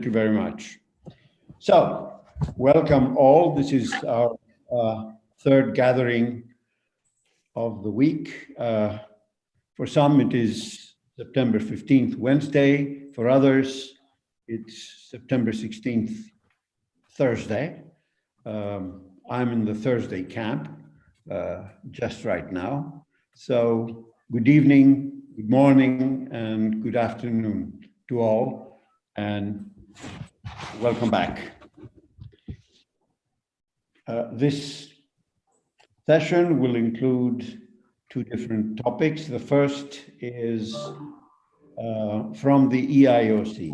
you very much. So, welcome all. This is our third gathering of the week. For some, it is September 15th, Wednesday. For others, it's September 16th, Thursday. I'm in the Thursday camp just right now. So, good evening, good morning, and good afternoon to all, and welcome back. This session will include two different topics. The first is from the EIOC,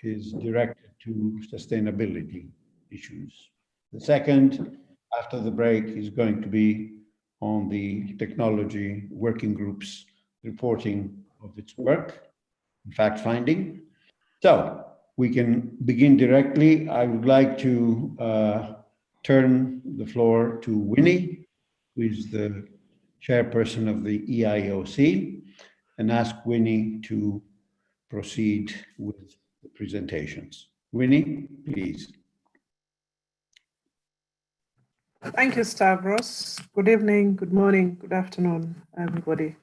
is directed to sustainability issues. The second, after the break, is going to be on the technology working group's reporting of its work, fact-finding. So we can begin directly. I would like to turn the floor to Winnie, who is the chairperson of the EIOC, and ask Winnie to proceed with the presentations. Winnie, please. Thank you, Stavros. Good evening, good morning, good afternoon, everybody.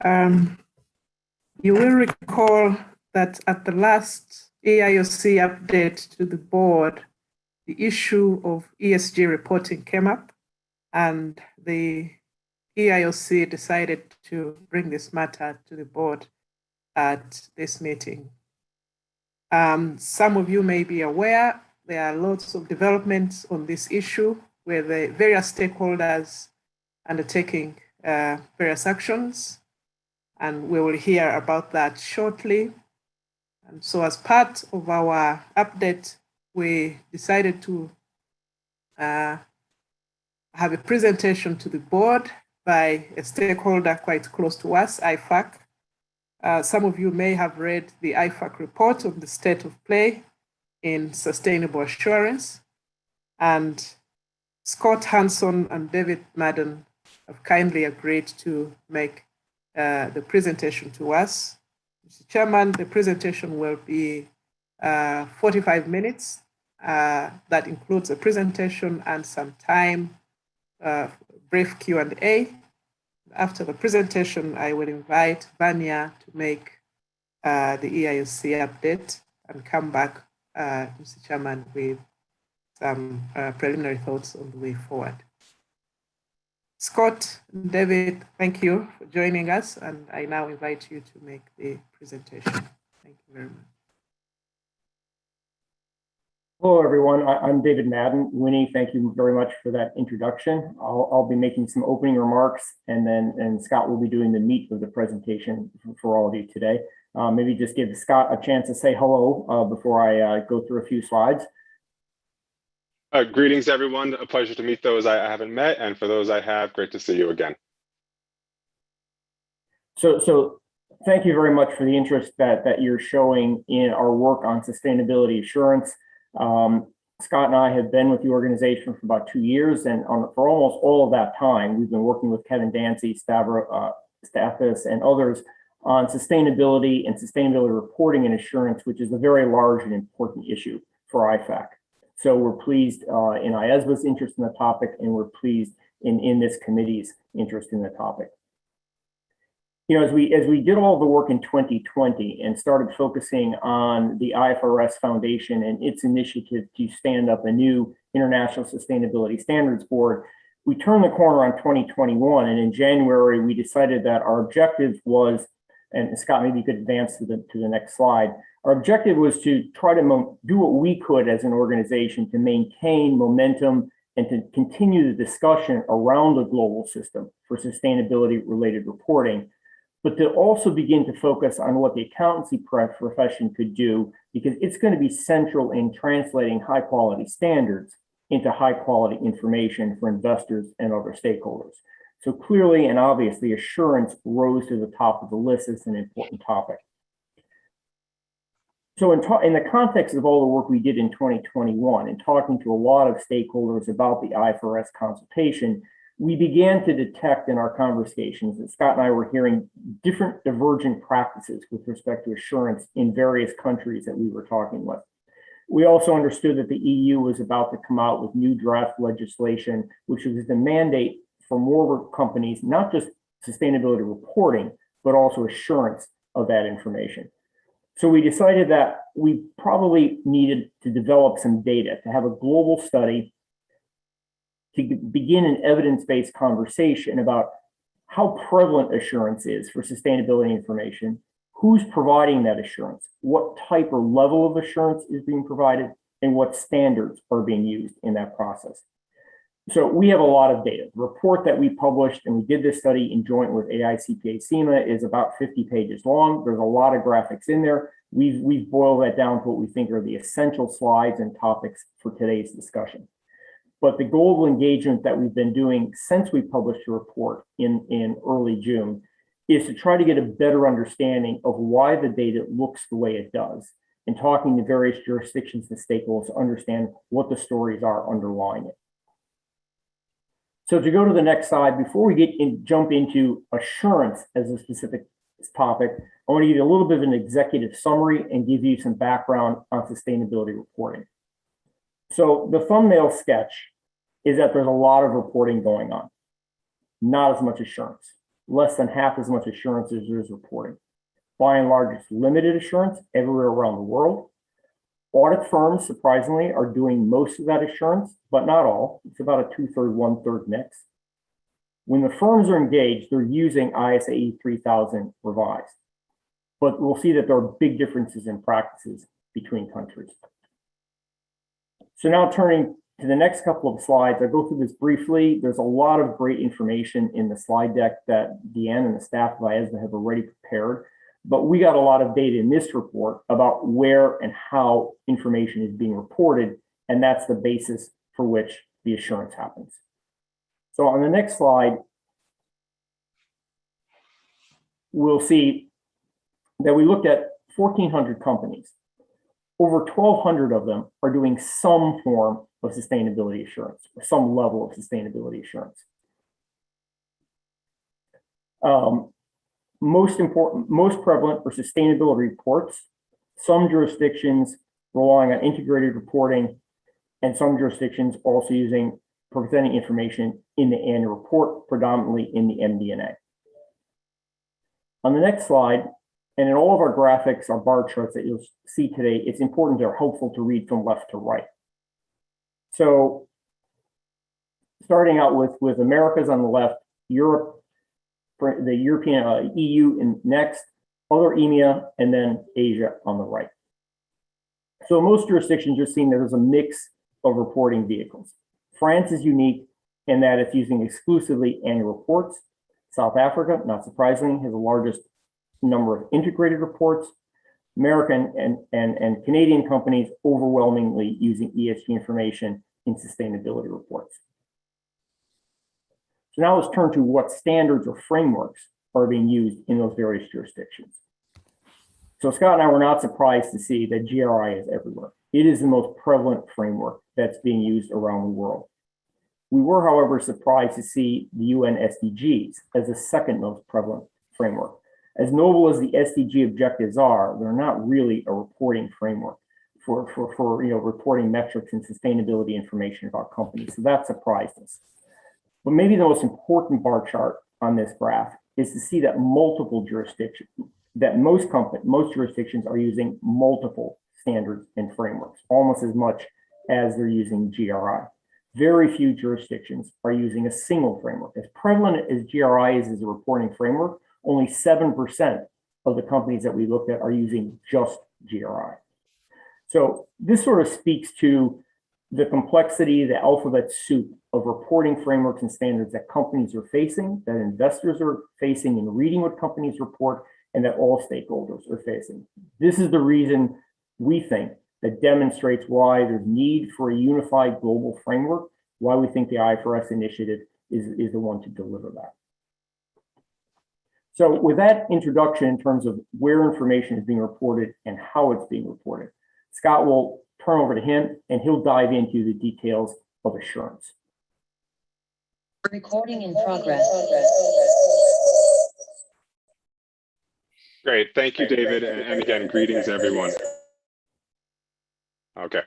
You will recall that at the last EIOC update to the board, the issue of ESG reporting came up, and the EIOC decided to bring this matter to the board at this meeting. Some of you may be aware there are lots of developments on this issue where the various stakeholders undertaking various actions, and we will hear about that shortly. And so as part of our update, we decided to have a presentation to the board by a stakeholder quite close to us, Ifac. Some of you may have read the Ifac report on the state of play in sustainable assurance. And Scott Hanson and David Madden have kindly agreed to make the presentation to us. Mr. Chairman, the presentation will be 45 minutes. That includes a presentation and some time, brief Q&A. After the presentation, I will invite Vanya to make the EIOC update and come back, Mr. Chairman, with some preliminary thoughts on the way forward. Scott and David, thank you for joining us, and I now invite you to make the presentation. Thank you very much. Hello, everyone. I'm David Madden. Winnie, thank you very much for that introduction. I'll be making some opening remarks, and Scott will be doing the meat of the presentation for all of you today. Maybe just give Scott a chance to say hello before I go through a few slides. Greetings, everyone. A pleasure to meet those I haven't met, and for those I have, great to see you again. So thank you very much for the interest that you're showing in our work on sustainability assurance. Scott and I have been with the organization for about 2 years, and for almost all of that time, we've been working with Kevin Dancy, Stathis, and others on sustainability and sustainability reporting and assurance, which is a very large and important issue for Ifac. So we're pleased in IESBA's interest in the topic, and we're pleased in this committee's interest in the topic. You know, as we did all the work in 2020 and started focusing on the IFRS Foundation and its initiative to stand up a new International Sustainability Standards Board, we turned the corner on 2021, and in January we decided that our objective was, and Scott, maybe you could advance to the next slide. Our objective was to try to do what we could as an organization to maintain momentum and to continue the discussion around the global system for sustainability-related reporting, but to also begin to focus on what the accountancy profession could do, because it's going to be central in translating high-quality standards into high-quality information for investors and other stakeholders. So clearly and obviously, assurance rose to the top of the list as an important topic. So in the context of all the work we did in 2021 and talking to a lot of stakeholders about the IFRS consultation, we began to detect in our conversations that Scott and I were hearing different divergent practices with respect to assurance in various countries that we were talking with. We also understood that the EU was about to come out with new draft legislation, which was the mandate for more companies, not just sustainability reporting, but also assurance of that information. So we decided that we probably needed to develop some data, to have a global study, to begin an evidence-based conversation about how prevalent assurance is for sustainability information, who's providing that assurance, what type or level of assurance is being provided, and what standards are being used in that process. So we have a lot of data. The report that we published, and we did this study in joint with AICPA-SEMA, is about 50 pages long. There's a lot of graphics in there. We've boiled that down to what we think are the essential slides and topics for today's discussion. But the global engagement that we've been doing since we published the report in early June is to try to get a better understanding of why the data looks the way it does, and talking to various jurisdictions and stakeholders to understand what the stories are underlying it. So to go to the next slide, before we jump into assurance as a specific topic, I want to give you a little bit of an executive summary and give you some background on sustainability reporting. So the thumbnail sketch is that there's a lot of reporting going on, not as much assurance, less than half as much assurance as there is reporting. By and large, it's limited assurance everywhere around the world. Audit firms, surprisingly, are doing most of that assurance, but not all. It's about a 2/3, 1/3 mix. When the firms are engaged, they're using ISAE 3000 revised. But we'll see that there are big differences in practices between countries. So now turning to the next couple of slides, I'll go through this briefly. There's a lot of great information in the slide deck that Deanne and the staff of IESBA have already prepared. But we got a lot of data in this report about where and how information is being reported, and that's the basis for which the assurance happens. So on the next slide, we'll see that we looked at 1,400 companies. Over 1,200 of them are doing some form of sustainability assurance, or some level of sustainability assurance. Most prevalent are sustainability reports. Some jurisdictions relying on integrated reporting, and some jurisdictions also presenting information in the annual report, predominantly in the MD&A. On the next slide, and in all of our graphics, our bar charts that you'll see today, it's important, they're helpful to read from left to right. So starting out with Americas on the left, Europe, the European EU and next, other EMEA, and then Asia on the right. So most jurisdictions you're seeing there's a mix of reporting vehicles. France is unique in that it's using exclusively annual reports. South Africa, not surprisingly, has the largest number of integrated reports. American and Canadian companies overwhelmingly using ESG information in sustainability reports. So now let's turn to what standards or frameworks are being used in those various jurisdictions. So Scott and I were not surprised to see that GRI is everywhere. It is the most prevalent framework that's being used around the world. We were, however, surprised to see the UN SDGs as the second most prevalent framework. As noble as the SDG objectives are, they're not really a reporting framework for reporting metrics and sustainability information about companies. So that surprised us. But maybe the most important bar chart on this graph is to see that multiple jurisdictions, that most jurisdictions are using multiple standards and frameworks, almost as much as they're using GRI. Very few jurisdictions are using a single framework. As prevalent as GRI is as a reporting framework, only 7% of the companies that we looked at are using just GRI. So this sort of speaks to the complexity, the alphabet soup of reporting frameworks and standards that companies are facing, that investors are facing in reading what companies report, and that all stakeholders are facing. This is the reason we think that demonstrates why there's need for a unified global framework, why we think the IFRS initiative is the one to deliver that. So with that introduction in terms of where information is being reported and how it's being reported, Scott will turn over to him and he'll dive into the details of assurance. Recording in progress. Great. Thank you, David. And again, greetings, everyone. Okay.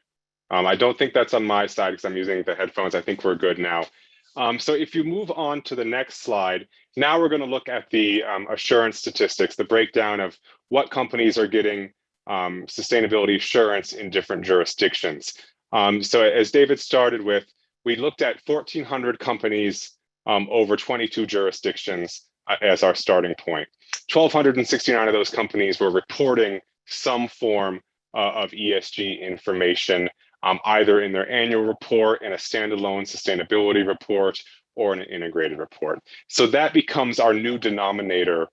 I don't think that's on my side because I'm using the headphones. I think we're good now. So if you move on to the next slide, now we're going to look at the assurance statistics, the breakdown of what companies are getting sustainability assurance in different jurisdictions. So as David started with, we looked at 1,400 companies over 22 jurisdictions as our starting point. 1,269 of those companies were reporting some form of ESG information, either in their annual report, in a standalone sustainability report, or in an integrated report. So that becomes our new denominator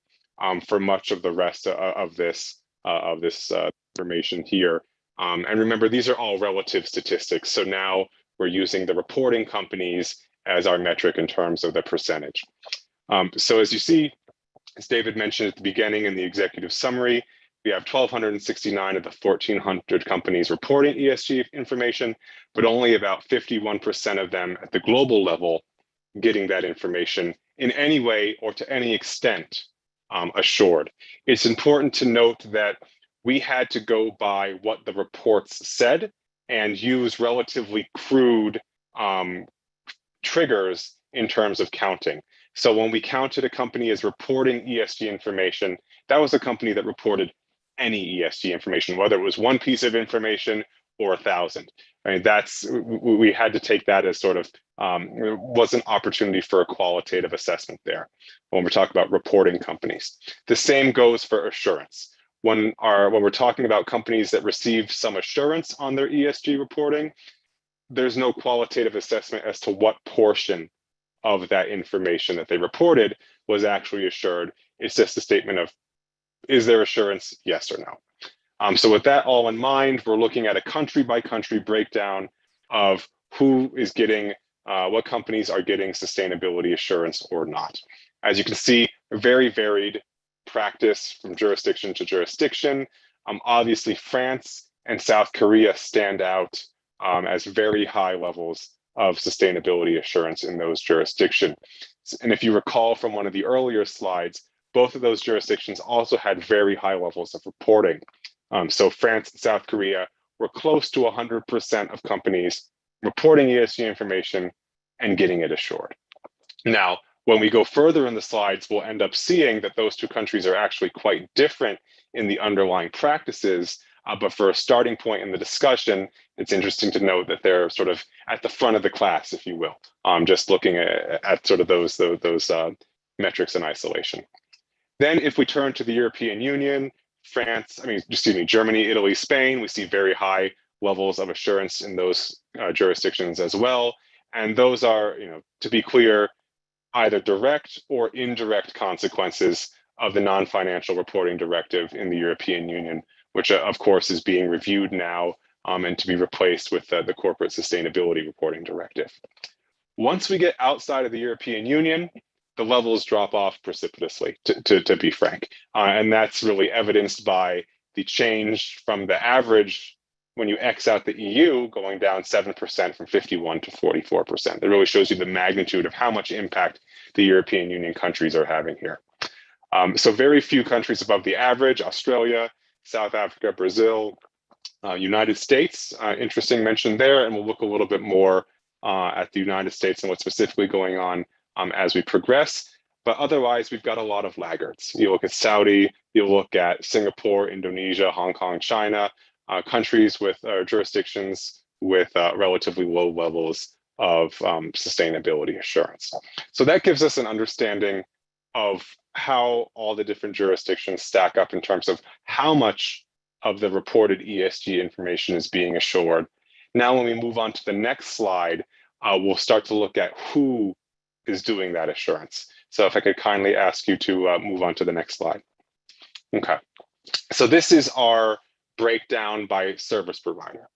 for much of the rest of this information here. And remember, these are all relative statistics. So now we're using the reporting companies as our metric in terms of the percentage. So as you see, as David mentioned at the beginning in the executive summary, we have 1,269 of the 1,400 companies reporting ESG information, but only about 51% of them at the global level getting that information in any way or to any extent assured. It's important to note that we had to go by what the reports said and use relatively crude triggers in terms of counting. So when we counted a company as reporting ESG information, that was a company that reported any ESG information, whether it was one piece of information or 1,000. I mean, we had to take that as sort of, it was an opportunity for a qualitative assessment there when we're talking about reporting companies. The same goes for assurance. When we're talking about companies that receive some assurance on their ESG reporting, there's no qualitative assessment as to what portion of that information that they reported was actually assured. It's just a statement of, is there assurance, yes or no? So with that all in mind, we're looking at a country by country breakdown of who is getting, what companies are getting sustainability assurance or not. As you can see, a very varied practice from jurisdiction to jurisdiction. Obviously, France and South Korea stand out as very high levels of sustainability assurance in those jurisdictions. And if you recall from one of the earlier slides, both of those jurisdictions also had very high levels of reporting. So France and South Korea were close to 100% of companies reporting ESG information and getting it assured. Now, when we go further in the slides, we'll end up seeing that those two countries are actually quite different in the underlying practices. But for a starting point in the discussion, it's interesting to note that they're sort of at the front of the class, if you will, just looking at sort of those metrics in isolation. Then if we turn to the European Union, Germany, Italy, Spain, we see very high levels of assurance in those jurisdictions as well. And those are, to be clear, either direct or indirect consequences of the non-financial reporting directive in the European Union, which of course is being reviewed now and to be replaced with the corporate sustainability reporting directive. Once we get outside of the European Union, the levels drop off precipitously, to be frank. And that's really evidenced by the change from the average when you X out the EU going down 7% from 51 to 44%. It really shows you the magnitude of how much impact the European Union countries are having here. So very few countries above the average: Australia, South Africa, Brazil, United States, interesting mention there. And we'll look a little bit more at the United States and what's specifically going on as we progress. But otherwise, we've got a lot of laggards. You look at Saudi, you look at Singapore, Indonesia, Hong Kong, China, countries with jurisdictions with relatively low levels of sustainability assurance. So that gives us an understanding of how all the different jurisdictions stack up in terms of how much of the reported ESG information is being assured. Now, when we move on to the next slide, we'll start to look at who is doing that assurance. So if I could kindly ask you to move on to the next slide. Okay, so this is our breakdown by service provider.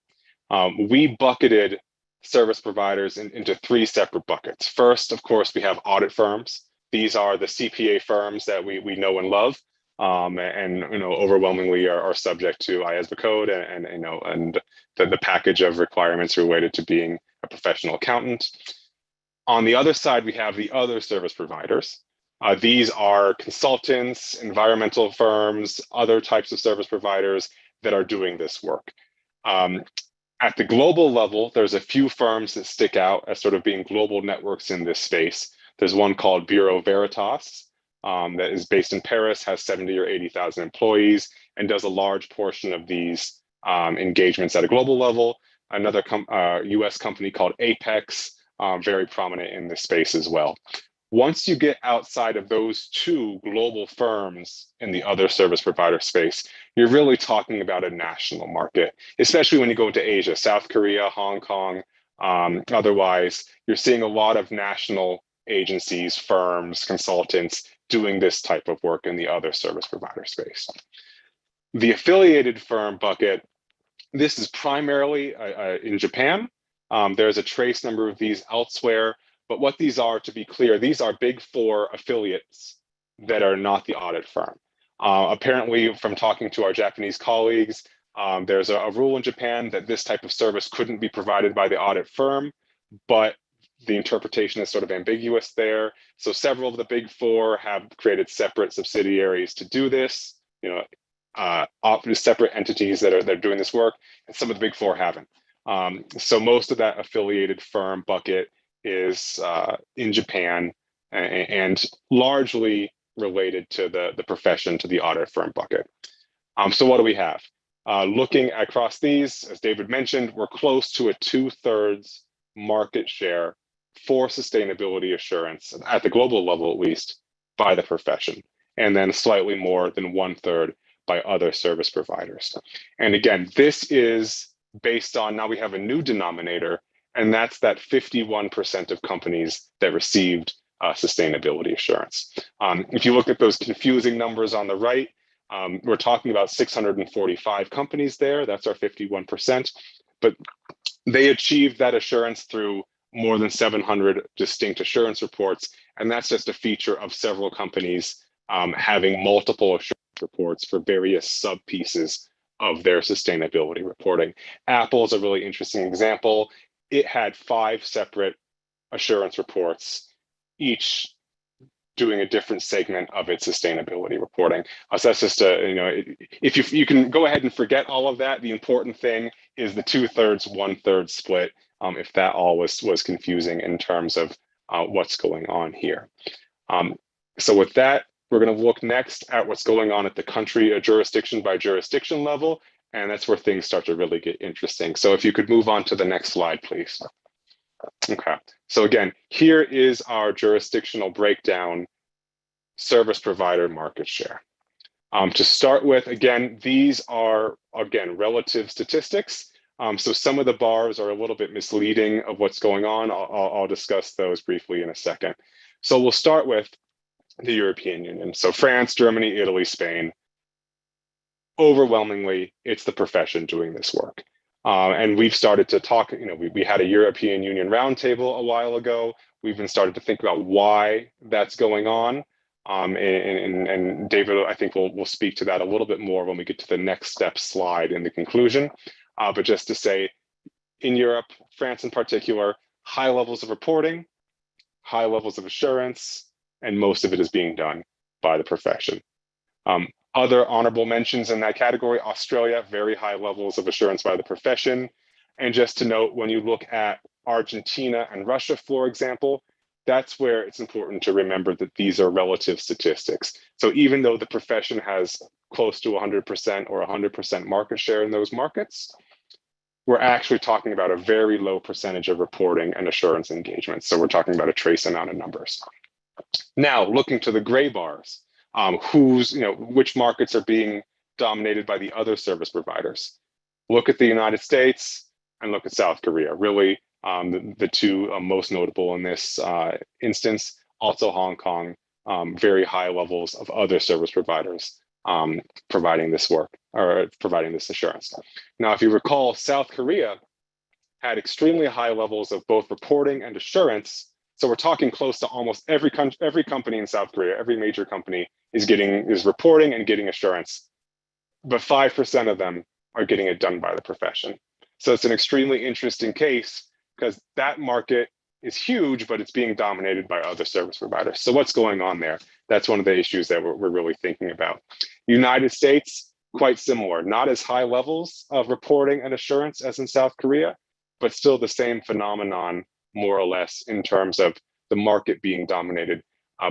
We bucketed service providers into three separate buckets. First, of course, we have audit firms. These are the CPA firms that we know and love, and overwhelmingly are subject to IESBA code and the package of requirements related to being a professional accountant. On the other side, we have the other service providers. These are consultants, environmental firms, other types of service providers that are doing this work. At the global level, there's a few firms that stick out as sort of being global networks in this space. There's one called Bureau Veritas that is based in Paris, has 70 or 80,000 employees, and does a large portion of these engagements at a global level. Another US company called Apex, very prominent in this space as well. Once you get outside of those two global firms in the other service provider space, you're really talking about a national market, especially when you go into Asia, South Korea, Hong Kong. Otherwise, you're seeing a lot of national agencies, firms, consultants doing this type of work in the other service provider space. The affiliated firm bucket, this is primarily in Japan. There's a trace number of these elsewhere. But what these are, to be clear, these are Big Four affiliates that are not the audit firm. Apparently, from talking to our Japanese colleagues, there's a rule in Japan that this type of service couldn't be provided by the audit firm, but the interpretation is sort of ambiguous there. So several of the Big Four have created separate subsidiaries to do this, separate entities that are doing this work, and some of the Big Four haven't. So most of that affiliated firm bucket is in Japan and largely related to the profession, to the audit firm bucket. So what do we have? Looking across these, as David mentioned, we're close to a 2/3 market share for sustainability assurance at the global level, at least, by the profession, and then slightly more than 1/3 by other service providers. And again, this is based on, now we have a new denominator, and that's that 51% of companies that received sustainability assurance. If you look at those confusing numbers on the right, we're talking about 645 companies there. That's our 51%. But they achieved that assurance through more than 700 distinct assurance reports. And that's just a feature of several companies having multiple assurance reports for various sub-pieces of their sustainability reporting. Apple is a really interesting example. It had 5 separate assurance reports, each doing a different segment of its sustainability reporting. So that's just if you can go ahead and forget all of that. The important thing is the 2/3, 1/3 split. If that all was confusing in terms of what's going on here. So with that, we're going to look next at what's going on at the country, jurisdiction by jurisdiction level. And that's where things start to really get interesting. So if you could move on to the next slide, please. Okay, so again, here is our jurisdictional breakdown, service provider market share. To start with, again, these are, again, relative statistics. So some of the bars are a little bit misleading of what's going on. I'll discuss those briefly in a second. So we'll start with the European Union. So France, Germany, Italy, Spain. Overwhelmingly, it's the profession doing this work. And we've started to talk, we had a European Union roundtable a while ago. We've been started to think about why that's going on. And David, I think we'll speak to that a little bit more when we get to the next step slide in the conclusion. But just to say, in Europe, France in particular, high levels of reporting, high levels of assurance, and most of it is being done by the profession. Other honorable mentions in that category, Australia, very high levels of assurance by the profession. And just to note, when you look at Argentina and Russia, for example, that's where it's important to remember that these are relative statistics. So even though the profession has close to 100% or 100% market share in those markets, we're actually talking about a very low percentage of reporting and assurance engagements. So we're talking about a trace amount of numbers. Now, looking to the gray bars, which markets are being dominated by the other service providers. Look at the United States and look at South Korea, really the two most notable in this instance. Also Hong Kong, very high levels of other service providers providing this work or providing this assurance. Now, if you recall, South Korea had extremely high levels of both reporting and assurance. So we're talking close to almost every company in South Korea, every major company is reporting and getting assurance, but 5% of them are getting it done by the profession. So it's an extremely interesting case because that market is huge, but it's being dominated by other service providers. So what's going on there? That's one of the issues that we're really thinking about. United States, quite similar, not as high levels of reporting and assurance as in South Korea, but still the same phenomenon, more or less, in terms of the market being dominated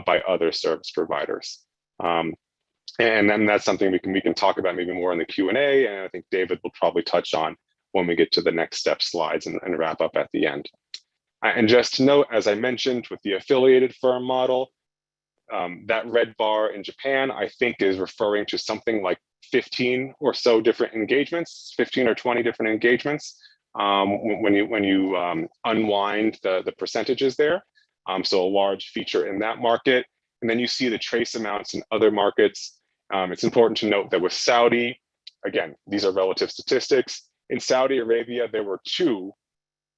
by other service providers. And then that's something we can talk about maybe more in the Q&A, and I think David will probably touch on when we get to the next step slides and wrap up at the end. And just to note, as I mentioned, with the affiliated firm model, that red bar in Japan, I think, is referring to something like 15 or so different engagements, 15 or 20 different engagements when you unwind the percentages there. So a large feature in that market. And then you see the trace amounts in other markets. It's important to note that with Saudi, again, these are relative statistics. In Saudi Arabia, there were 2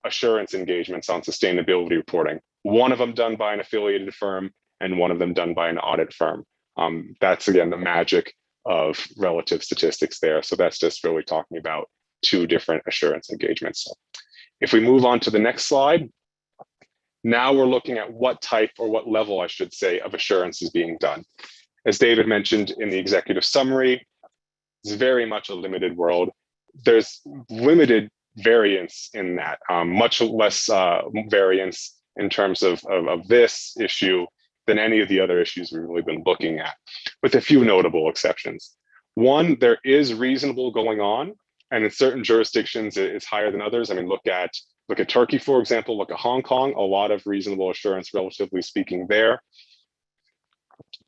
assurance engagements on sustainability reporting, one of them done by an affiliated firm and one of them done by an audit firm. That's, again, the magic of relative statistics there. So that's just really talking about 2 different assurance engagements. If we move on to the next slide, now we're looking at what type, or what level, I should say, of assurance is being done. As David mentioned in the executive summary, it's very much a limited world. There's limited variance in that, much less variance in terms of this issue than any of the other issues we've really been looking at, with a few notable exceptions. One, there is reasonable going on, and in certain jurisdictions it's higher than others. I mean, look at Turkey, for example, look at Hong Kong, a lot of reasonable assurance, relatively speaking, there.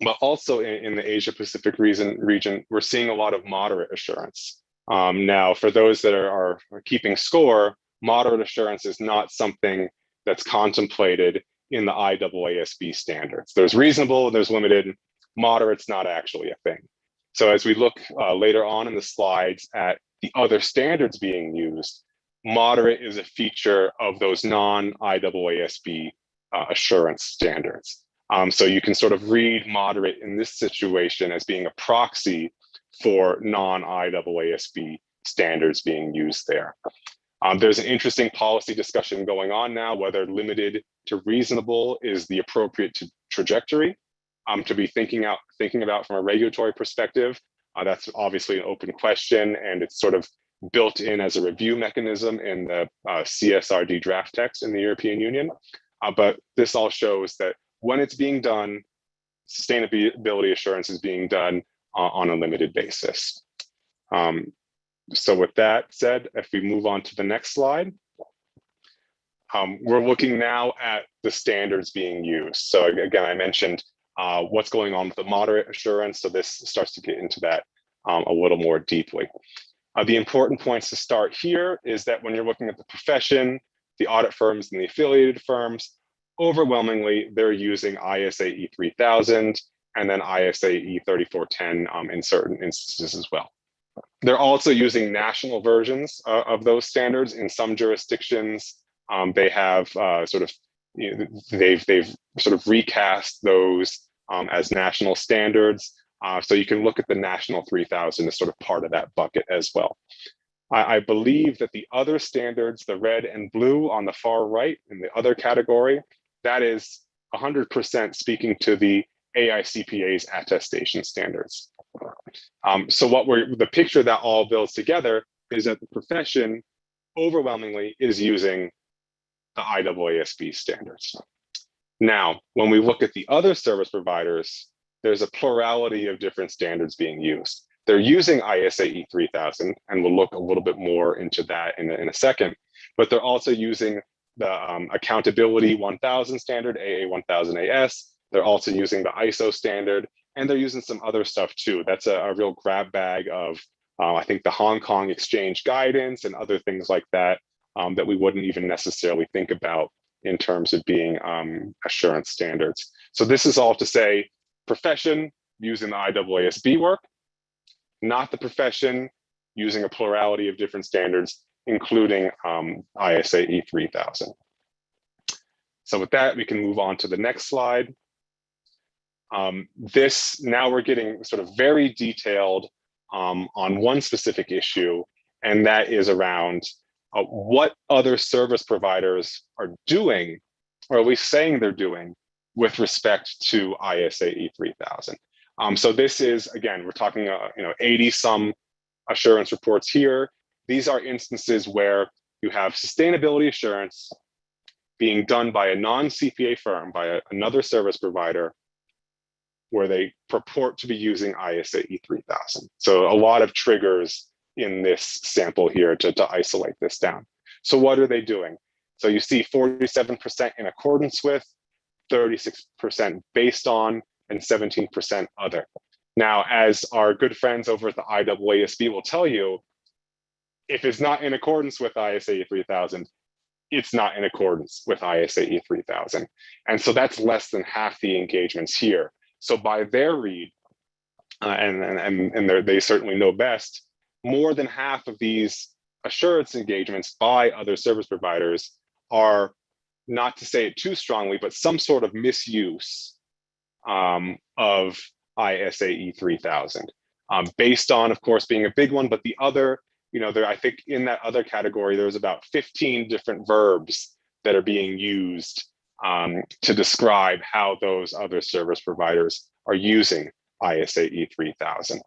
But also in the Asia Pacific region, we're seeing a lot of moderate assurance. Now, for those that are keeping score, moderate assurance is not something that's contemplated in the IASB standards. There's reasonable, there's limited. Moderate's not actually a thing. So as we look later on in the slides at the other standards being used, moderate is a feature of those non-IASB assurance standards. So you can sort of read moderate in this situation as being a proxy for non-IASB standards being used there. There's an interesting policy discussion going on now, whether limited to reasonable is the appropriate trajectory to be thinking about from a regulatory perspective. That's obviously an open question, and it's sort of built in as a review mechanism in the CSRD draft text in the European Union. But this all shows that when it's being done, sustainability assurance is being done on a limited basis. So with that said, if we move on to the next slide, we're looking now at the standards being used. So again, I mentioned what's going on with the moderate assurance. So this starts to get into that a little more deeply. The important points to start here is that when you're looking at the profession, the audit firms and the affiliated firms, overwhelmingly, they're using ISA E3000 and then ISA E3410 in certain instances as well. They're also using national versions of those standards in some jurisdictions. They have they've sort of recast those as national standards. So you can look at the national 3000 as sort of part of that bucket as well. I believe that the other standards, the red and blue on the far right in the other category, that is 100% speaking to the AICPA's attestation standards. So the picture that all builds together is that the profession overwhelmingly is using the IAASB standards. Now, when we look at the other service providers, there's a plurality of different standards being used. They're using ISA E3000, and we'll look a little bit more into that in a second, but they're also using the Accountability 1000 standard, AA 1000 AS. They're also using the ISO standard, and they're using some other stuff too. That's a real grab bag of, I think, the Hong Kong exchange guidance and other things like that, that we wouldn't even necessarily think about in terms of being assurance standards. So this is all to say, profession using the IAASB work, not the profession using a plurality of different standards, including ISA E3000. So with that, we can move on to the next slide. Now we're getting sort of very detailed on one specific issue, and that is around what other service providers are doing or at least saying they're doing, with respect to ISA E3000. So this is, again, we're talking 80 some assurance reports here. These are instances where you have sustainability assurance being done by a non-CPA firm, by another service provider, where they purport to be using ISA E3000. So a lot of triggers in this sample here to isolate this down. So what are they doing? So you see 47% in accordance with, 36% based on, and 17% other. Now, as our good friends over at the IESB will tell you, if it's not in accordance with ISA E3000, it's not in accordance with ISA E3000. And so that's less than half the engagements here. So by their read, and they certainly know best, more than half of these assurance engagements by other service providers are, not to say it too strongly, but some sort of misuse of ISA E3000, based on, of course, being a big one, but the other, I think in that other category, there's about 15 different verbs that are being used to describe how those other service providers are using ISA E3000.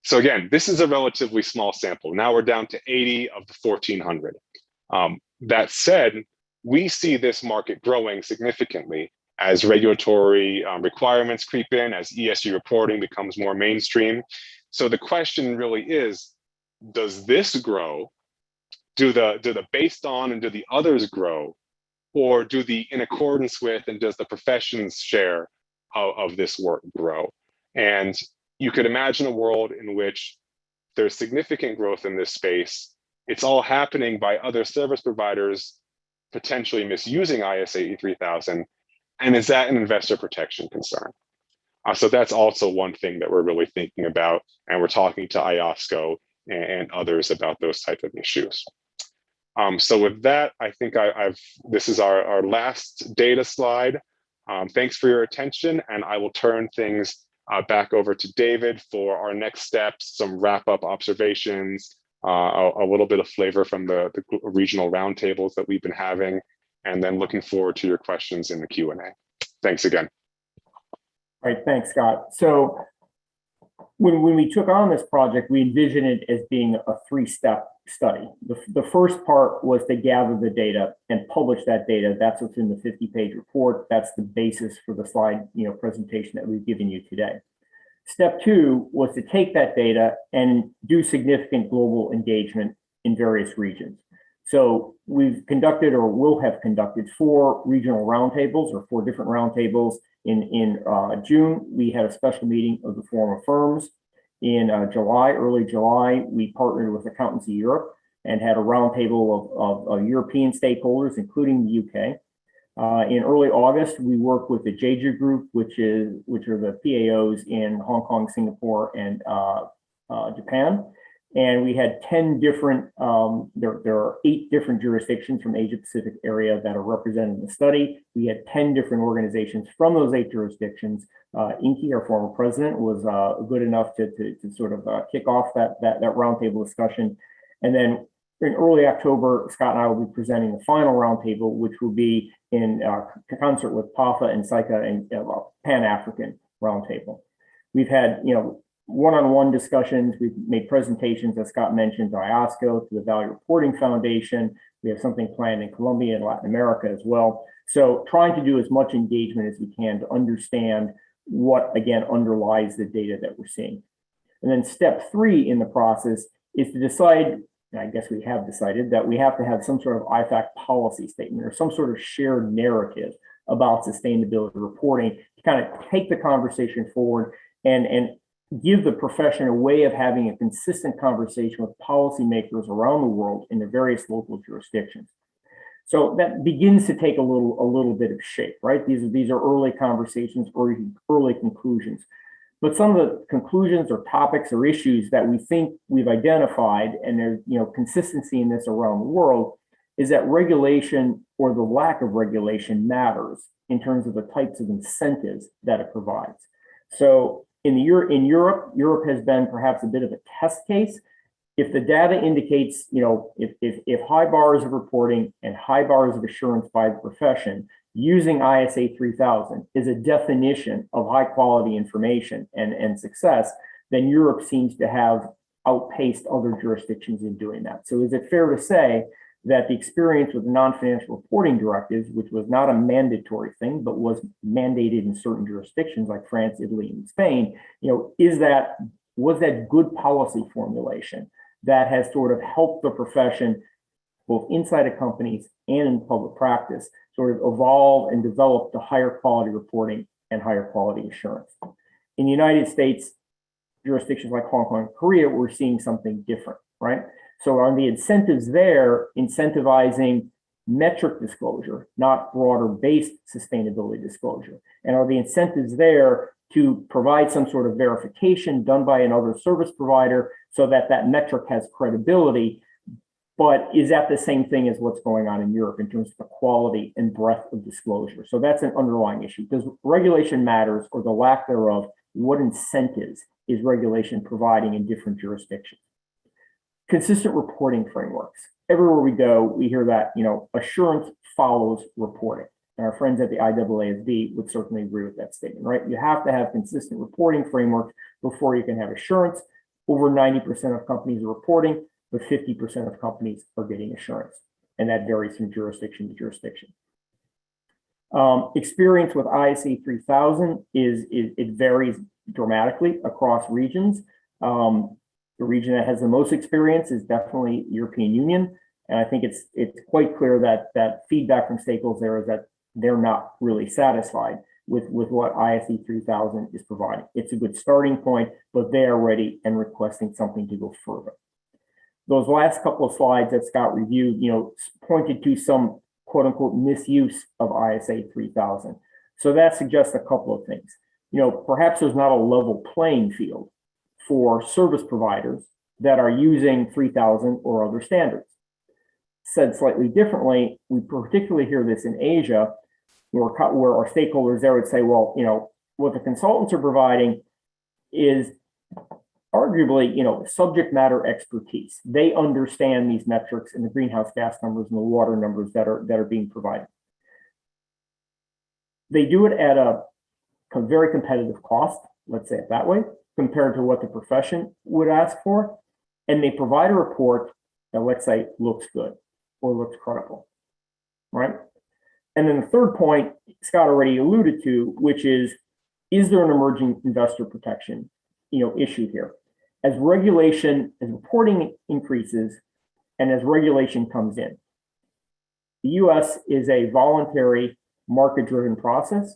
So again, this is a relatively small sample. Now we're down to 80 of the 1,400. That said, we see this market growing significantly as regulatory requirements creep in, as ESG reporting becomes more mainstream. So the question really is, does this grow? Do the based on and do the others grow? Or do the in accordance with and does the profession's share of this work grow? And you could imagine a world in which there's significant growth in this space. It's all happening by other service providers potentially misusing ISA E3000. And is that an investor protection concern? So that's also one thing that we're really thinking about. And we're talking to IOSCO and others about those type of issues. So with that, I think this is our last data slide. Thanks for your attention, and I will turn things back over to David for our next steps, some wrap-up observations, a little bit of flavor from the regional roundtables that we've been having, and then looking forward to your questions in the Q&A. Thanks again. All right, thanks, Scott. So when we took on this project, we envisioned it as being a three-step study. The first part was to gather the data and publish that data. That's what's in the 50-page report. That's the basis for the slide presentation that we've given you today. Step two was to take that data and do significant global engagement in various regions. So we've conducted or will have conducted 4 regional roundtables, or 4 different roundtables. In June, we had a special meeting of the Forum of Firms. In early July, we partnered with Accountancy Europe and had a roundtable of European stakeholders, including the UK. In early August, we worked with the JJ Group, which are the PAOs in Hong Kong, Singapore, and Japan. And we had 10 different, there are 8 different jurisdictions from Asia Pacific area that are represented in the study. We had 10 different organizations from those 8 jurisdictions. Inky, our former president, was good enough to sort of kick off that roundtable discussion. And then in early October, Scott and I will be presenting the final roundtable, which will be in concert with PAFA and SICA and Pan-African roundtable. We've had, one-on-one discussions. We've made presentations, as Scott mentioned, to IOSCO, to the Value Reporting Foundation. We have something planned in Colombia and Latin America as well. So trying to do as much engagement as we can to understand what, again, underlies the data that we're seeing. And then step 3 in the process is to decide, and I guess we have decided, that we have to have some sort of Ifac policy statement or some sort of shared narrative about sustainability reporting to kind of take the conversation forward and give the profession a way of having a consistent conversation with policymakers around the world in the various local jurisdictions. So that begins to take a little bit of shape, right? These are early conversations or early conclusions. But some of the conclusions or topics or issues that we think we've identified, and there's consistency in this around the world, is that regulation or the lack of regulation matters in terms of the types of incentives that it provides. So in Europe has been perhaps a bit of a test case. If the data indicates, if high bars of reporting and high bars of assurance by the profession using ISA 3000 is a definition of high quality information and success, then Europe seems to have outpaced other jurisdictions in doing that. So is it fair to say that the experience with the non-financial reporting directives, which was not a mandatory thing, but was mandated in certain jurisdictions like France, Italy, and Spain, was that good policy formulation that has sort of helped the profession, both inside of companies and in public practice, sort of evolve and develop the higher quality reporting and higher quality assurance. In the United States, jurisdictions like Hong Kong and Korea, we're seeing something different, right? So on the incentives there, incentivizing metric disclosure, not broader based sustainability disclosure. And are the incentives there to provide some sort of verification done by another service provider so that that metric has credibility? But is that the same thing as what's going on in Europe in terms of the quality and breadth of disclosure? So that's an underlying issue. Does regulation matters, or the lack thereof? What incentives is regulation providing in different jurisdictions? Consistent reporting frameworks. Everywhere we go, we hear that, assurance follows reporting. And our friends at the IESBA would certainly agree with that statement, right? You have to have consistent reporting frameworks before you can have assurance. Over 90% of companies are reporting, but 50% of companies are getting assurance. And that varies from jurisdiction to jurisdiction. Experience with ISA 3000 it varies dramatically across regions. The region that has the most experience is definitely European Union. And I think it's quite clear that feedback from stakeholders there is that they're not really satisfied with what ISA 3000 is providing. It's a good starting point, but they are ready and requesting something to go further. Those last couple of slides that Scott reviewed, pointed to some quote unquote misuse of ISA 3000. So that suggests a couple of things. Perhaps there's not a level playing field for service providers that are using 3000 or other standards. Said slightly differently, we particularly hear this in Asia, where our stakeholders there would say, well, what the consultants are providing is arguably, subject matter expertise. They understand these metrics and the greenhouse gas numbers and the water numbers that are being provided. They do it at a very competitive cost, let's say it that way, compared to what the profession would ask for. And they provide a report that, let's say, looks good or looks credible, right? And then the third point, Scott already alluded to, which is there an emerging investor protection, issue here? As reporting increases and as regulation comes in, the US is a voluntary market-driven process.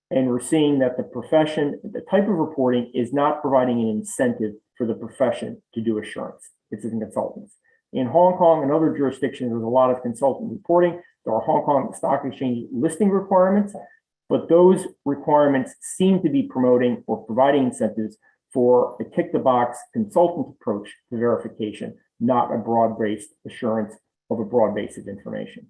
And we're seeing that the profession, the type of reporting is not providing an incentive for the profession to do assurance. It's in consultants. In Hong Kong and other jurisdictions, there's a lot of consultant reporting. There are Hong Kong Stock Exchange listing requirements, but those requirements seem to be promoting or providing incentives for a tick-the-box consultant approach to verification, not a broad-based assurance of a broad base of information.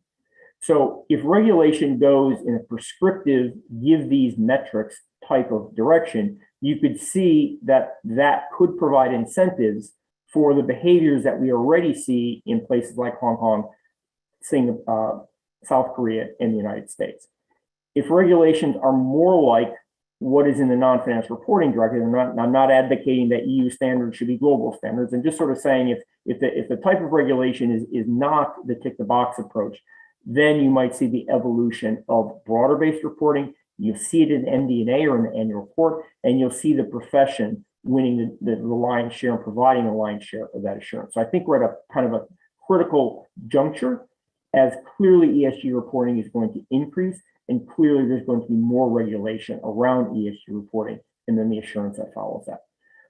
So if regulation goes in a prescriptive, give these metrics type of direction, you could see that could provide incentives for the behaviors that we already see in places like Hong Kong, Singapore, South Korea, and the United States. If regulations are more like what is in the non-financial reporting directive, I'm not advocating that EU standards should be global standards, and just sort of saying if the type of regulation is not the tick-the-box approach, then you might see the evolution of broader-based reporting. You'll see it in MD&A or in the annual report, and you'll see the profession winning the lion's share and providing the lion's share of that assurance. So I think we're at a kind of a critical juncture, as clearly ESG reporting is going to increase, and clearly there's going to be more regulation around ESG reporting, and then the assurance that follows that.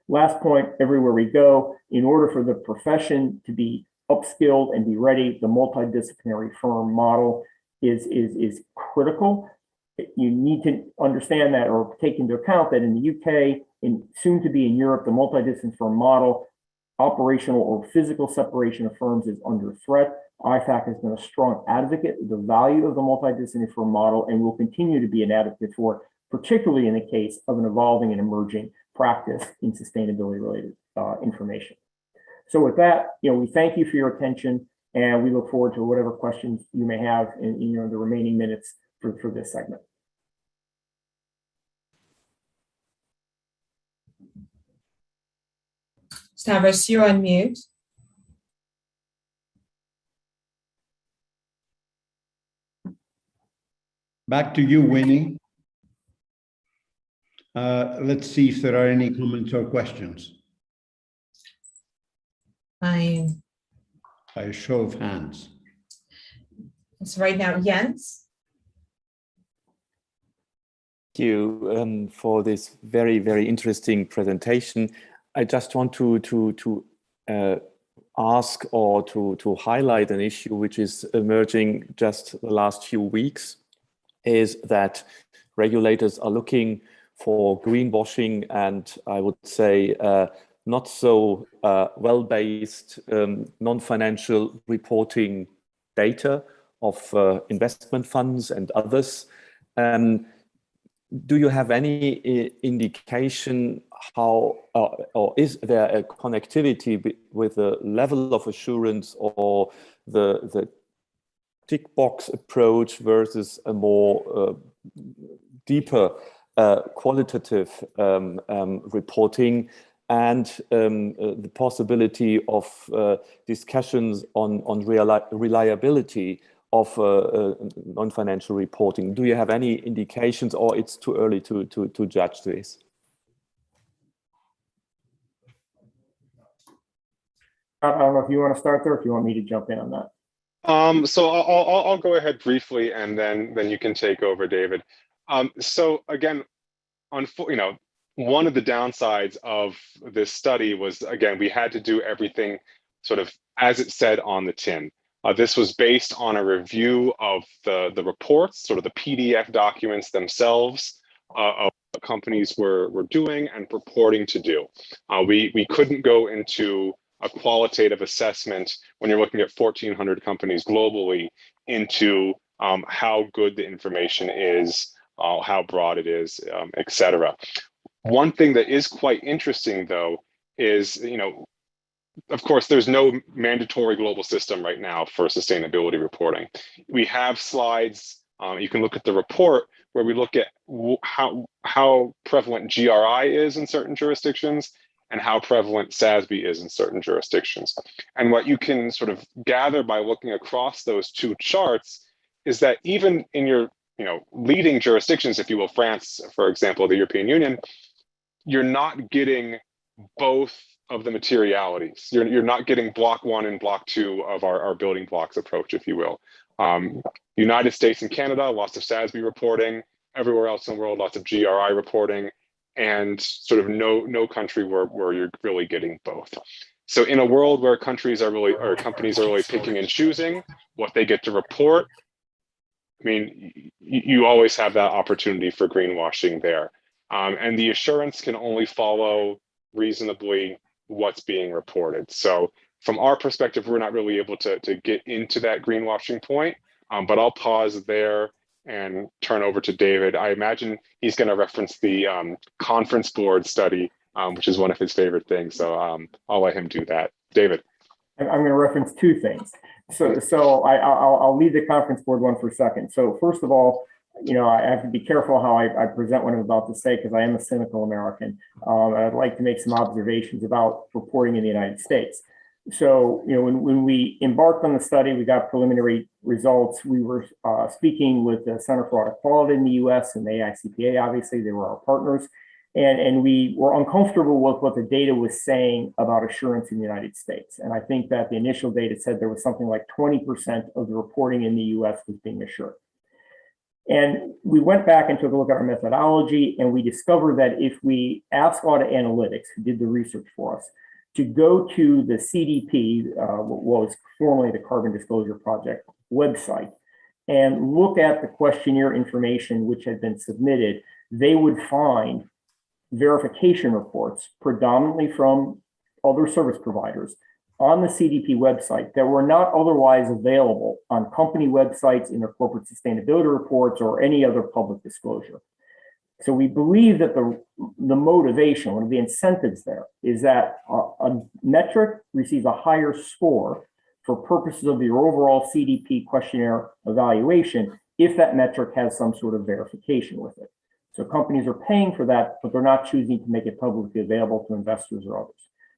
Last point, everywhere we go, in order for the profession to be upskilled and be ready, the multidisciplinary firm model is critical. You need to understand that or take into account that in the UK and soon to be in Europe, the multidisciplinary firm model, operational or physical separation of firms is under threat. Ifac has been a strong advocate of the value of the multidisciplinary firm model and will continue to be an advocate for, particularly in the case of an evolving and emerging practice in sustainability related information. So with that, we thank you for your attention, and we look forward to whatever questions you may have in the remaining minutes for this segment. Stavros, you're on mute. Back to you, Winnie. Let's see if there are any comments or questions. Fine. By a show of hands. So right now, Jens. Thank you for this very, very interesting presentation. I just want to ask or to highlight an issue which is emerging just the last few weeks, is that regulators are looking for greenwashing and I would say not so well-based non-financial reporting data of investment funds and others. Do you have any indication how, or is there a connectivity with the level of assurance or the tick box approach versus a more deeper qualitative reporting, and the possibility of discussions on reliability of non-financial reporting? Do you have any indications, or it's too early to judge this? I don't know if you want to start there, or if you want me to jump in on that. So I'll go ahead briefly, and then you can take over, David. So again, one of the downsides of this study was, again, we had to do everything sort of as it said on the tin. This was based on a review of the reports, sort of the PDF documents themselves of what companies were doing and purporting to do. We couldn't go into a qualitative assessment when you're looking at 1,400 companies globally into how good the information is, how broad it is, et cetera. One thing that is quite interesting, though, is, of course, there's no mandatory global system right now for sustainability reporting. We have slides, you can look at the report, where we look at how prevalent GRI is in certain jurisdictions and how prevalent SASB is in certain jurisdictions. And what you can sort of gather by looking across those two charts is that even in your leading jurisdictions, if you will, France, for example, the European Union, you're not getting both of the materialities. You're not getting block one and block two of our building blocks approach, if you will. United States and Canada, lots of SASB reporting. Everywhere else in the world, lots of GRI reporting, and sort of no country where you're really getting both. So in a world where companies are really picking and choosing what they get to report, I mean, you always have that opportunity for greenwashing there. And the assurance can only follow reasonably what's being reported. So from our perspective, we're not really able to get into that greenwashing point, but I'll pause there and turn over to David. I imagine he's going to reference the conference board study, which is one of his favorite things. So I'll let him do that. David. I'm going to reference two things. So I'll leave the conference board one for a second. So first of all, I have to be careful how I present what I'm about to say, because I am a cynical American. I'd like to make some observations about reporting in the United States. So, when we embarked on the study, we got preliminary results. We were speaking with the Center for Audit Quality in the US and the AICPA, obviously, they were our partners. And we were uncomfortable with what the data was saying about assurance in the United States. And I think that the initial data said there was something like 20% of the reporting in the US was being assured. And we went back and took a look at our methodology, and we discovered that if we asked Audit Analytics, who did the research for us, to go to the CDP, what was formerly the Carbon Disclosure Project website, and look at the questionnaire information which had been submitted, they would find verification reports, predominantly from other service providers, on the CDP website that were not otherwise available on company websites in their corporate sustainability reports or any other public disclosure. So we believe that the motivation, one of the incentives there, is that a metric receives a higher score for purposes of your overall CDP questionnaire evaluation if that metric has some sort of verification with it. So companies are paying for that, but they're not choosing to make it publicly available to investors or others.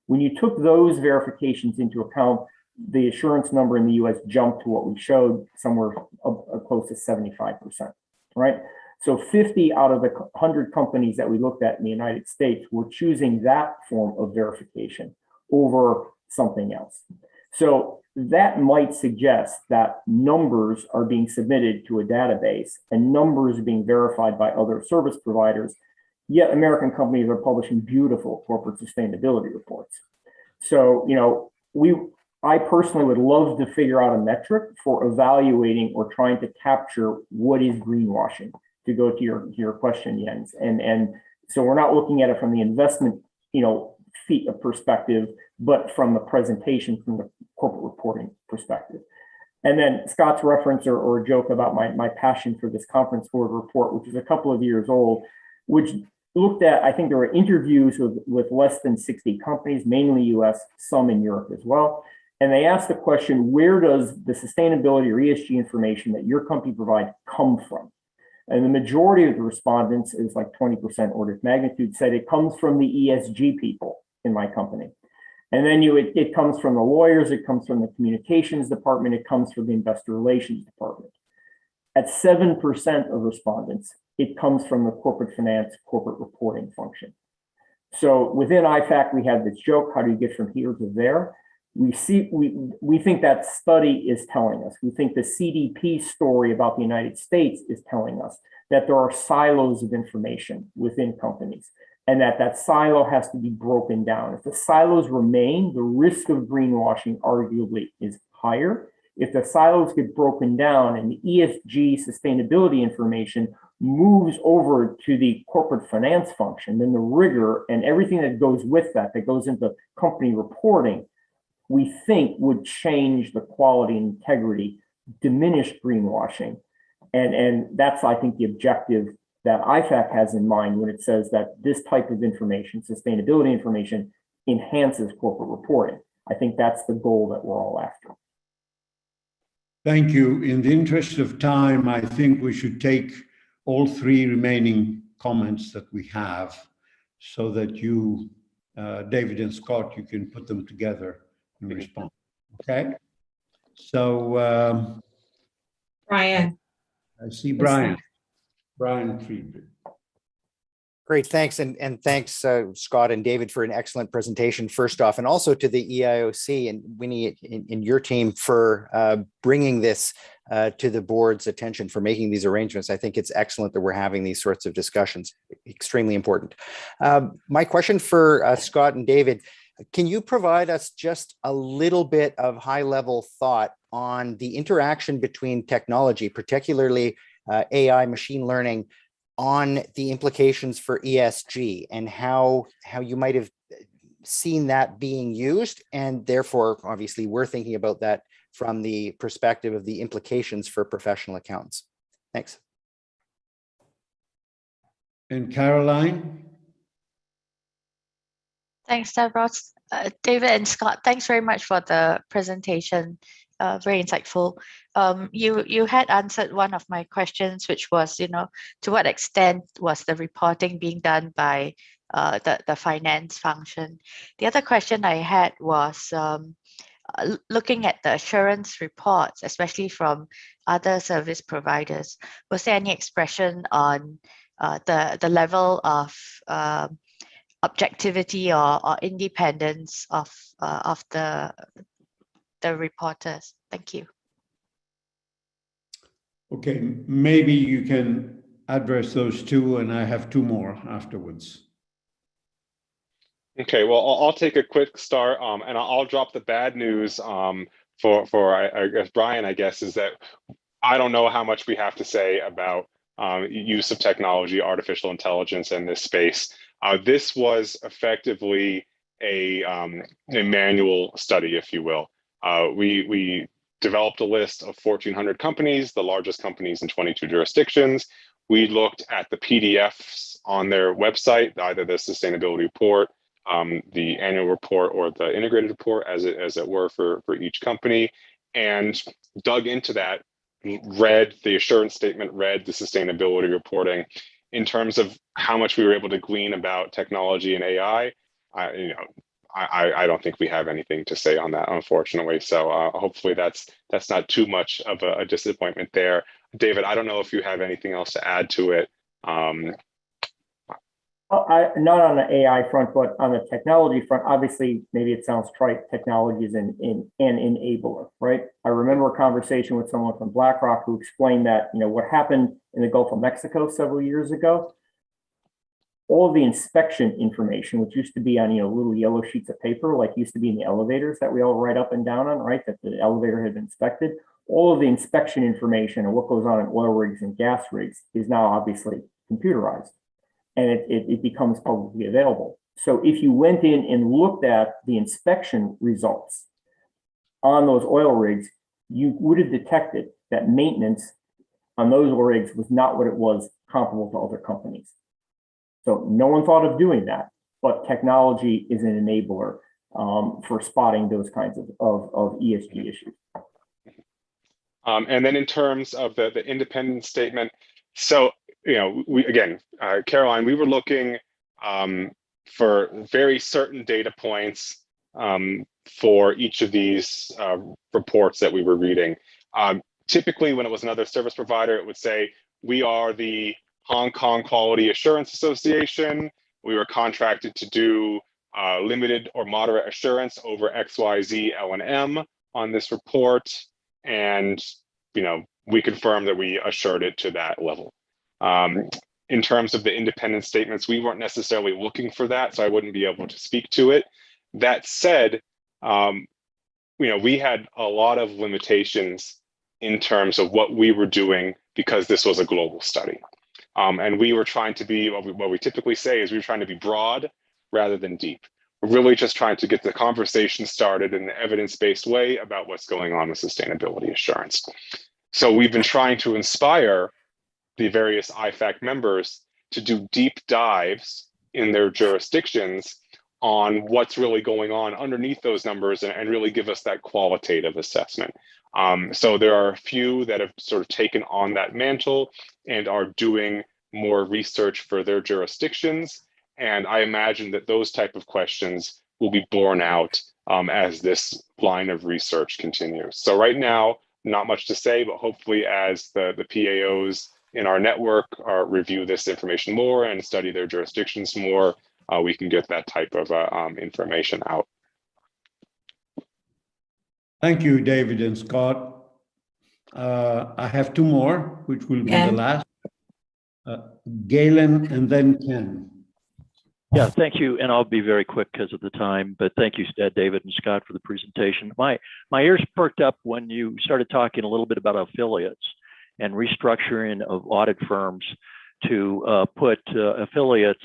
When you took those verifications into account, the assurance number in the US jumped to what we showed, somewhere close to 75%, right? So 50 out of the 100 companies that we looked at in the United States were choosing that form of verification over something else. So that might suggest that numbers are being submitted to a database and numbers are being verified by other service providers, yet American companies are publishing beautiful corporate sustainability reports. So, you know, I personally would love to figure out a metric for evaluating or trying to capture what is greenwashing, to go to your question, Jens. And so we're not looking at it from the investment, you know, perspective, but from the presentation, from the corporate reporting perspective. And then Scott's reference or joke about my passion for this conference board report, which is a couple of years old, which looked at, I think there were interviews with less than 60 companies, mainly US, some in Europe as well. And they asked the question, where does the sustainability or ESG information that your company provides come from? And the majority of the respondents, is like 20% order of magnitude, said it comes from the ESG people in my company. And then it comes from the lawyers, it comes from the communications department, it comes from the investor relations department. At 7% of respondents, it comes from the corporate finance, corporate reporting function. So within Ifac, we have this joke, how do you get from here to there? We think that study is telling us. We think the CDP story about the United States is telling us that there are silos of information within companies, and that silo has to be broken down. If the silos remain, the risk of greenwashing arguably is higher. If the silos get broken down and the ESG sustainability information moves over to the corporate finance function, then the rigor and everything that goes with that goes into company reporting, we think would change the quality and integrity, diminish greenwashing. And that's, I think, the objective that Ifac has in mind when it says that this type of information, sustainability information, enhances corporate reporting. I think that's the goal that we're all after. Thank you. In the interest of time, I think we should take all three remaining comments that we have so that you, David and Scott, you can put them together and respond. Okay? So Brian. I see Brian. Brian Friedrich. Great, thanks. And thanks, Scott and David, for an excellent presentation, first off, and also to the EIOC and Winnie and your team for bringing this to the board's attention, for making these arrangements. I think it's excellent that we're having these sorts of discussions, extremely important. My question for Scott and David, can you provide us just a little bit of high-level thought on the interaction between technology, particularly AI, machine learning, on the implications for ESG and how you might have seen that being used? And therefore, obviously, we're thinking about that from the perspective of the implications for professional accountants. Thanks. And Caroline? Thanks, Stavros. David and Scott, thanks very much for the presentation. Very insightful. You had answered one of my questions, which was, to what extent was the reporting being done by the finance function? The other question I had was looking at the assurance reports, especially from other service providers. Was there any expression on the level of objectivity or independence of the reporters? Thank you. Okay, maybe you can address those two, and I have two more afterwards. Okay, well, I'll take a quick start, and I'll drop the bad news for I guess Brian, I guess, is that I don't know how much we have to say about use of technology, artificial intelligence in this space. This was effectively a manual study, if you will. We developed a list of 1,400 companies, the largest companies in 22 jurisdictions. We looked at the PDFs on their website, either the sustainability report, the annual report, or the integrated report, as it were, for each company, and dug into that read the assurance statement, read the sustainability reporting. In terms of how much we were able to glean about technology and AI, I don't think we have anything to say on that, unfortunately. So hopefully that's not too much of a disappointment there. David, I don't know if you have anything else to add to it. Not on the AI front, but on the technology front, obviously, maybe it sounds trite, technology is an enabler, right? I remember a conversation with someone from BlackRock who explained that, what happened in the Gulf of Mexico several years ago, all of the inspection information, which used to be on, little yellow sheets of paper, like used to be in the elevators that we all write up and down on, right? That the elevator had been inspected. All of the inspection information and what goes on in oil rigs and gas rigs is now obviously computerized, and it becomes publicly available. So if you went in and looked at the inspection results on those oil rigs, you would have detected that maintenance on those oil rigs was not what it was comparable to other companies. So no one thought of doing that, but technology is an enabler for spotting those kinds of ESG issues. And then in terms of the independent statement, so Caroline, we were looking for very certain data points for each of these reports that we were reading. Typically, when it was another service provider, it would say, we are the Hong Kong Quality Assurance Association. We were contracted to do limited or moderate assurance over XYZ L&M on this report. And, we confirmed that we assured it to that level. In terms of the independent statements, we weren't necessarily looking for that, so I wouldn't be able to speak to it. That said, we had a lot of limitations in terms of what we were doing because this was a global study. And we were trying to be, what we typically say is we were trying to be broad rather than deep. We're really just trying to get the conversation started in an evidence-based way about what's going on with sustainability assurance. So we've been trying to inspire the various Ifac members to do deep dives in their jurisdictions on what's really going on underneath those numbers and really give us that qualitative assessment. So there are a few that have sort of taken on that mantle and are doing more research for their jurisdictions. And I imagine that those type of questions will be borne out as this line of research continues. So right now, not much to say, but hopefully as the PAOs in our network review this information more and study their jurisdictions more, we can get that type of information out. Thank you, David and Scott. I have two more, which will be the last. Galen and then Ken. Yeah, thank you. And I'll be very quick because of the time, but thank you, David and Scott, for the presentation. My ears perked up when you started talking a little bit about affiliates and restructuring of audit firms to put affiliates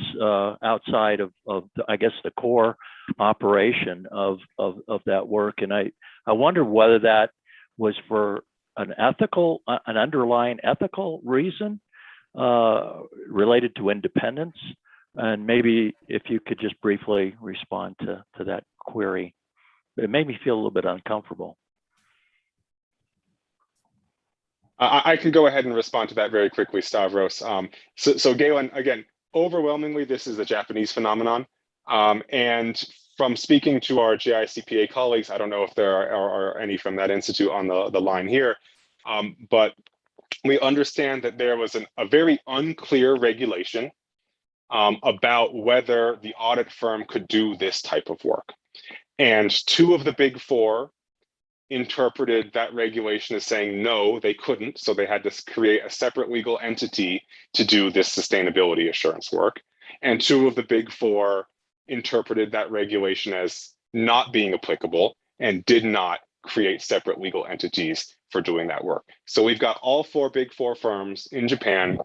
outside of I guess, the core operation of that work. And I wonder whether that was for an underlying ethical reason related to independence. And maybe if you could just briefly respond to that query. It made me feel a little bit uncomfortable. I can go ahead and respond to that very quickly, Stavros. So Galen, again, overwhelmingly, this is a Japanese phenomenon. And from speaking to our GICPA colleagues, I don't know if there are any from that institute on the line here, but we understand that there was a very unclear regulation about whether the audit firm could do this type of work. And two of the big four interpreted that regulation as saying, no, they couldn't. So they had to create a separate legal entity to do this sustainability assurance work. And two of the big four interpreted that regulation as not being applicable and did not create separate legal entities for doing that work. So we've got all four big four firms in Japan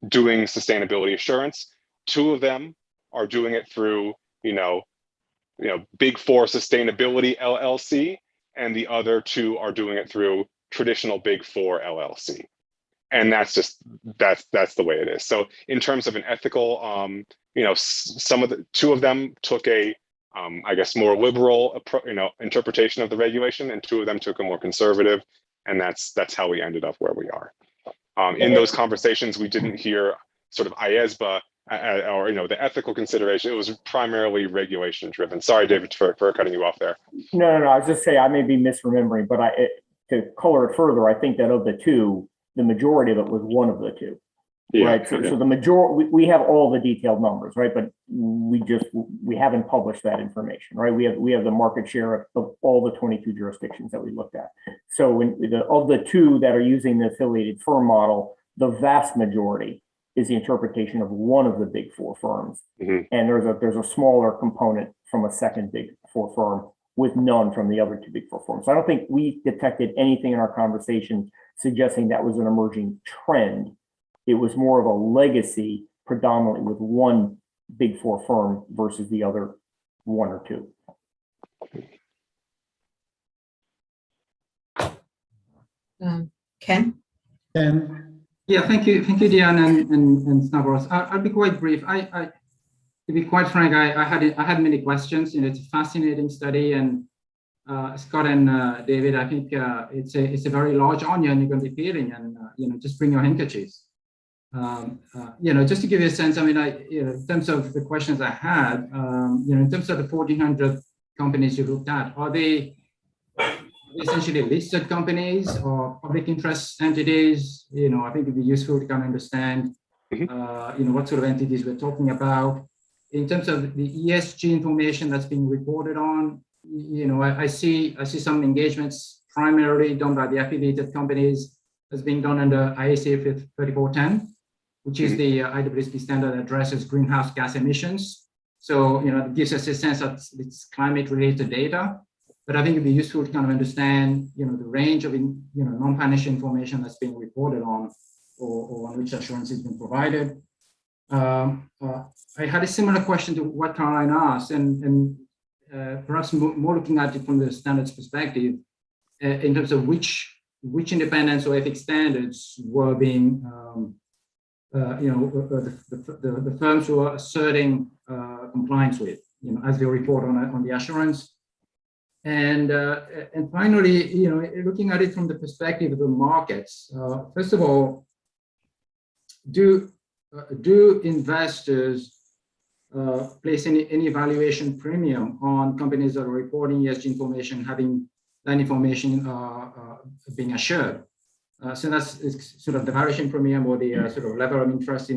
doing sustainability assurance. Two of them are doing it through, Big Four Sustainability LLC, and the other two are doing it through traditional Big Four LLC. And that's the way it is. So in terms of an ethical, two of them took a, I guess, more liberal, interpretation of the regulation, and two of them took a more conservative. And that's how we ended up where we are. In those conversations, we didn't hear sort of IESBA or the ethical consideration. It was primarily regulation driven. Sorry, David, for cutting you off there. No. I was just saying I may be misremembering, but to color it further, I think that of the two, the majority of it was one of the two. Yeah, right. So the majority, we have all the detailed numbers, right? But we haven't published that information, right? We have the market share of all the 22 jurisdictions that we looked at. So of the two that are using the affiliated firm model, the vast majority is the interpretation of one of the big four firms. Mm-hmm. And there's a smaller component from a second big four firm with none from the other two big four firms. So I don't think we detected anything in our conversation suggesting that was an emerging trend. It was more of a legacy predominantly with one big four firm versus the other one or two. Ken? Yeah, thank you, Diane and Stavros. I'll be quite brief. To be quite frank, I had many questions. It's a fascinating study, and Scott and David, I think it's a very large onion you're going to be peeling, and just bring your handkerchiefs. Just to give you a sense, in terms of the questions I had, in terms of the 1,400 companies you looked at, are they essentially listed companies or public interest entities? I think it'd be useful to kind of understand, what sort of entities we're talking about. In terms of the ESG information that's being reported on, I see some engagements primarily done by the affiliated companies that's being done under IACA 3410, which is the IESBA standard that addresses greenhouse gas emissions. So, it gives us a sense that it's climate-related data. But I think it'd be useful to kind of understand, the range of, non-financial information that's being reported on or on which assurance has been provided. I had a similar question to what Caroline asked, and perhaps more looking at it from the standards perspective, in terms of which independence or ethics standards were being, the firms who are asserting compliance with, as they report on the assurance. And finally, looking at it from the perspective of the markets, first of all, do investors place any valuation premium on companies that are reporting ESG information, having that information being assured? So that's sort of the valuation premium or the sort of level of interest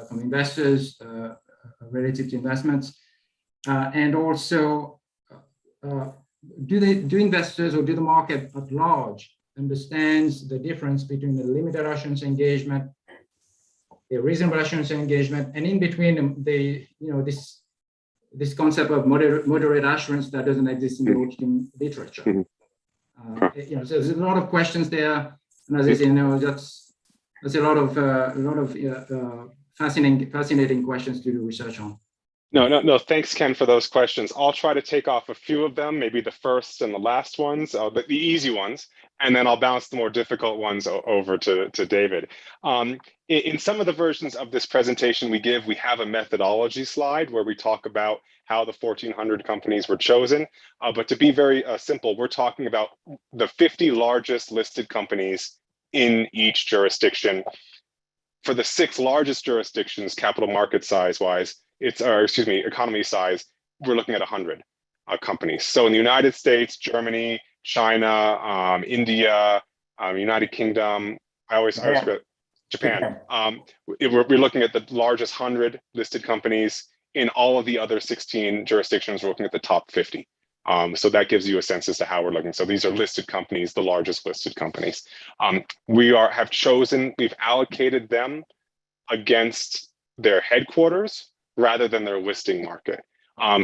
from investors relative to investments, and also do investors or do the market at large understands the difference between the limited assurance engagement, the reasonable assurance engagement, and in between this concept of moderate assurance that doesn't exist in the auditing literature. So there's a lot of questions there, and as I say, that's a lot of fascinating questions to do research on. No. Thanks, Ken, for those questions. I'll try to take off a few of them, maybe the first and the last ones, the easy ones, and then I'll bounce the more difficult ones over to David. In some of the versions of this presentation we have a methodology slide where we talk about how the 1,400 companies were chosen. But to be very simple, we're talking about the 50 largest listed companies in each jurisdiction. For the 6 largest jurisdictions, capital market size-wise, economy size, we're looking at 100 companies. So in the United States, Germany, China, India, United Kingdom, I always forget Japan. We're looking at the largest 100 listed companies. In all of the other 16 jurisdictions, we're looking at the top 50. So that gives you a sense as to how we're looking. So these are listed companies, the largest listed companies. We've allocated them against their headquarters rather than their listing market.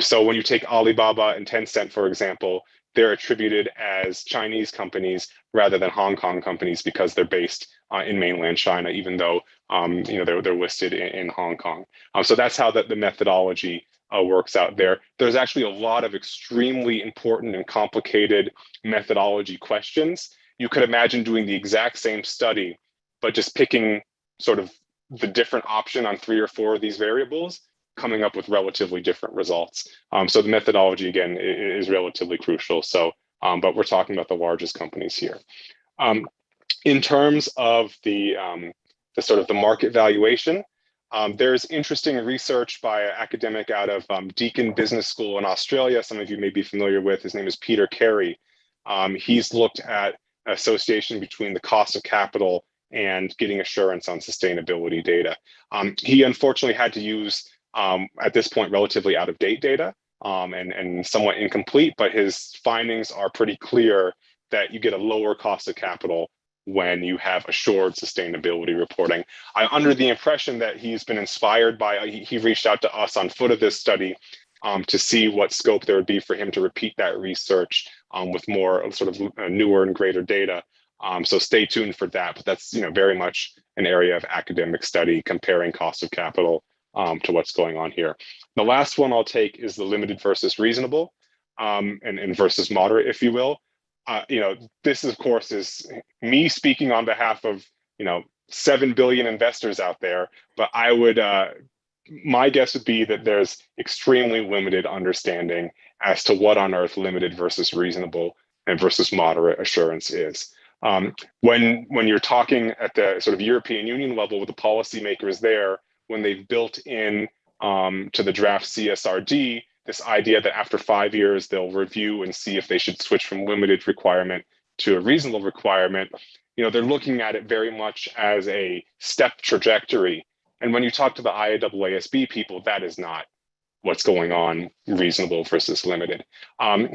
So when you take Alibaba and Tencent, for example, they're attributed as Chinese companies rather than Hong Kong companies because they're based in mainland China, even though they're listed in Hong Kong. So that's how the methodology works out there. There's actually a lot of extremely important and complicated methodology questions. You could imagine doing the exact same study, but just picking sort of the different option on 3 or 4 of these variables, coming up with relatively different results. So the methodology, again, is relatively crucial. So, but we're talking about the largest companies here. In terms of the sort of the market valuation, there's interesting research by an academic out of Deakin Business School in Australia. Some of you may be familiar with. His name is Peter Carey. He's looked at association between the cost of capital and getting assurance on sustainability data. He unfortunately had to use, at this point, relatively out-of-date data and somewhat incomplete, but his findings are pretty clear that you get a lower cost of capital when you have assured sustainability reporting. I'm under the impression that he's been inspired by, he reached out to us on foot of this study to see what scope there would be for him to repeat that research with more sort of newer and greater data. So stay tuned for that, but that's very much an area of academic study comparing cost of capital to what's going on here. The last one I'll take is the limited versus reasonable and versus moderate, if you will. This of course is me speaking on behalf of 7 billion investors out there, but I would my guess would be that there's extremely limited understanding as to what on earth limited versus reasonable and versus moderate assurance is. When you're talking at the sort of European Union level with the policymakers there, when they've built in to the draft CSRD, this idea that after 5 years, they'll review and see if they should switch from limited requirement to a reasonable requirement, they're looking at it very much as a step trajectory. And when you talk to the IESB people, that is not what's going on, reasonable versus limited.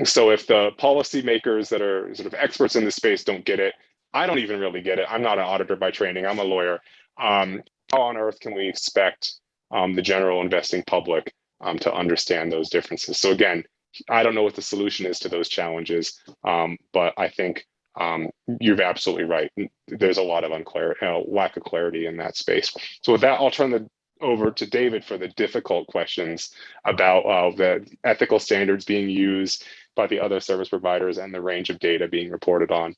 So if the policymakers that are sort of experts in this space don't get it, I don't even really get it. I'm not an auditor by training, I'm a lawyer. How on earth can we expect the general investing public to understand those differences? So again, I don't know what the solution is to those challenges, but I think you're absolutely right. There's a lot of lack of clarity in that space. So with that, I'll turn it over to David for the difficult questions about the ethical standards being used by the other service providers and the range of data being reported on.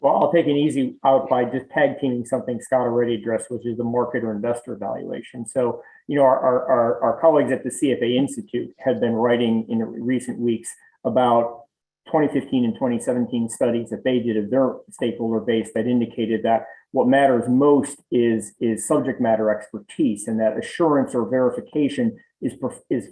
Well, I'll take an easy out by just tag teaming something Scott already addressed, which is the market or investor evaluation. So, our colleagues at the CFA Institute have been writing in recent weeks about 2015 and 2017 studies that they did of their stakeholder base that indicated that what matters most is subject matter expertise, and that assurance or verification is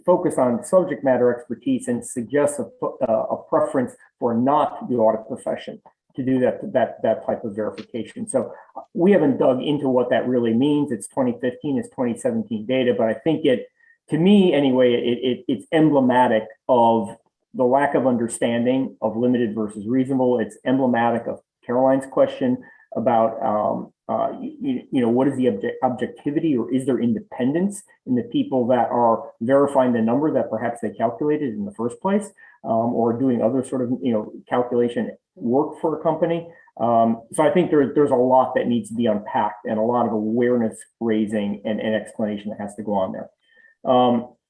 focused on subject matter expertise and suggests a preference for not the audit profession to do that type of verification. So we haven't dug into what that really means. It's 2015, it's 2017 data, but I think to me anyway, it's emblematic of the lack of understanding of limited versus reasonable. It's emblematic of Caroline's question about what is the objectivity, or is there independence in the people that are verifying the number that perhaps they calculated in the first place, or doing other sort of calculation work for a company. So I think there's a lot that needs to be unpacked and a lot of awareness raising and explanation that has to go on there.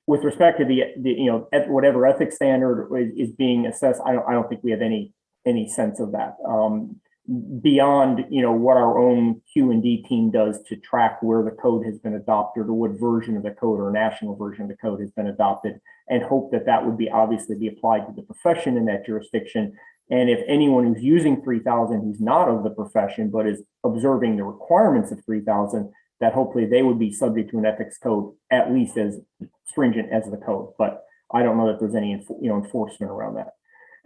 With respect to the whatever ethics standard is being assessed, I don't think we have any sense of that beyond what our own Q&D team does to track where the code has been adopted, or what version of the code or national version of the code has been adopted, and hope that would be obviously be applied to the profession in that jurisdiction. And if anyone who's using 3000 who's not of the profession but is observing the requirements of 3000, that hopefully they would be subject to an ethics code at least as stringent as the code. But I don't know that there's any enforcement around that.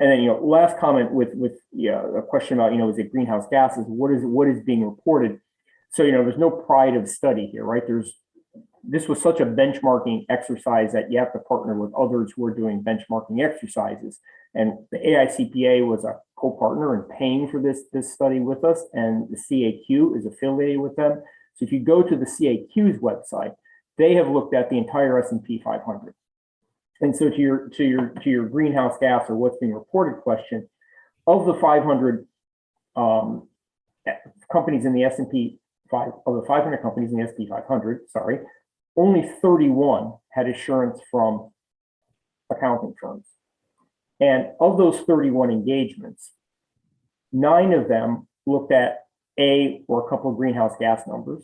And then last comment with a question about is it greenhouse gases? What is being reported? So there's no pride of study here, right? This was such a benchmarking exercise that you have to partner with others who are doing benchmarking exercises. And the AICPA was a co-partner in paying for this study with us, and the CAQ is affiliated with them. So if you go to the CAQ's website, they have looked at the entire S&P 500. And so to your greenhouse gas or what's being reported question, of the 500 companies in the S&P 5, of the 500 companies in the S&P 500, only 31 had assurance from accounting firms. And of those 31 engagements, 9 of them looked at a couple of greenhouse gas numbers.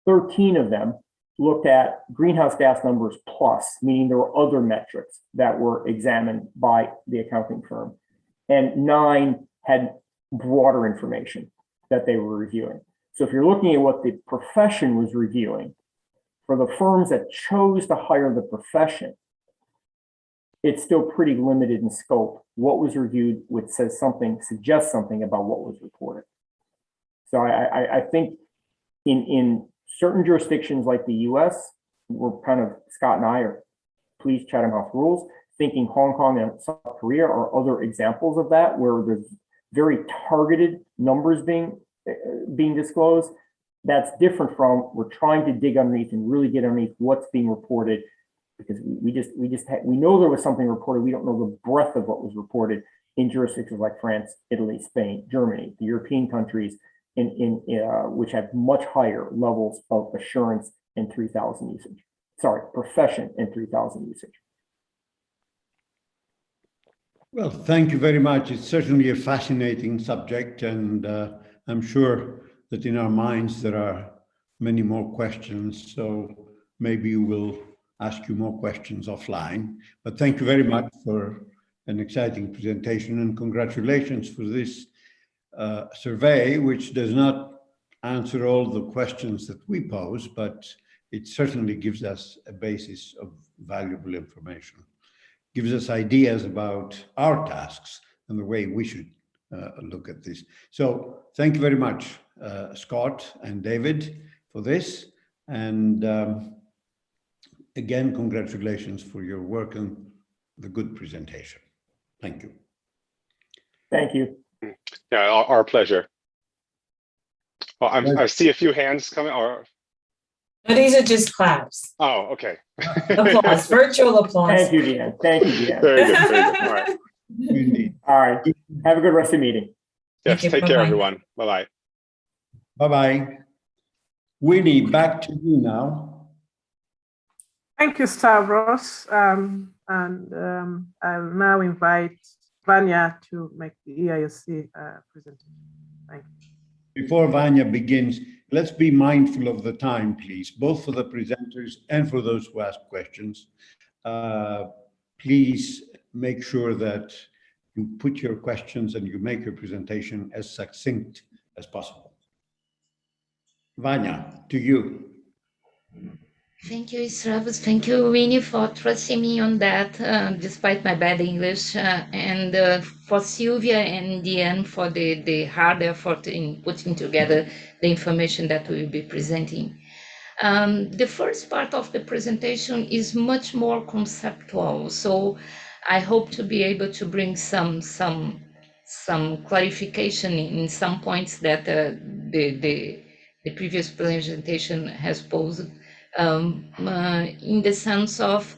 13 of them looked at greenhouse gas numbers plus, meaning there were other metrics that were examined by the accounting firm. And 9 had broader information that they were reviewing. So if you're looking at what the profession was reviewing, for the firms that chose to hire the profession, it's still pretty limited in scope. What was reviewed, which suggests something about what was reported. So I think in certain jurisdictions like the US, we're kind of, Scott and I are, please Chatham House rules, thinking Hong Kong and South Korea are other examples of that, where there's very targeted numbers being disclosed. That's different from, we're trying to dig underneath and really get underneath what's being reported, because we know there was something reported. We don't know the breadth of what was reported in jurisdictions like France, Italy, Spain, Germany, the European countries, which have much higher levels of assurance and 3000 usage. Sorry, profession and 3000 usage. Well, thank you very much. It's certainly a fascinating subject, and I'm sure that in our minds there are many more questions. So maybe we'll ask you more questions offline. But thank you very much for an exciting presentation, and congratulations for this survey, which does not answer all the questions that we pose, but it certainly gives us a basis of valuable information, gives us ideas about our tasks and the way we should look at this. So thank you very much, Scott and David, for this. And again, congratulations for your work and the good presentation. Thank you. Thank you. Yeah, our pleasure. Well, I see a few hands coming. Or No, these are just claps. oh, okay. Applause, virtual applause. Thank you, Deanne. Thank you, Deanne. Very good. Very good. All right. Indeed. All right. Have a good rest of the meeting. Yes. you. Take care, Bye-bye. everyone. Bye bye. Bye-bye. Winnie, back to you now. Thank you, Stavros. I'll now invite Vanya to make the EISC presentation. Thank you. Before Vanya begins, let's be mindful of the time, please, both for the presenters and for those who ask questions. Please make sure that you put your questions and you make your presentation as succinct as possible. Vanya, to you. Thank you, Stavros. Thank you, Winnie, for trusting me on that, despite my bad English, and for Sylvia and Diane for the hard effort in putting together the information that we will be presenting. The first part of the presentation is much more conceptual, so I hope to be able to bring some clarification in some points that the previous presentation has posed. In the sense of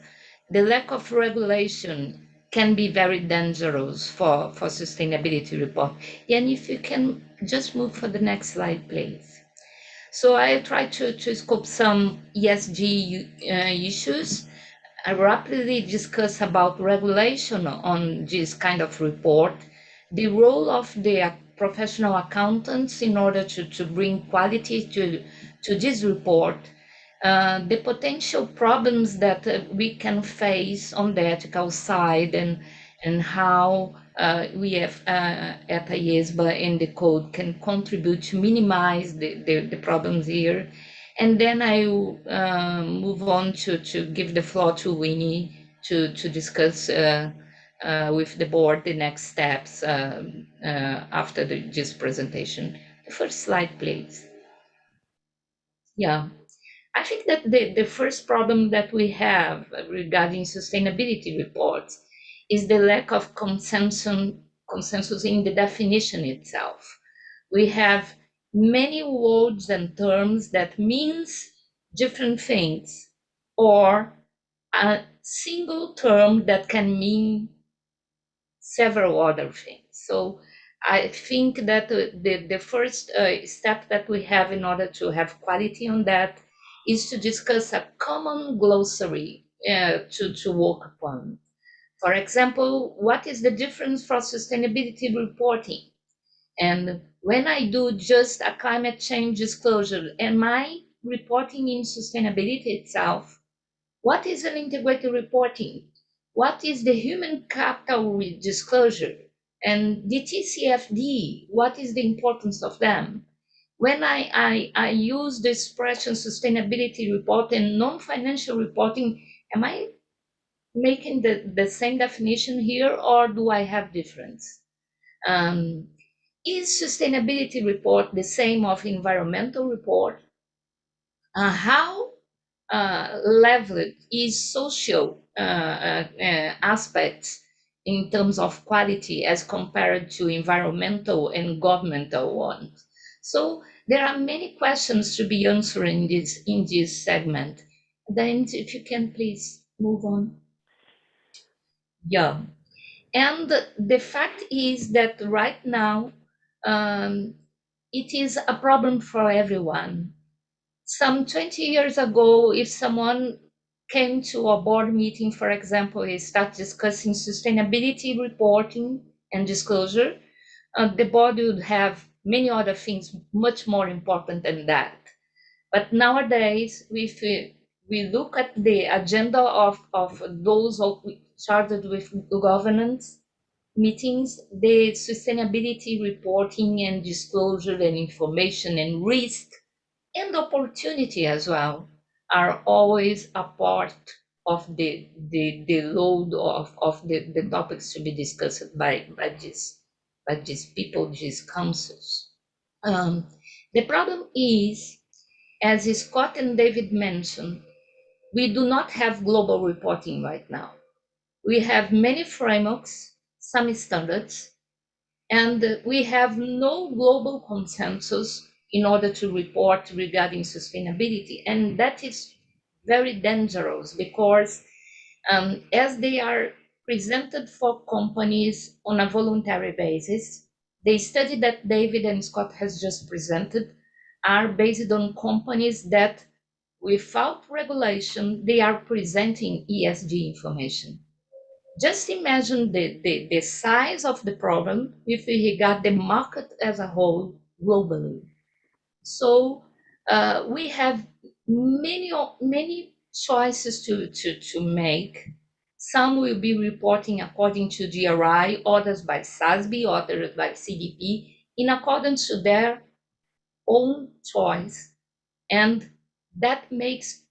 the lack of regulation can be very dangerous for sustainability report. And if you can just move for the next slide, please. So I try to scope some ESG issues. I rapidly discuss about regulation on this kind of report, the role of the professional accountants in order to bring quality to this report, the potential problems that we can face on the ethical side, and how we have at IESBA and the code can contribute to minimize the problems here. And then I will move on to give the floor to Winnie to discuss with the board the next steps after this presentation. The first slide, please. Yeah. I think that the first problem that we have regarding sustainability reports is the lack of consensus in the definition itself. We have many words and terms that means different things, or a single term that can mean several other things. So I think that the first step that we have in order to have quality on that is to discuss a common glossary to work upon. For example, what is the difference for sustainability reporting? And when I do just a climate change disclosure, am I reporting in sustainability itself? What is an integrated reporting? What is the human capital disclosure? And the TCFD, what is the importance of them? When I use the expression sustainability report and non-financial reporting, am I making the same definition here, or do I have difference? Is sustainability report the same of environmental report? How leveled is social aspects in terms of quality as compared to environmental and governmental ones? So there are many questions to be answered in this segment. Then if you can please move on. Yeah. And the fact is that right now, it is a problem for everyone. Some 20 years ago, if someone came to a board meeting, for example, and start discussing sustainability reporting and disclosure, the board would have many other things much more important than that. But nowadays, if we look at the agenda of those charged with governance meetings, the sustainability reporting and disclosure and information and risk and opportunity as well are always a part of the load of the topics to be discussed by these people, these councils. The problem is, as Scott and David mentioned, we do not have global reporting right now. We have many frameworks, some standards, and we have no global consensus in order to report regarding sustainability. And that is very dangerous because as they are presented for companies on a voluntary basis, the study that David and Scott has just presented are based on companies that without regulation, they are presenting ESG information. Just imagine the size of the problem if we regard the market as a whole globally. So we have many choices to make. Some will be reporting according to GRI, others by SASB, others by CDP, in accordance to their own choice. And that makes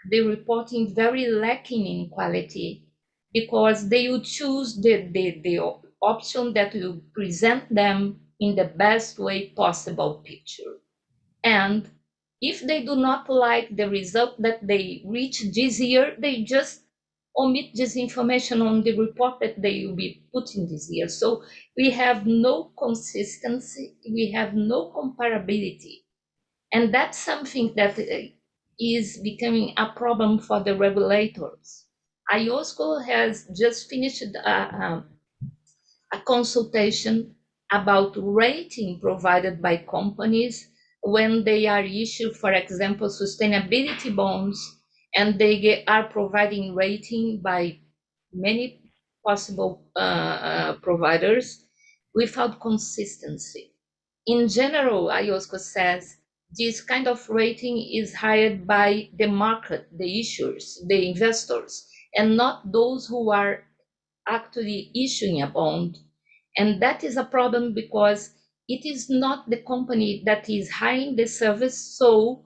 the reporting very lacking in quality because they will choose the option that will present them in the best way possible picture. And if they do not like the result that they reach this year, they just omit this information on the report that they will be putting this year. So we have no consistency, we have no comparability. And that's something that is becoming a problem for the regulators. IOSCO has just finished a consultation about rating provided by companies when they are issued, for example, sustainability bonds, and they are providing rating by many possible providers without consistency. In general, IOSCO says this kind of rating is hired by the market, the issuers, the investors, and not those who are actually issuing a bond. And that is a problem because it is not the company that is hiring the service, so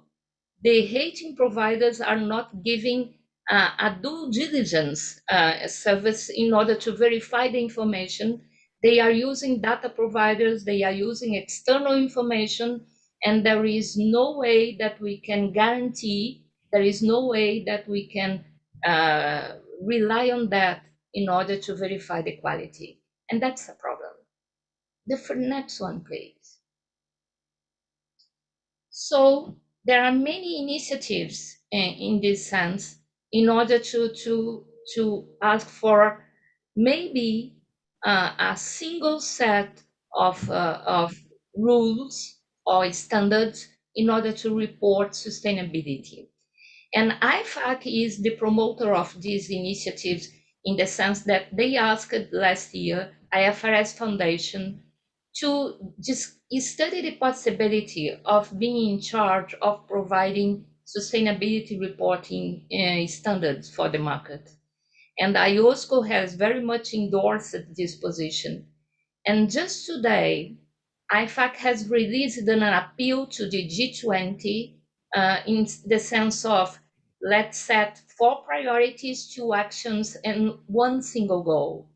the rating providers are not giving a due diligence service in order to verify the information. They are using data providers, they are using external information, and there is no way that we can guarantee, there is no way that we can rely on that in order to verify the quality. And that's a problem. The next one, please. So there are many initiatives in this sense in order to ask for maybe a single set of rules or standards in order to report sustainability. And Ifac is the promoter of these initiatives in the sense that they asked last year IFRS Foundation to just study the possibility of being in charge of providing sustainability reporting standards for the market. And IOSCO has very much endorsed this position. And just today, Ifac has released an appeal to the G20 in the sense of let's set 4 priorities, 2 actions, and 1 single goal.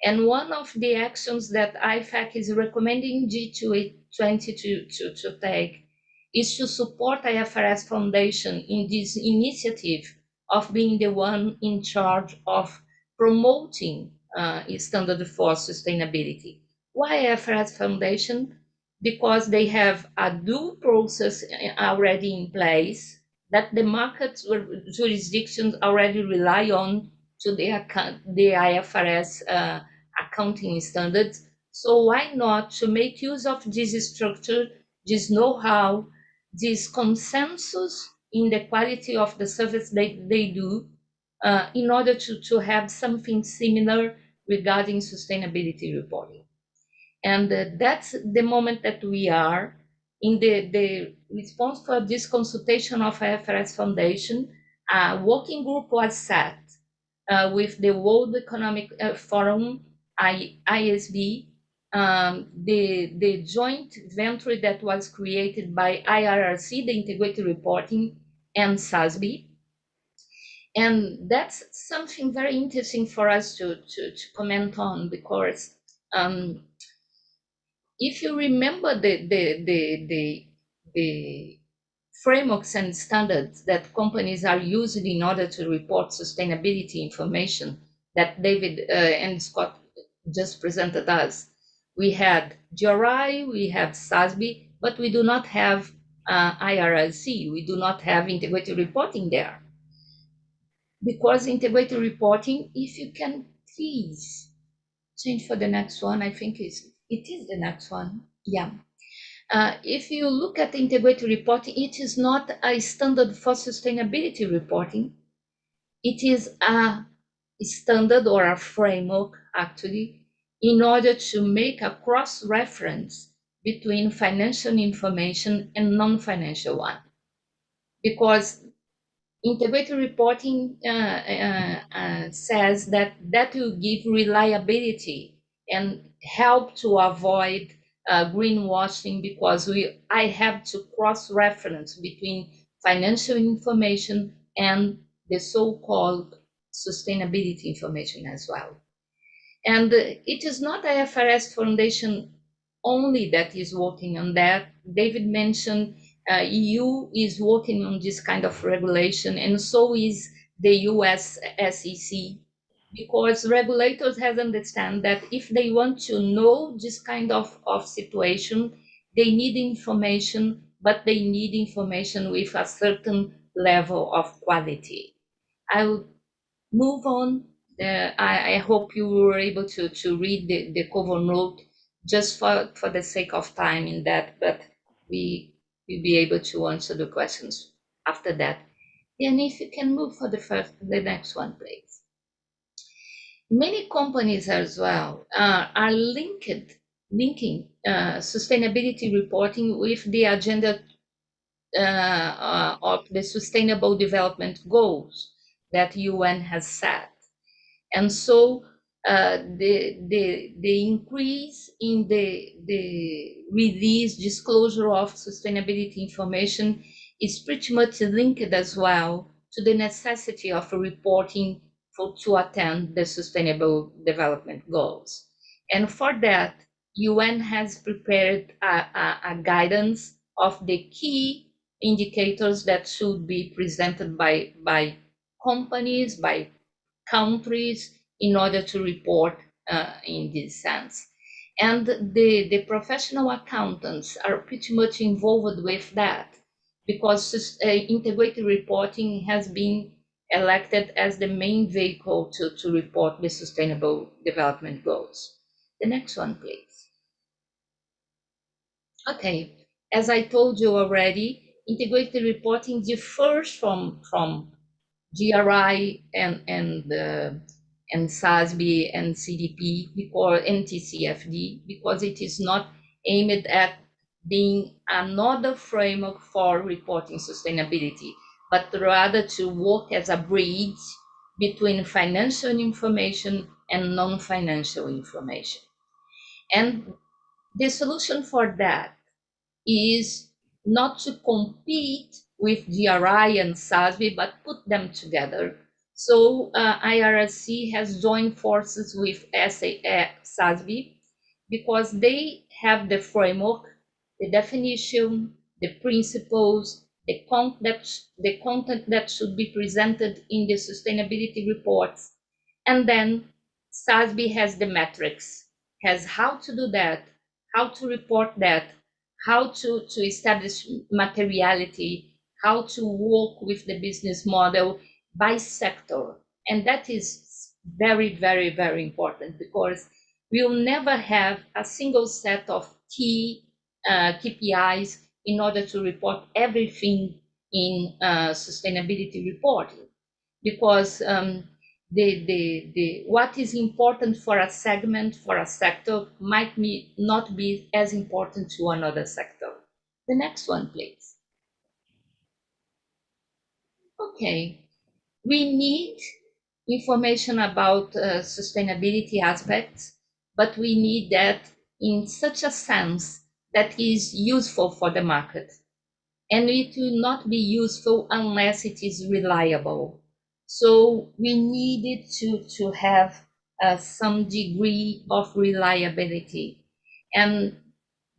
And one of the actions that Ifac is recommending G20 to take is to support IFRS Foundation in this initiative of being the one in charge of promoting standard for sustainability. Why IFRS Foundation? Because they have a due process already in place that the market jurisdictions already rely on to the IFRS accounting standards. So why not to make use of this structure, this know-how, this consensus in the quality of the service they do in order to have something similar regarding sustainability reporting. And that's the moment that we are in the response for this consultation of IFRS Foundation. A working group was set with the World Economic Forum, IESBA, the joint venture that was created by IRRC, the Integrated Reporting, and SASB. And that's something very interesting for us to comment on, because if you remember the frameworks and standards that companies are using in order to report sustainability information that David and Scott just presented us, we had GRI, we have SASB, but we do not have IRRC, we do not have integrated reporting there. Because integrated reporting, if you can please change for the next one, I think it is the next one. Yeah. If you look at integrated reporting, it is not a standard for sustainability reporting. It is a standard or a framework, actually, in order to make a cross-reference between financial information and non-financial one. Because integrated reporting says that will give reliability and help to avoid greenwashing, because I have to cross-reference between financial information and the so-called sustainability information as well. And it is not IFRS Foundation only that is working on that. David mentioned EU is working on this kind of regulation, and so is the US SEC, because regulators have understand that if they want to know this kind of situation, they need information, but they need information with a certain level of quality. I will move on. I hope you were able to read the cover note just for the sake of time in that, but we will be able to answer the questions after that. And if you can move for the next one, please. Many companies as well are linking sustainability reporting with the agenda of the Sustainable Development Goals that UN has set. And so the increase in the release disclosure of sustainability information is pretty much linked as well to the necessity of reporting to attain the Sustainable Development Goals. And for that, UN has prepared a guidance of the key indicators that should be presented by companies, by countries, in order to report in this sense. And the professional accountants are pretty much involved with that, because integrated reporting has been elected as the main vehicle to report the Sustainable Development Goals. The next one, please. Okay, as I told you already, integrated reporting differs from GRI and SASB and CDP or NTCFD, because it is not aimed at being another framework for reporting sustainability, but rather to work as a bridge between financial information and non-financial information. And the solution for that is not to compete with GRI and SASB, but put them together. So IRSC has joined forces with SASB because they have the framework, the definition, the principles, the content that should be presented in the sustainability reports. And then SASB has the metrics, has how to do that, how to report that, how to establish materiality, how to work with the business model by sector. And that is very, very, very important because we'll never have a single set of key KPIs in order to report everything in sustainability reporting. Because what is important for a segment, for a sector, might not be as important to another sector. The next one, please. Okay, we need information about sustainability aspects, but we need that in such a sense that is useful for the market. And it will not be useful unless it is reliable. So we needed to have some degree of reliability. And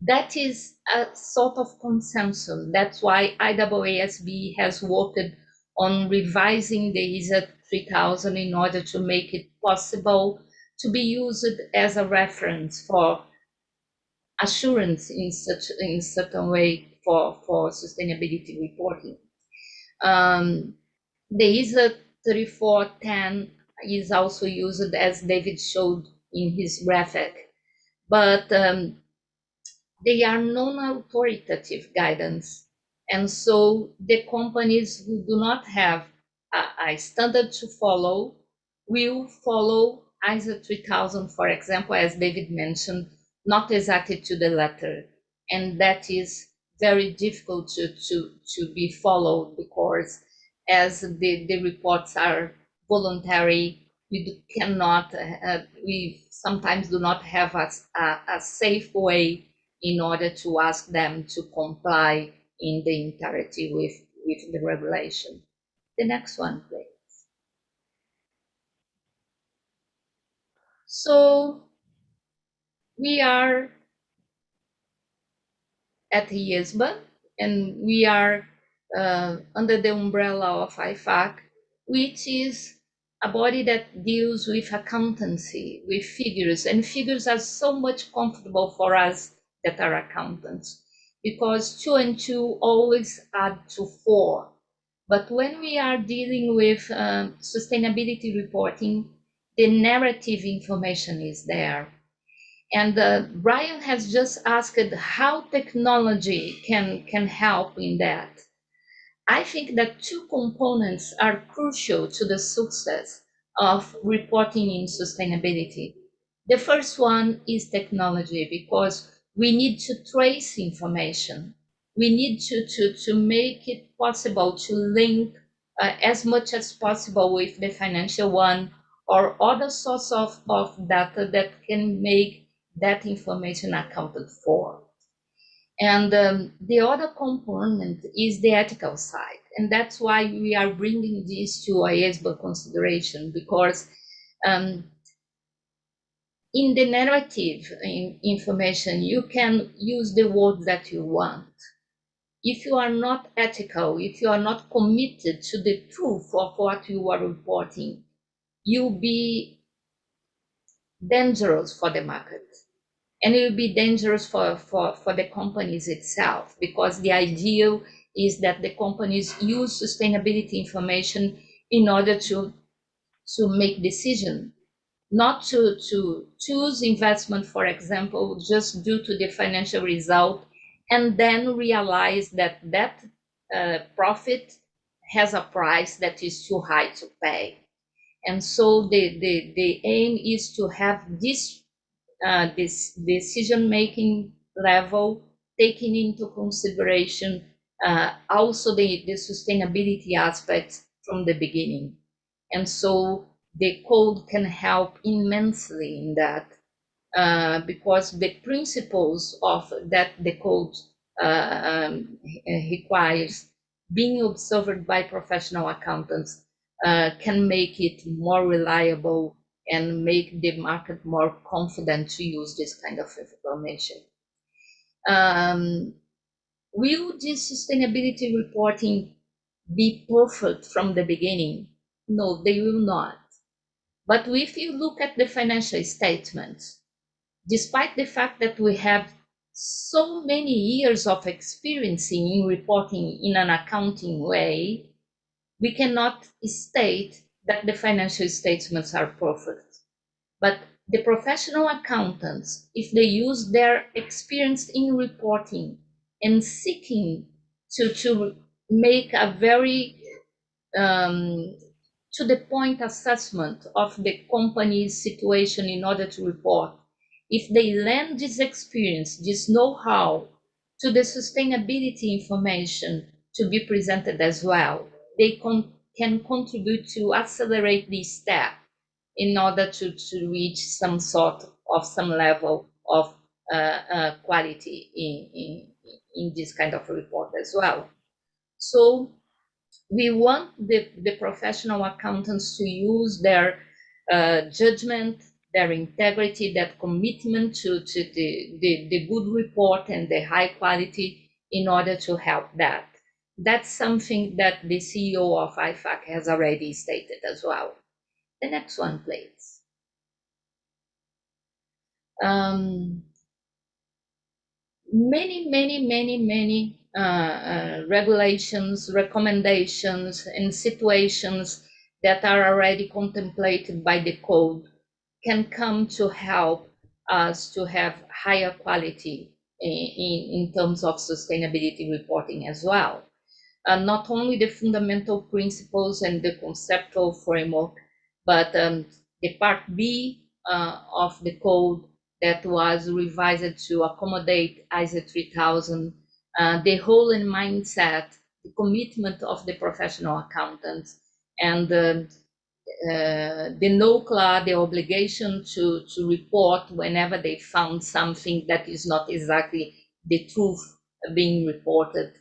that is a sort of consensus. That's why IASB has worked on revising the ISA 3000 in order to make it possible to be used as a reference for assurance in certain way for sustainability reporting. The ISA 3410 is also used, as David showed in his graphic, but they are non-authoritative guidance. And so the companies who do not have a standard to follow will follow ISO 3000, for example, as David mentioned, not exactly to the letter. And that is very difficult to be followed because as the reports are voluntary, we cannot, we sometimes do not have a safe way in order to ask them to comply in the entirety with the regulation. The next one, please. So we are at IESBA, and we are under the umbrella of Ifac, which is a body that deals with accountancy, with figures, and figures are so much comfortable for us that are accountants, because 2 and 2 always add to 4. But when we are dealing with sustainability reporting, the narrative information is there. And Brian has just asked how technology can help in that. I think that 2 components are crucial to the success of reporting in sustainability. The first one is technology, because we need to trace information. We need to make it possible to link as much as possible with the financial one or other source of data that can make that information accounted for. And the other component is the ethical side. And that's why we are bringing this to IESBA consideration, because in the narrative information, you can use the words that you want. If you are not ethical, if you are not committed to the truth of what you are reporting, you'll be dangerous for the market. And it will be dangerous for the companies itself, because the idea is that the companies use sustainability information in order to make decisions, not to choose investment, for example, just due to the financial result, and then realize that profit has a price that is too high to pay. And so the aim is to have this decision-making level, taking into consideration also the sustainability aspects from the beginning. And so the code can help immensely in that. because the principles of that the code requires being observed by professional accountants can make it more reliable and make the market more confident to use this kind of information. Will this sustainability reporting be perfect from the beginning? No, they will not. But if you look at the financial statements, despite the fact that we have so many years of experience in reporting in an accounting way, we cannot state that the financial statements are perfect. But the professional accountants, if they use their experience in reporting and seeking to make a very to the point assessment of the company's situation in order to report, if they lend this experience, this know-how to the sustainability information to be presented as well, they can contribute to accelerate this step in order to reach some sort of some level of quality in this kind of report as well. So we want the professional accountants to use their judgment, their integrity, that commitment to the good report and the high quality in order to help that. That's something that the CEO of Ifac has already stated as well. The next one, please. Many regulations, recommendations, and situations that are already contemplated by the code can come to help us to have higher quality in terms of sustainability reporting as well. Not only the fundamental principles and the conceptual framework, but the part B of the code that was revised to accommodate ISO 3000, the whole and mindset, the commitment of the professional accountants, and the NOCLA, the obligation to report whenever they found something that is not exactly the truth being reported.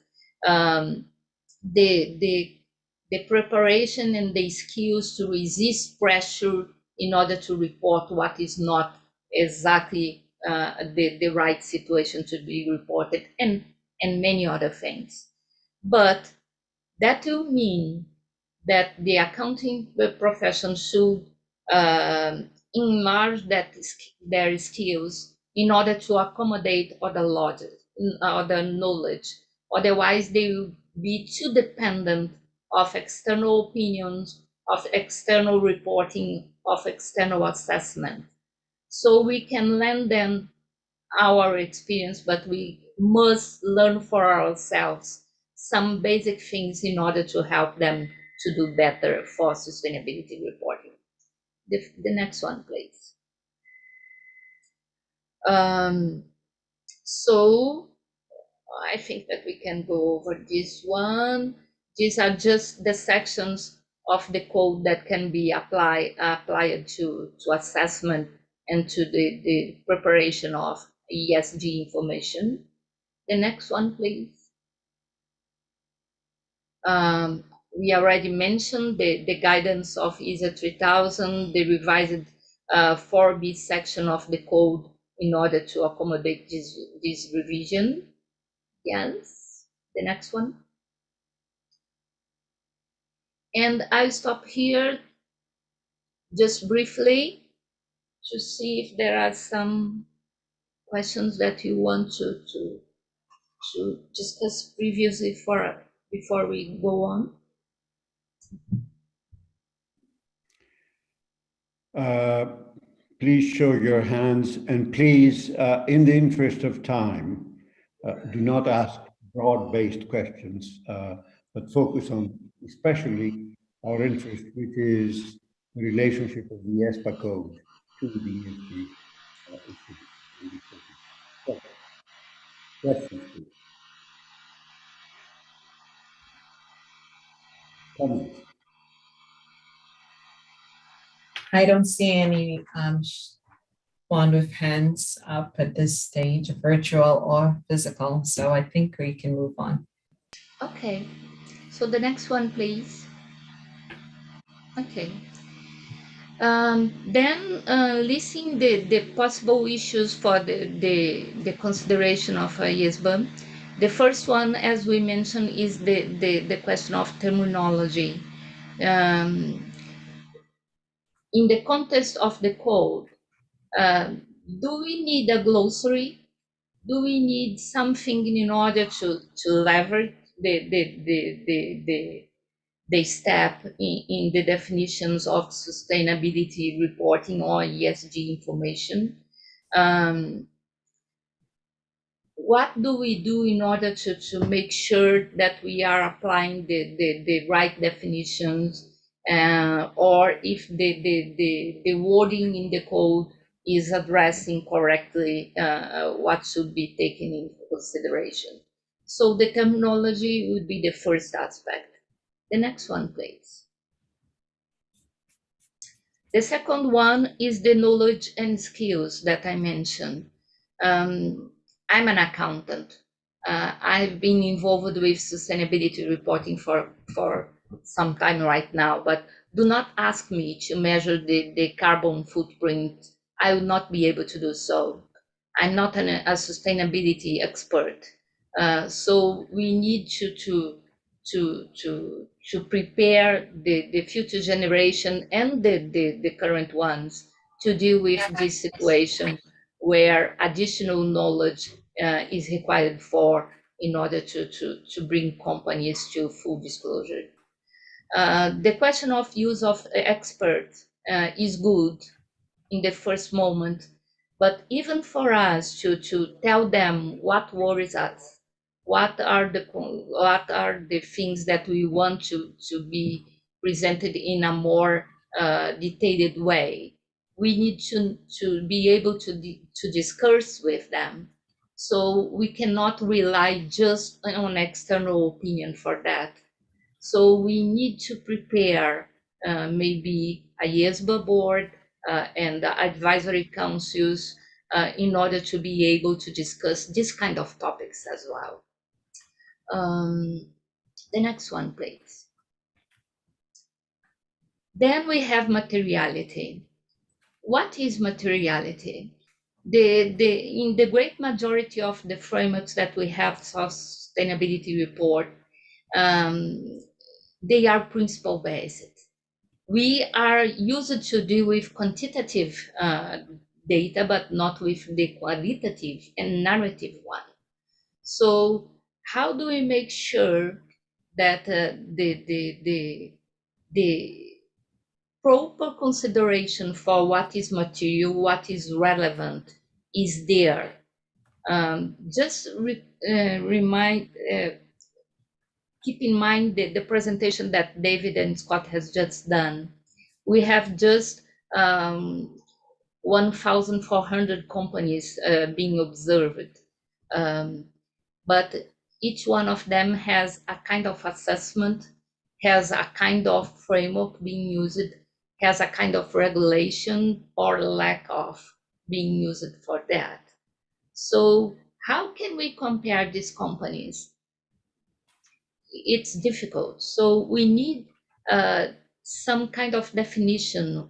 The preparation and the skills to resist pressure in order to report what is not exactly the right situation to be reported, and many other things. But that will mean that the accounting profession should enlarge their skills in order to accommodate other knowledge. Otherwise, they will be too dependent of external opinions, of external reporting, of external assessment. So we can lend them our experience, but we must learn for ourselves some basic things in order to help them to do better for sustainability reporting. The next one, please. So I think that we can go over this one. These are just the sections of the code that can be applied to assessment and to the preparation of ESG information. The next one, please. We already mentioned the guidance of ISO 3000, the revised 4B section of the code in order to accommodate this revision. Yes, the next one. And I'll stop here just briefly to see if there are some questions that you want to discuss previously before we go on. Please show your hands, and please, in the interest of time, do not ask broad-based questions, but focus on especially our interest, which is the relationship of the IESBA code to the ESG issues. So, questions, please. Comments? I don't see any respond with hands up at this stage, virtual or physical. So I think we can move on. Okay, so the next one, please. Okay. Then listing the possible issues for the consideration of IESBA. The first one, as we mentioned, is the question of terminology. In the context of the code, do we need a glossary? Do we need something in order to leverage the step in the definitions of sustainability reporting or ESG information? What do we do in order to make sure that we are applying the right definitions, or if the wording in the code is addressing correctly what should be taken into consideration? So the terminology would be the first aspect. The next one, please. The second one is the knowledge and skills that I mentioned. I'm an accountant. I've been involved with sustainability reporting for some time right now, but do not ask me to measure the carbon footprint. I will not be able to do so. I'm not a sustainability expert. So we need to prepare the future generation and the current ones to deal with this situation where additional knowledge is required for in order to bring companies to full disclosure. The question of use of experts is good in the first moment, but even for us to tell them what worries us, what are the things that we want to be presented in a more detailed way, we need to be able to discuss with them. So we cannot rely just on external opinion for that. So we need to prepare maybe a IESBA board and advisory councils in order to be able to discuss this kind of topics as well. The next one, please. Then we have materiality. What is materiality? In the great majority of the frameworks that we have sustainability report, they are principle-based. We are used to deal with quantitative data, but not with the qualitative and narrative one. So how do we make sure that the proper consideration for what is material, what is relevant is there? Keep in mind the presentation that David and Scott has just done. We have just 1,400 companies being observed, but each one of them has a kind of assessment, has a kind of framework being used, has a kind of regulation or lack of being used for that. So how can we compare these companies? It's difficult. So we need some kind of definition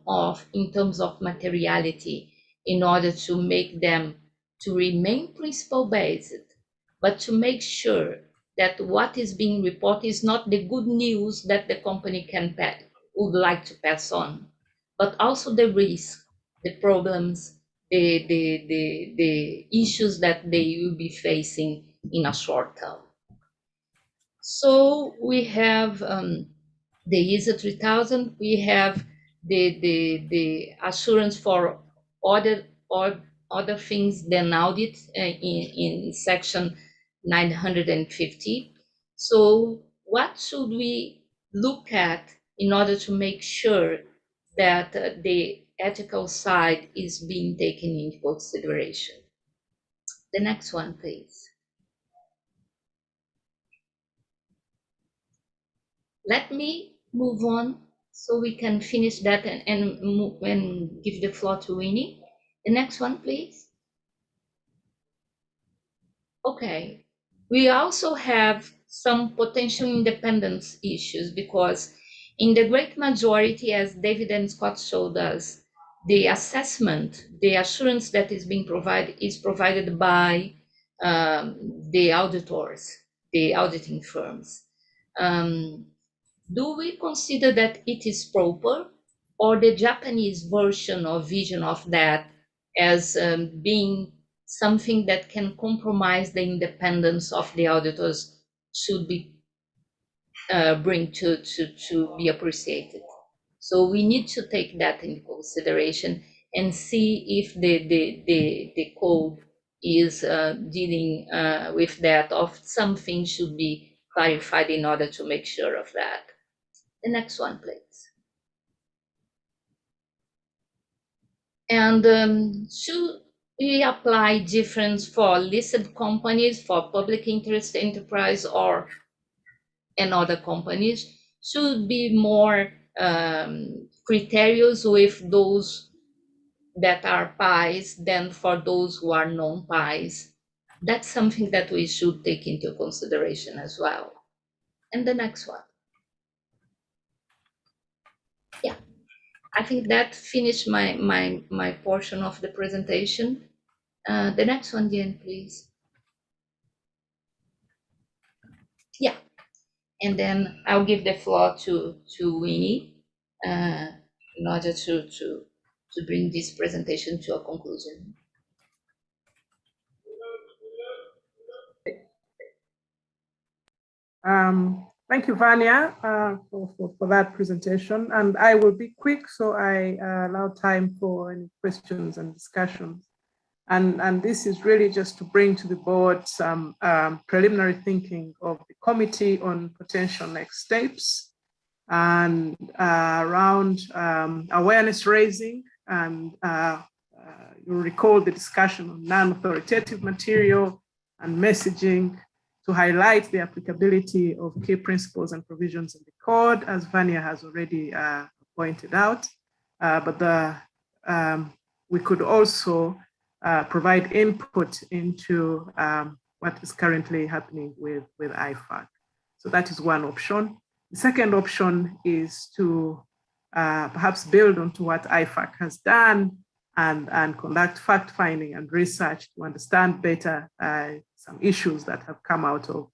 in terms of materiality in order to make them to remain principle-based, but to make sure that what is being reported is not the good news that the company would like to pass on, but also the risk, the problems, the issues that they will be facing in a short term. So we have the ISO 3000, we have the assurance for other things than audit in section 950. So what should we look at in order to make sure that the ethical side is being taken into consideration? The next one, please. Let me move on so we can finish that and give the floor to Winnie. The next one, please. Okay. We also have some potential independence issues because in the great majority, as David and Scott showed us, the assessment, the assurance that is being provided is provided by the auditors, the auditing firms. Do we consider that it is proper, or the Japanese version or vision of that as being something that can compromise the independence of the auditors should be bring to be appreciated? So we need to take that into consideration and see if the code is dealing with that, or something should be clarified in order to make sure of that. The next one, please. And should we apply difference for listed companies, for public interest enterprise, or and other companies? Should be more criterios with those that are PIs than for those who are non-PIs. That's something that we should take into consideration as well. And the next one. Yeah, I think that finished my portion of the presentation. The next one, Jen, please. Yeah, and then I'll give the floor to Winnie in order to bring this presentation to a conclusion. Thank you, Vanya, for that presentation. And I will be quick, so I allow time for any questions and discussions. And this is really just to bring to the board some preliminary thinking of the committee on potential next steps and around awareness raising. And you'll recall the discussion on non-authoritative material and messaging to highlight the applicability of key principles and provisions in the code, as Vanya has already pointed out. But we could also provide input into what is currently happening with Ifac. So that is one option. The second option is to perhaps build onto what Ifac has done and conduct fact-finding and research to understand better some issues that have come out of,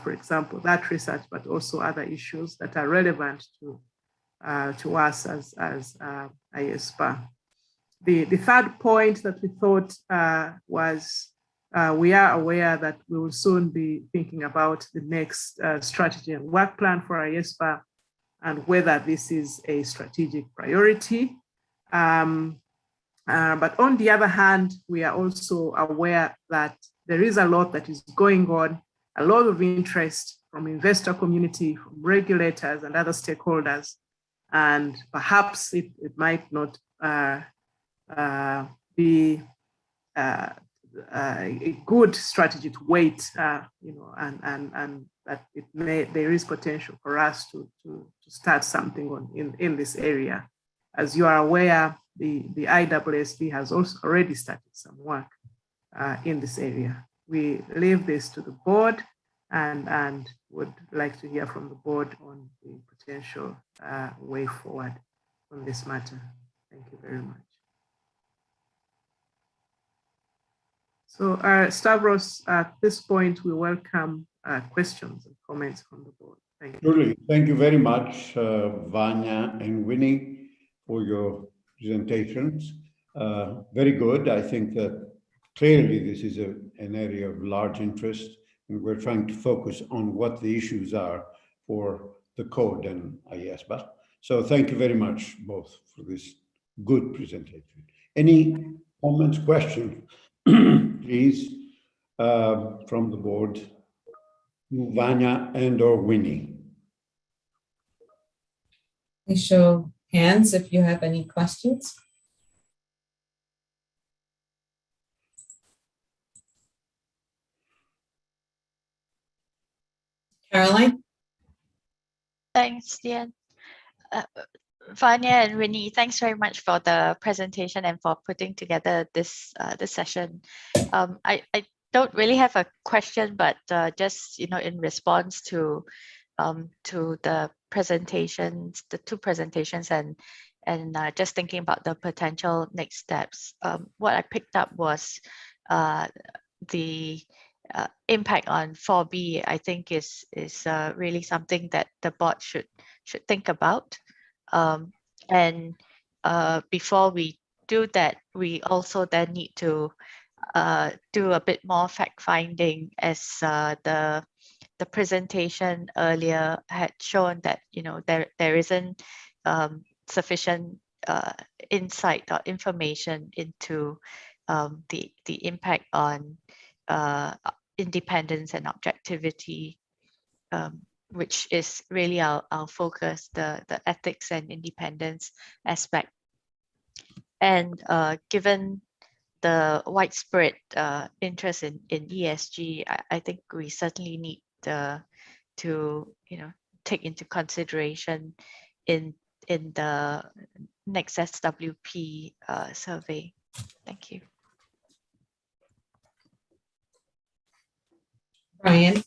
for example, that research, but also other issues that are relevant to us as IESBA. The third point that we thought was we are aware that we will soon be thinking about the next strategy and work plan for IESBA and whether this is a strategic priority. But on the other hand, we are also aware that there is a lot that is going on, a lot of interest from investor community, from regulators and other stakeholders, and perhaps it might not be a good strategy to wait, and that there is potential for us to start something in this area. As you are aware, the IESBA has also already started some work in this area. We leave this to the board and would like to hear from the board on the potential way forward on this matter. Thank you very much. So Stavros, at this point, we welcome questions and comments from the board. Thank you. Truly, thank you very much, Vanya and Winnie, for your presentations. Very good. I think that clearly this is an area of large interest, and we're trying to focus on what the issues are for the code and IESBA. So thank you very much both for this good presentation. Any comments, questions, please, from the board, Vanya and or Winnie? Please show hands if you have any questions. Caroline? Thanks, Diane. Vanya and Winnie, thanks very much for the presentation and for putting together this this session. I don't really have a question, but just in response to the presentations, the two presentations, and just thinking about the potential next steps. What I picked up was the impact on 4B. I think is really something that the board should think about. And before we do that, we also then need to do a bit more fact finding, as the presentation earlier had shown that there isn't sufficient insight or information into the impact on independence and objectivity, which is really our focus, the ethics and independence aspect. And given the widespread interest in ESG, I think we certainly need to take into consideration in the next SWP survey. Thank you. Brian.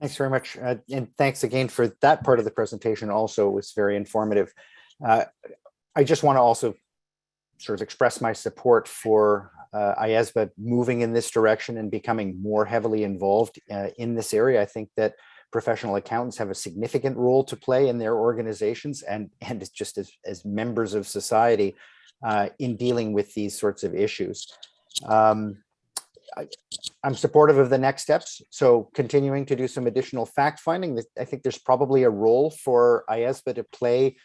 Thanks very much. And thanks again for that part of the presentation. Also, it was very informative. I just want to also sort of express my support for IESBA moving in this direction and becoming more heavily involved in this area. I think that professional accountants have a significant role to play in their organizations and just as members of society in dealing with these sorts of issues. I'm supportive of the next steps. So continuing to do some additional fact finding. I think there's probably a role for IESBA to play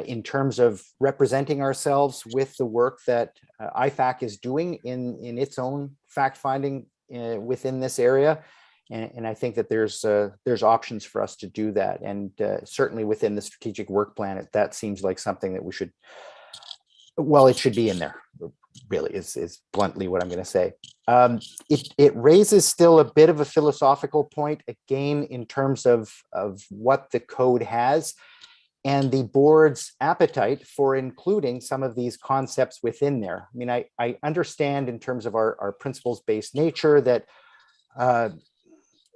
in terms of representing ourselves with the work that Ifac is doing in its own fact finding within this area. And I think that there's options for us to do that. And certainly within the strategic work plan, that seems like something that we should, well, it should be in there, really, is bluntly what I'm going to say. It raises still a bit of a philosophical point, again, in terms of what the code has and the board's appetite for including some of these concepts within there. I mean, I understand in terms of our principles-based nature that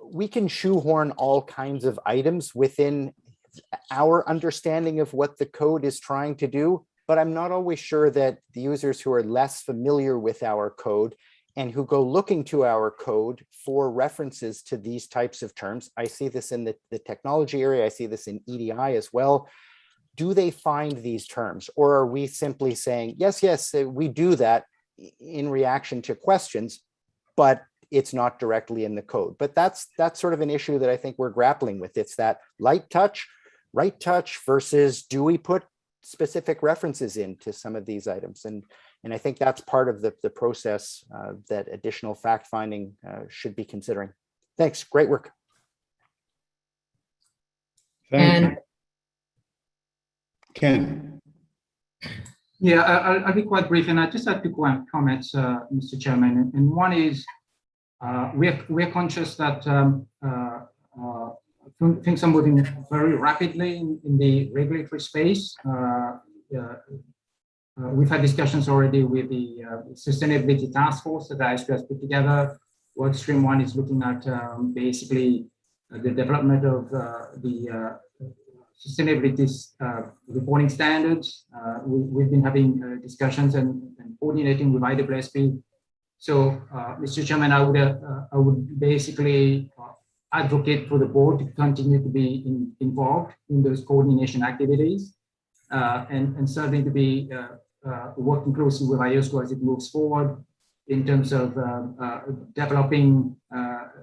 we can shoehorn all kinds of items within our understanding of what the code is trying to do, but I'm not always sure that the users who are less familiar with our code and who go looking to our code for references to these types of terms, I see this in the technology area, I see this in EDI as well. Do they find these terms, or are we simply saying, yes, we do that in reaction to questions, but it's not directly in the code? But that's sort of an issue that I think we're grappling with. It's that light touch, right touch versus do we put specific references into some of these items? And I think that's part of the process that additional fact finding should be considering. Thanks, great work. Thank you. Ken. Yeah, I'll be quite brief, and I just have two comments, Mr. Chairman. And one is we're conscious that things are moving very rapidly in the regulatory space. We've had discussions already with the Sustainability Task Force that IESBA has put together. Work stream 1 is looking at basically the development of the sustainability reporting standards. We've been having discussions and coordinating with IESBA. So, Mr. Chairman, I would basically advocate for the board to continue to be involved in those coordination activities and certainly to be working closely with IOSCO as it moves forward in terms of developing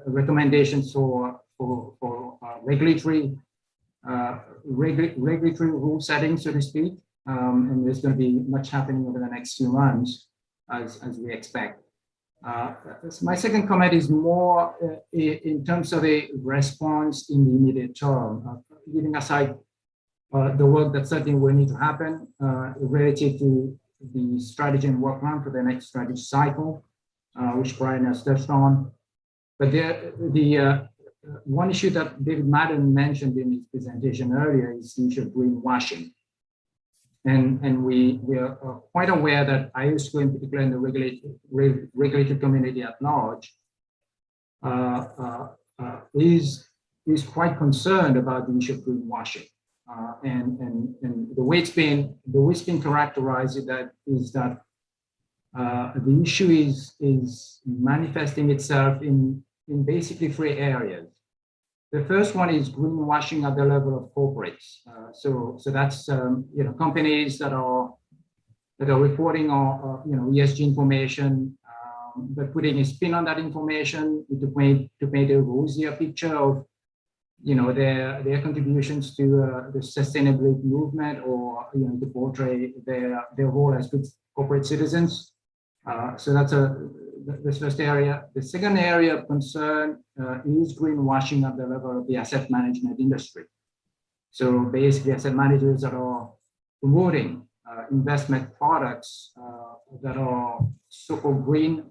recommendations for regulatory rule setting, so to speak. And there's going to be much happening over the next few months, as we expect. My second comment is more in terms of a response in the immediate term, leaving aside the work that certainly will need to happen relative to the strategy and work plan for the next strategy cycle, which Brian has touched on. But one issue that David Madden mentioned in his presentation earlier is the issue of greenwashing. And we are quite aware that IESBA, in particular, in the regulated community at large, is quite concerned about the issue of greenwashing. And the way it's been characterized is that the issue is manifesting itself in basically three areas. The first one is greenwashing at the level of corporates. So that's companies that are reporting on ESG information, but putting a spin on that information to paint a rosier picture of their contributions to the sustainability movement, or to portray their role as good corporate citizens. So that's the first area. The second area of concern is greenwashing at the level of the asset management industry. So basically, asset managers that are promoting investment products that are so-called green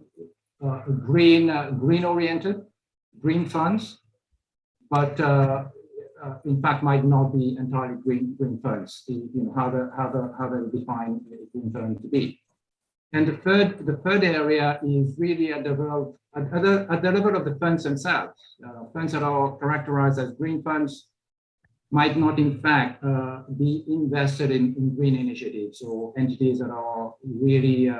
oriented, green funds, but in fact might not be entirely green funds. How they define a green fund to be. And the third area is really at the level of the funds themselves. Funds that are characterized as green funds might not, in fact, be invested in green initiatives or entities that are really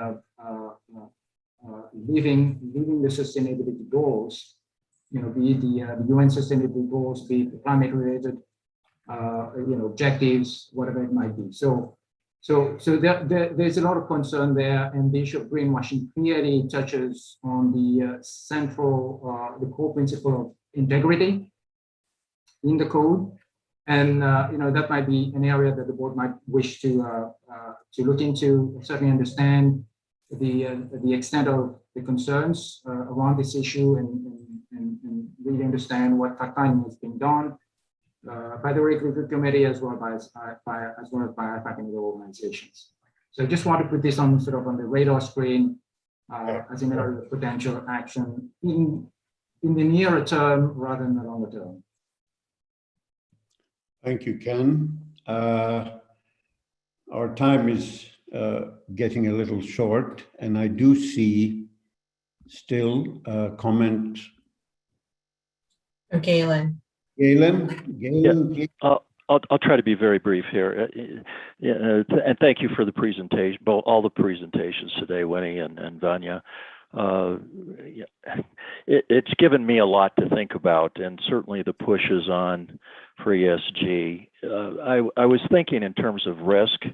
living the sustainability goals. Be it the UN sustainability goals, be it the climate-related, objectives, whatever it might be. So there's a lot of concern there, and the issue of greenwashing clearly touches on the the core principle of integrity in the code, and that might be an area that the board might wish to look into, certainly understand the extent of the concerns around this issue, and really understand what fact-finding has been done by the Regulatory Committee as well as by Ifac and other organizations. So I just want to put this on on the radar screen as an area of potential action in the nearer term rather than the longer term. Thank you, Ken. Our time is getting a little short, and I do see still a comment. Galen. Yeah. I'll try to be very brief here. And thank you for the presentation, all the presentations today, Winnie and Vanya. It's given me a lot to think about, and certainly the pushes on for ESG. I was thinking in terms of risk,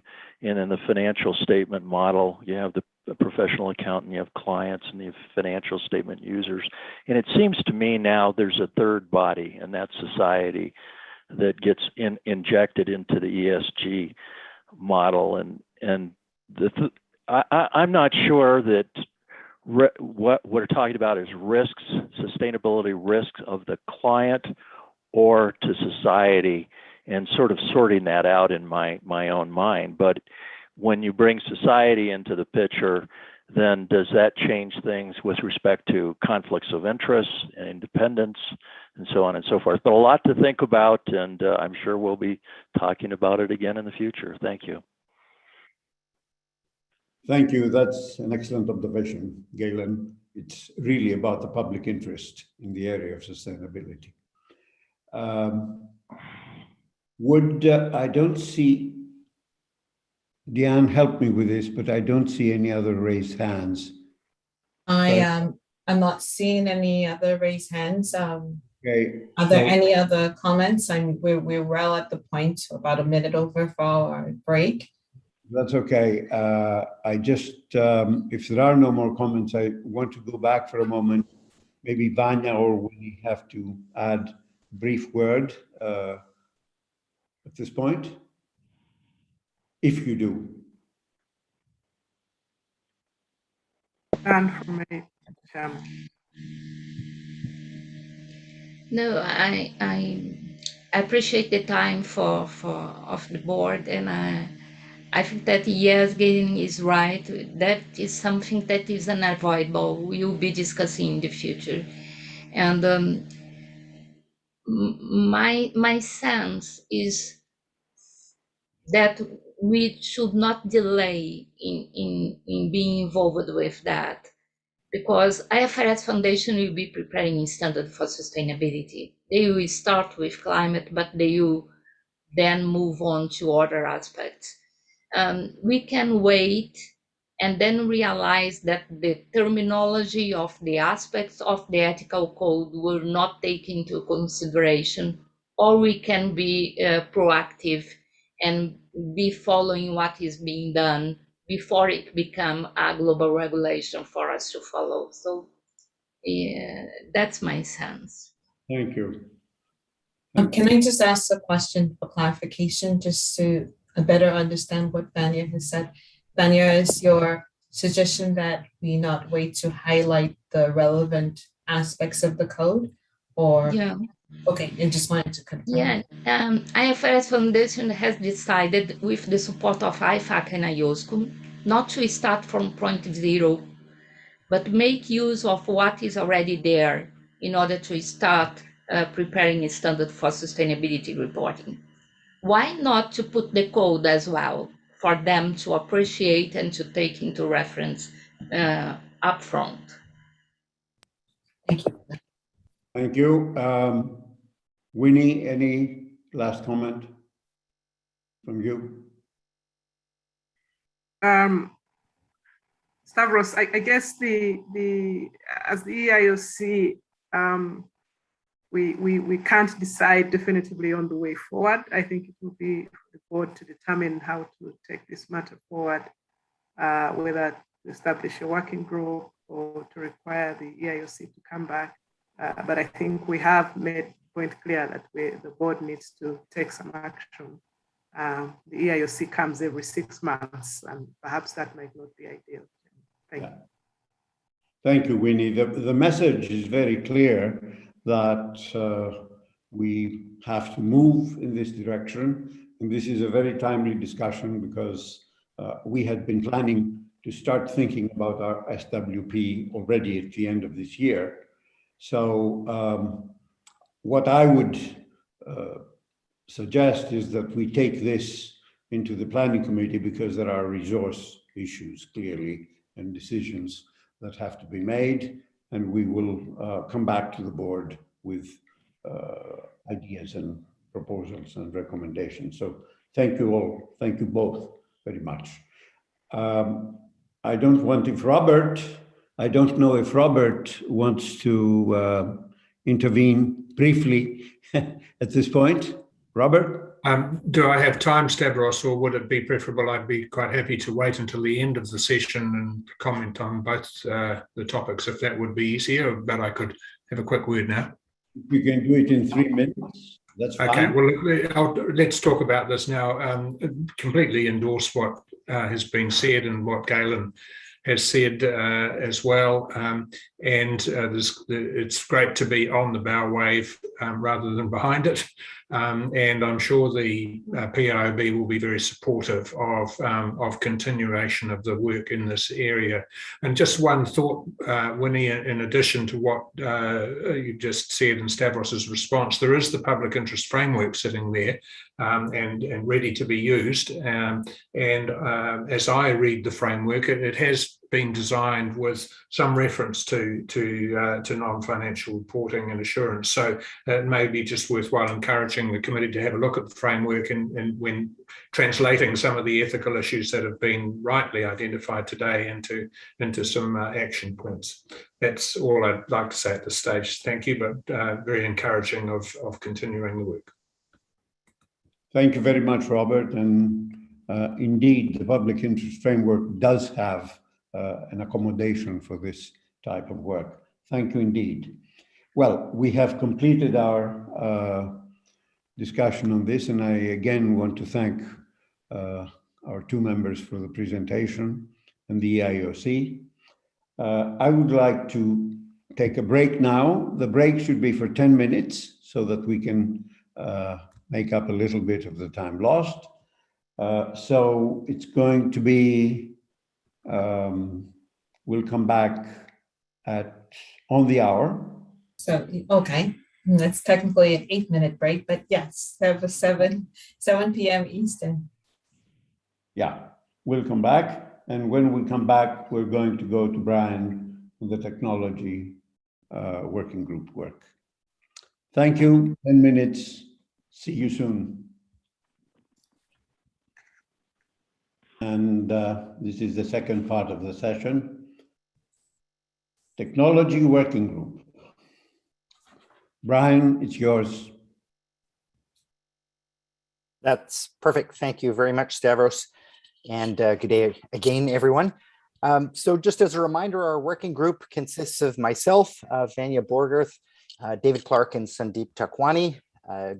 and in the financial statement model, you have the professional accountant, you have clients, and you have financial statement users. And it seems to me now there's a third body, and that's society, that gets injected into the ESG model. And I'm not sure that what we're talking about is risks, sustainability risks of the client or to society, and sort of sorting that out in my own mind. But when you bring society into the picture, then does that change things with respect to conflicts of interest and independence and so on and so forth? But a lot to think about, and I'm sure we'll be talking about it again in the future. Thank you. Thank you. That's an excellent observation, Galen. It's really about the public interest in the area of sustainability. I don't see, Deanne, help me with this, but I don't see any other raised hands. I'm not seeing any other raised hands. Okay. Are there any other comments? We're well at the point, about a minute over for our break. That's okay. I just, if there are no more comments, I want to go back for a moment. Maybe Vanya or Winnie have to add a brief word at this point, if you do. And from me, Chairman. No, I appreciate the time of the board, and I think that yes, Galen is right. That is something that is unavoidable. We will be discussing in the future, and my sense is that we should not delay in being involved with that, because IFRS Foundation will be preparing a standard for sustainability. They will start with climate, but they will then move on to other aspects. We can wait and then realize that the terminology of the aspects of the ethical code were not taken into consideration, or we can be proactive and be following what is being done before it become a global regulation for us to follow. So yeah, that's my sense. Thank you. Can I just ask a question for clarification, just to better understand what Vanya has said? Vanya, is your suggestion that we not wait to highlight the relevant aspects of the code, or? Yeah. Okay, I just wanted to confirm. Yeah, IFRS Foundation has decided, with the support of Ifac and Eioc, not to start from point zero, but make use of what is already there in order to start preparing a standard for sustainability reporting. Why not to put the code as well for them to appreciate and to take into reference upfront? Thank you. Thank you. Winnie, any last comment from you? Stavros, I guess as the EIOC, we can't decide definitively on the way forward. I think it will be for the board to determine how to take this matter forward, whether to establish a working group or to require the EIOC to come back. But I think we have made the point clear that the board needs to take some action. The EIOC comes every 6 months, and perhaps that might not be ideal. Thank you. Thank you, Winnie. The message is very clear that we have to move in this direction. And this is a very timely discussion because we had been planning to start thinking about our SWP already at the end of this year. So what I would suggest is that we take this into the planning committee, because there are resource issues clearly and decisions that have to be made, and we will come back to the board with ideas and proposals and recommendations. So thank you all, thank you both very much. I don't know if Robert wants to intervene briefly at this point. Robert? Do I have time, Stavros, or would it be preferable? I'd be quite happy to wait until the end of the session and comment on both the topics, if that would be easier, but I could have a quick word now. You can do it in 3 minutes. That's fine. Okay, well, let's talk about this now. Completely endorse what has been said and what Galen has said as well. It's great to be on the bow wave rather than behind it. And I'm sure the PIOB will be very supportive of continuation of the work in this area. And just one thought, Winnie, in addition to what you just said in Stavros's response, there is the public interest framework sitting there and ready to be used. As I read the framework, it has been designed with some reference to non-financial reporting and assurance. So it may be just worthwhile encouraging the committee to have a look at the framework and when translating some of the ethical issues that have been rightly identified today into some action points. That's all I'd like to say at this stage. Thank you, but very encouraging of continuing the work. Thank you very much, Robert. And indeed, the public interest framework does have an accommodation for this type of work. Thank you indeed. Well, we have completed our discussion on this, and I again want to thank our 2 members for the presentation and the EIOC. I would like to take a break now. The break should be for 10 minutes so that we can make up a little bit of the time lost. So it's going to be, we'll come back on the hour. So, okay. That's technically an 8-minute break, but yes, that was 7 p.m. Eastern. Yeah, we'll come back. And when we come back, we're going to go to Brian with the technology working group work. Thank you. 10 minutes. See you soon. And this is the second part of the session. Technology working group. Brian, it's yours. That's perfect. Thank you very much, Stavros. And good day again, everyone. So just as a reminder, our working group consists of myself, Vanya Borgerth, David Clark, and Sandeep Takwani.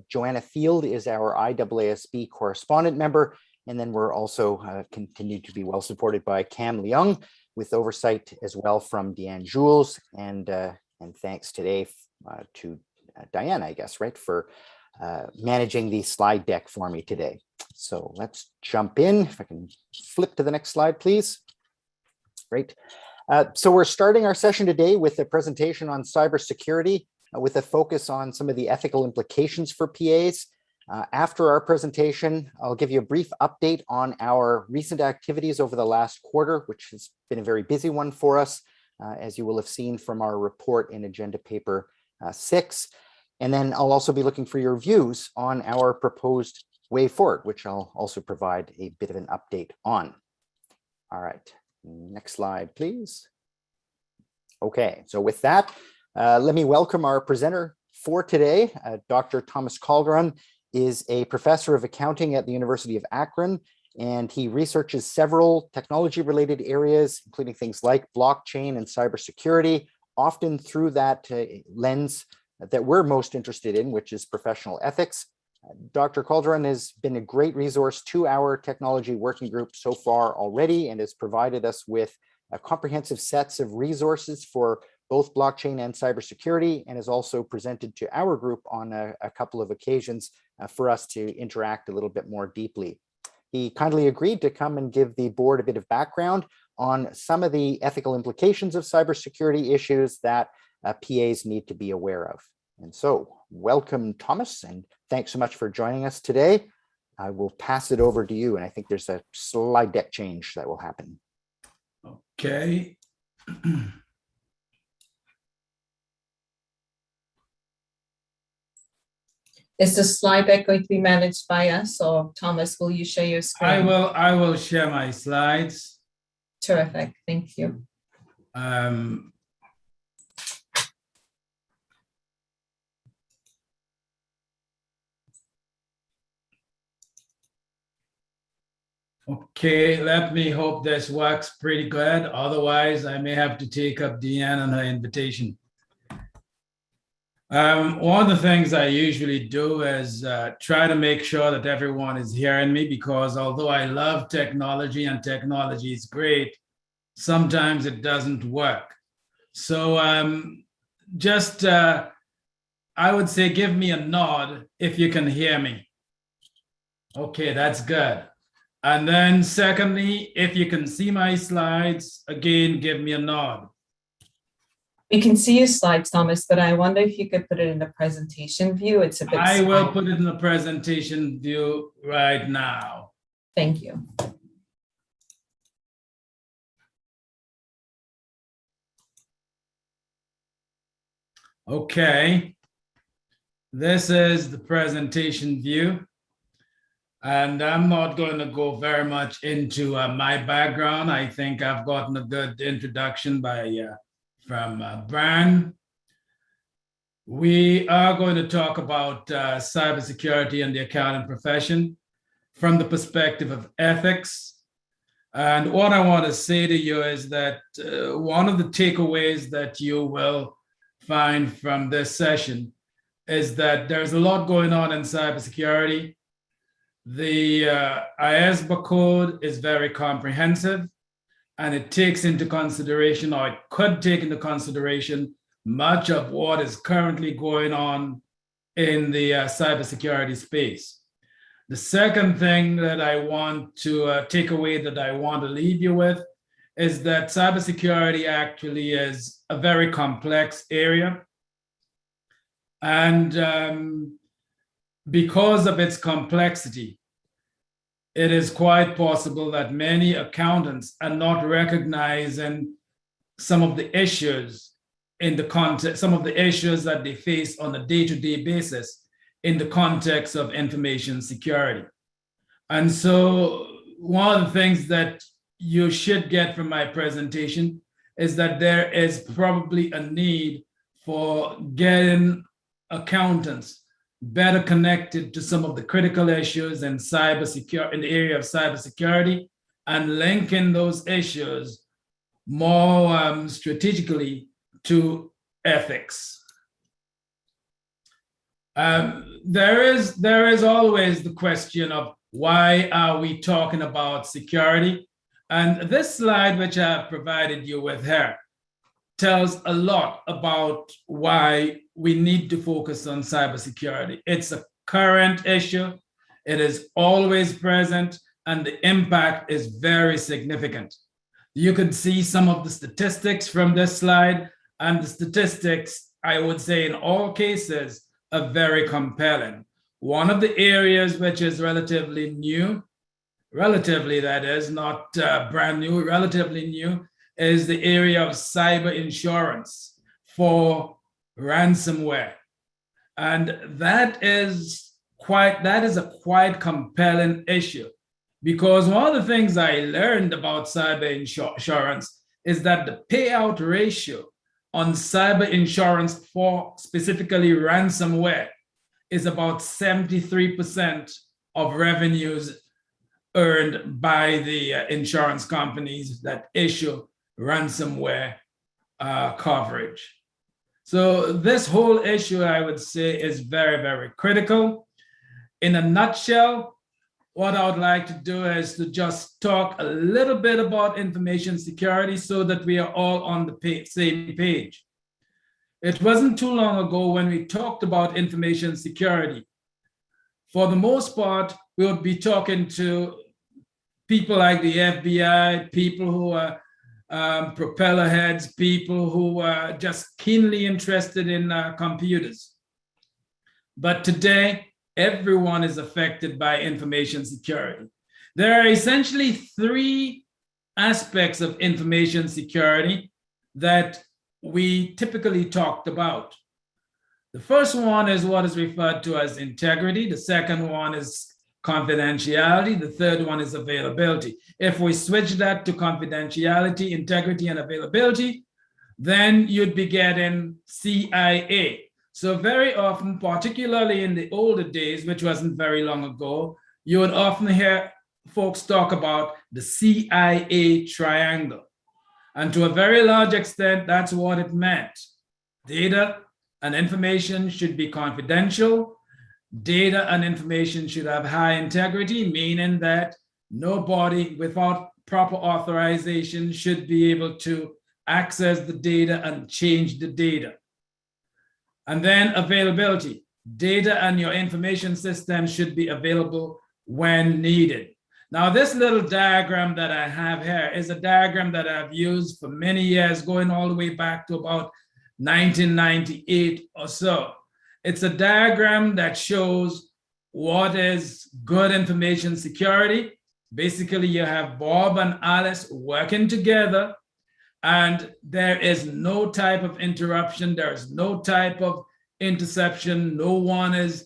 Joanna Field is our IASB correspondent member. And then we're also continued to be well supported by Cam Leung, with oversight as well from Deanne Jules. And thanks today to Diane, I guess, right, for managing the slide deck for me today. So let's jump in. If I can flip to the next slide, please. Great. So we're starting our session today with a presentation on cybersecurity with a focus on some of the ethical implications for PAs. After our presentation, I'll give you a brief update on our recent activities over the last quarter, which has been a very busy one for us, as you will have seen from our report in Agenda Paper 6. And then I'll also be looking for your views on our proposed way forward, which I'll also provide a bit of an update on. All right, next slide, please. Okay, so with that, let me welcome our presenter for today. Dr. Thomas Calderon is a professor of accounting at the University of Akron, and he researches several technology-related areas, including things like blockchain and cybersecurity, often through that lens that we're most interested in, which is professional ethics. Dr. Calderon has been a great resource to our technology working group so far already, and has provided us with comprehensive sets of resources for both blockchain and cybersecurity, and has also presented to our group on a couple of occasions for us to interact a little bit more deeply. He kindly agreed to come and give the board a bit of background on some of the ethical implications of cybersecurity issues that PAs need to be aware of. And so, welcome, Thomas, and thanks so much for joining us today. I will pass it over to you, and I think there's a slide deck change that will happen. Okay. Is the slide deck going to be managed by us, or Thomas, will you share your screen? I will share my slides. Terrific, thank you. Okay, let me hope this works pretty good. Otherwise, I may have to take up Deanne and her invitation. One of the things I usually do is try to make sure that everyone is hearing me, because although I love technology and technology is great, sometimes it doesn't work. So just, I would say, give me a nod if you can hear me. Okay, that's good. And then secondly, if you can see my slides, again, give me a nod. We can see your slides, Thomas, but I wonder if you could put it in the presentation view. It's a bit I will small. put it in the presentation view right now. Thank you. Okay. This is the presentation view. And I'm not going to go very much into my background. I think I've gotten a good introduction from Brian. We are going to talk about cybersecurity and the accounting profession from the perspective of ethics. And what I want to say to you is that one of the takeaways that you will find from this session is that there's a lot going on in cybersecurity. The IESBA code is very comprehensive, and it takes into consideration, or it could take into consideration, much of what is currently going on in the cybersecurity space. The second thing that I want to take away, that I want to leave you with, is that cybersecurity actually is a very complex area. And because of its complexity, it is quite possible that many accountants are not recognizing some of the issues in the context, some of the issues that they face on a day-to-day basis in the context of information security. And so one of the things that you should get from my presentation is that there is probably a need for getting accountants better connected to some of the critical issues in cybersecurity, in the area of cybersecurity, and linking those issues more strategically to ethics. There is always the question of why are we talking about security? And this slide, which I've provided you with here, tells a lot about why we need to focus on cybersecurity. It's a current issue. It is always present, and the impact is very significant. You can see some of the statistics from this slide, and the statistics, I would say in all cases, are very compelling. One of the areas which is relatively new, relatively that is, not brand new, relatively new, is the area of cyber insurance for ransomware. And that is a quite compelling issue, because one of the things I learned about cyber insurance is that the payout ratio on cyber insurance for specifically ransomware is about 73% of revenues earned by the insurance companies that issue ransomware coverage. So this whole issue, I would say, is very, very critical. In a nutshell, what I would like to do is to just talk a little bit about information security so that we are all on the same page. It wasn't too long ago when we talked about information security. For the most part, we would be talking to people like the FBI, people who are propeller heads, people who are just keenly interested in computers. But today, everyone is affected by information security. There are essentially three aspects of information security that we typically talked about. The first one is what is referred to as integrity. The second one is confidentiality. The third one is availability. If we switch that to confidentiality, integrity, and availability, then you'd be getting CIA. So very often, particularly in the older days, which wasn't very long ago, you would often hear folks talk about the CIA triangle. And to a very large extent, that's what it meant. Data and information should be confidential. Data and information should have high integrity, meaning that nobody without proper authorization should be able to access the data and change the data. And then availability. Data and your information system should be available when needed. Now, this little diagram that I have here is a diagram that I've used for many years, going all the way back to about 1998 or so. It's a diagram that shows what is good information security. Basically, you have Bob and Alice working together, and there is no type of interruption. There is no type of interception. No one is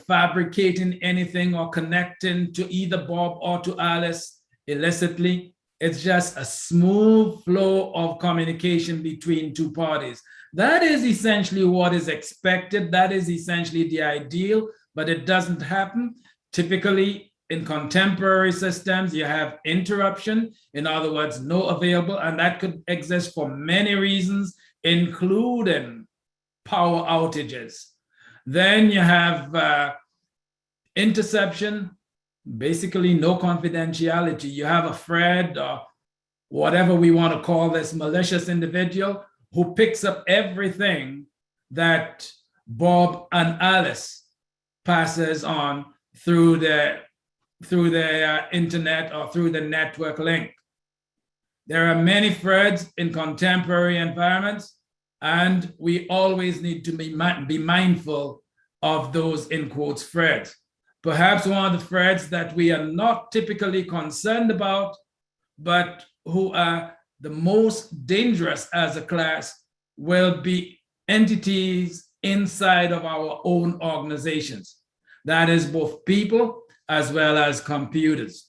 fabricating anything or connecting to either Bob or to Alice illicitly. It's just a smooth flow of communication between two parties. That is essentially what is expected. That is essentially the ideal, but it doesn't happen. Typically, in contemporary systems, you have interruption, in other words, no available, and that could exist for many reasons, including power outages. Then you have interception, basically no confidentiality. You have a Fred or whatever we want to call this malicious individual who picks up everything that Bob and Alice passes on through their internet or through the network link. There are many Freds in contemporary environments, And we always need to be mindful of those, in quotes, threats. Perhaps one of the threats that we are not typically concerned about, but who are the most dangerous as a class, will be entities inside of our own organizations. That is both people as well as computers.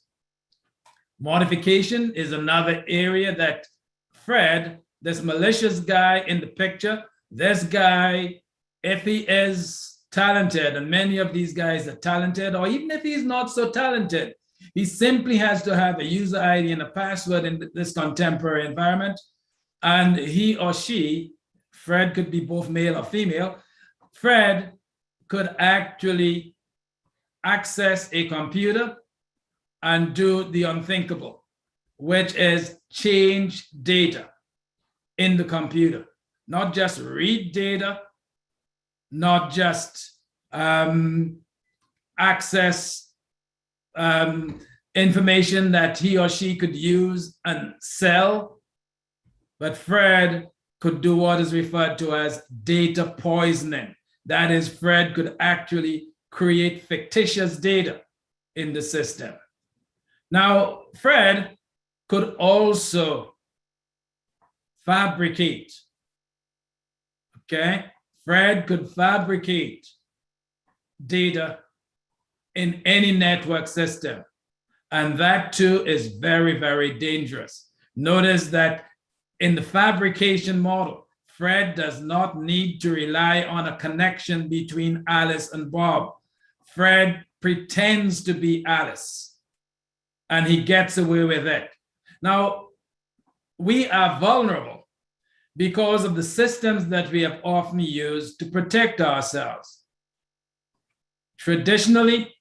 Modification is another area that Fred, this malicious guy in the picture, this guy, if he is talented, and many of these guys are talented, or even if he's not so talented, he simply has to have a user ID and a password in this contemporary environment. And he or she, Fred could be both male or female, Fred could actually access a computer and do the unthinkable, which is change data in the computer, not just read data, not just access information that he or she could use and sell, but Fred could do what is referred to as data poisoning. That is, Fred could actually create fictitious data in the system. Now, Fred could also fabricate, okay? Fred could fabricate data in any network system. And that too is very, very dangerous. Notice that in the fabrication model, Fred does not need to rely on a connection between Alice and Bob. Fred pretends to be Alice, and he gets away with it. Now, we are vulnerable because of the systems that we have often used to protect ourselves. Traditionally,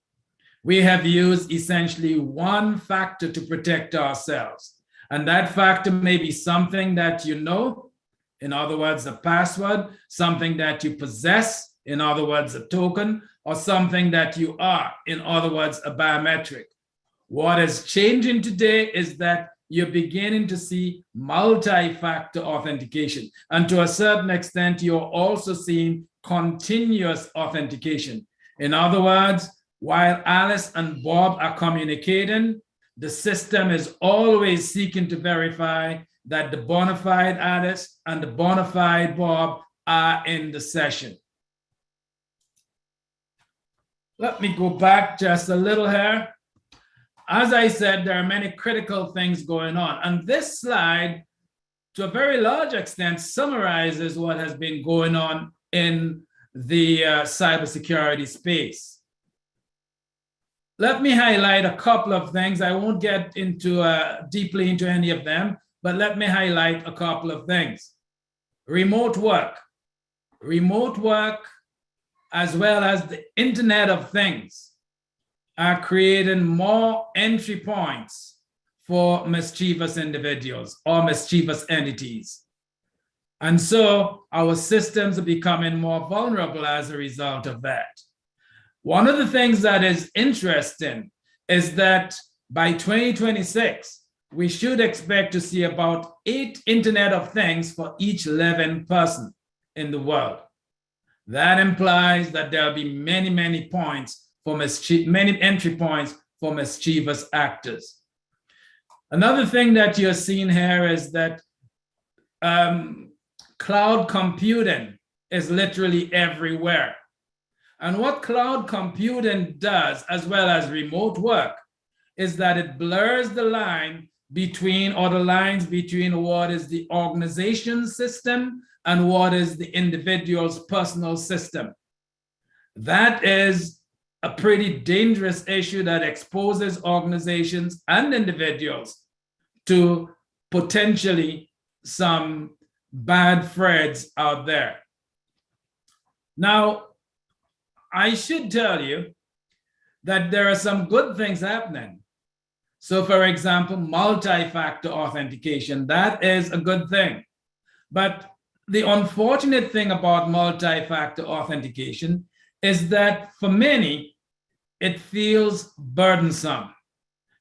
we have used essentially one factor to protect ourselves. And that factor may be something that you know, in other words, a password, something that you possess, in other words, a token, or something that you are, in other words, a biometric. What is changing today is that you're beginning to see multi-factor authentication. And to a certain extent, you're also seeing continuous authentication. In other words, while Alice and Bob are communicating, the system is always seeking to verify that the bona fide Alice and the bona fide Bob are in the session. Let me go back just a little here. As I said, there are many critical things going on. And this slide, to a very large extent, summarizes what has been going on in the cybersecurity space. Let me highlight a couple of things. I won't get into deeply into any of them, but let me highlight a couple of things. Remote work. Remote work, as well as the Internet of Things, are creating more entry points for mischievous individuals or mischievous entities. And so our systems are becoming more vulnerable as a result of that. One of the things that is interesting is that by 2026, we should expect to see about 8 Internet of Things for each living person in the world. That implies that there'll be many, many points for many entry points for mischievous actors. Another thing that you're seeing here is that cloud computing is literally everywhere. And what cloud computing does, as well as remote work, is that it blurs the line between, or the lines between, what is the organization system and what is the individual's personal system. That is a pretty dangerous issue that exposes organizations and individuals to potentially some bad threads out there. Now, I should tell you that there are some good things happening. So for example, multi-factor authentication, that is a good thing. But the unfortunate thing about multi-factor authentication is that for many, it feels burdensome.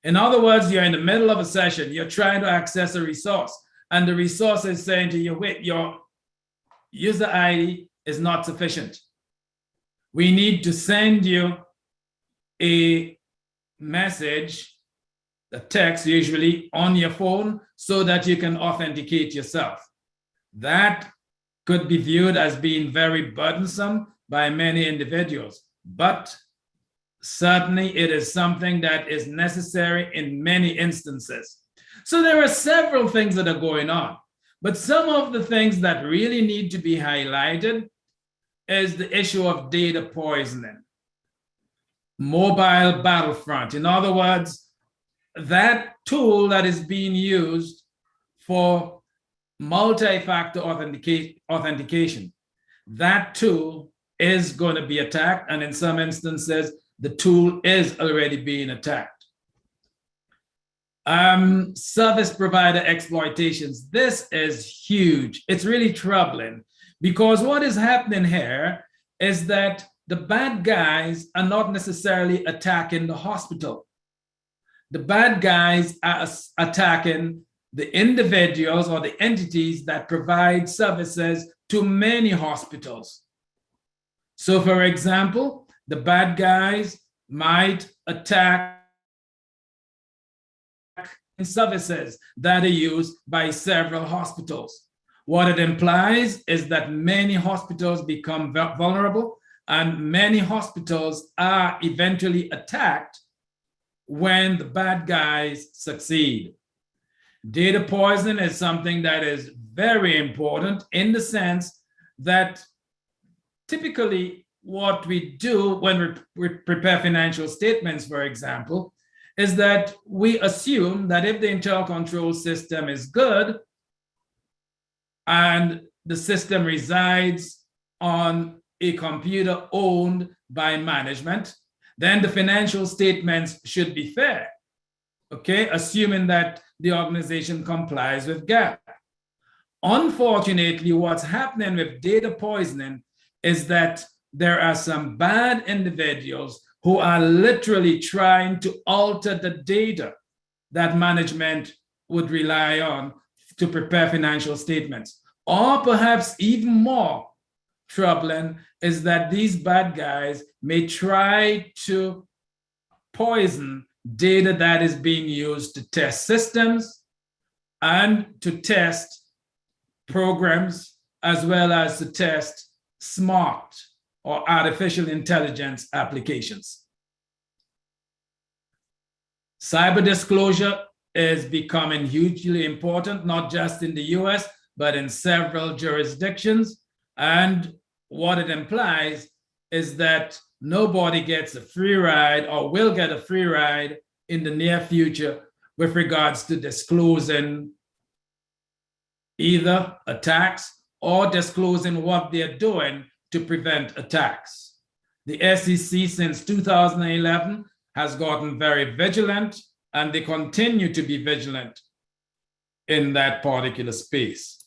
In other words, you're in the middle of a session, you're trying to access a resource, and the resource is saying to you, wait, your user ID is not sufficient. We need to send you a message, a text usually on your phone, so that you can authenticate yourself. That could be viewed as being very burdensome by many individuals, but certainly it is something that is necessary in many instances. So there are several things that are going on, but some of the things that really need to be highlighted is the issue of data poisoning, mobile battlefront. In other words, that tool that is being used for multi-factor authentication, that tool is going to be attacked, and in some instances, the tool is already being attacked. Service provider exploitations. This is huge. It's really troubling, because what is happening here is that the bad guys are not necessarily attacking the hospital. The bad guys are attacking the individuals or the entities that provide services to many hospitals. So, for example, the bad guys might attack services that are used by several hospitals. What it implies is that many hospitals become vulnerable, and many hospitals are eventually attacked when the bad guys succeed. Data poisoning is something that is very important, in the sense that typically what we do when we prepare financial statements, for example, is that we assume that if the internal control system is good and the system resides on a computer owned by management, then the financial statements should be fair, okay, assuming that the organization complies with GAAP. Unfortunately, what's happening with data poisoning is that there are some bad individuals who are literally trying to alter the data that management would rely on to prepare financial statements. Or perhaps even more troubling is that these bad guys may try to poison data that is being used to test systems and to test programs, as well as to test smart or artificial intelligence applications. Cyber disclosure is becoming hugely important, not just in the US, but in several jurisdictions. And what it implies is that nobody gets a free ride or will get a free ride in the near future with regards to disclosing either attacks or disclosing what they're doing to prevent attacks. The SEC since 2011 has gotten very vigilant, and they continue to be vigilant in that particular space.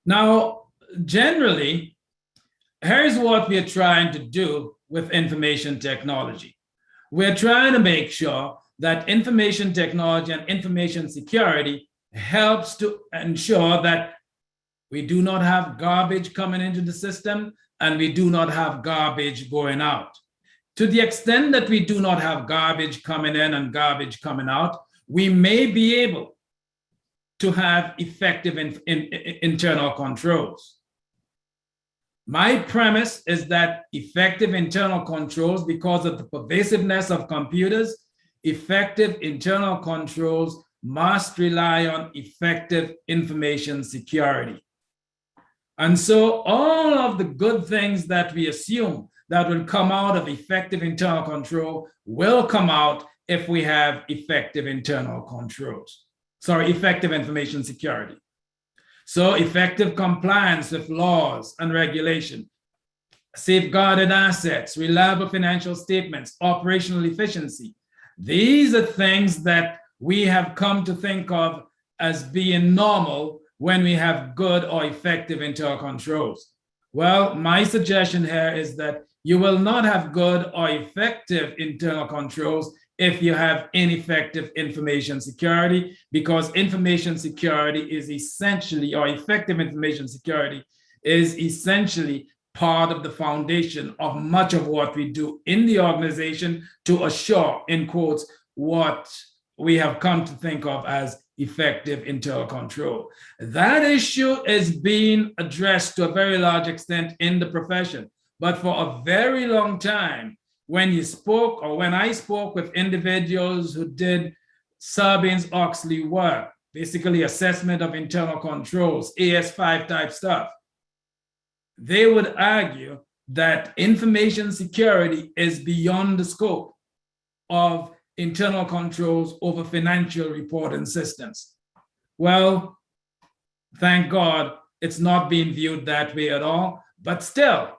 Now, generally, here's what we're trying to do with information technology. We're trying to make sure that information technology and information security helps to ensure that we do not have garbage coming into the system, and we do not have garbage going out. To the extent that we do not have garbage coming in and garbage coming out, we may be able to have effective internal controls. My premise is that effective internal controls, because of the pervasiveness of computers, effective internal controls must rely on effective information security. And so all of the good things that we assume that will come out of effective internal control will come out if we have effective internal controls. Sorry, effective information security. So effective compliance with laws and regulation, safeguarded assets, reliable financial statements, operational efficiency. These are things that we have come to think of as being normal when we have good or effective internal controls. Well, my suggestion here is that you will not have good or effective internal controls if you have ineffective information security, because information security is essentially, or effective information security is essentially part of the foundation of much of what we do in the organization to assure, in quotes, what we have come to think of as effective internal control. That issue is being addressed to a very large extent in the profession. But for a very long time, when you spoke, or when I spoke with individuals who did Sarbanes-Oxley work, basically assessment of internal controls, AS5 type stuff, they would argue that information security is beyond the scope of internal controls over financial reporting systems. Well, thank God it's not being viewed that way at all. But still,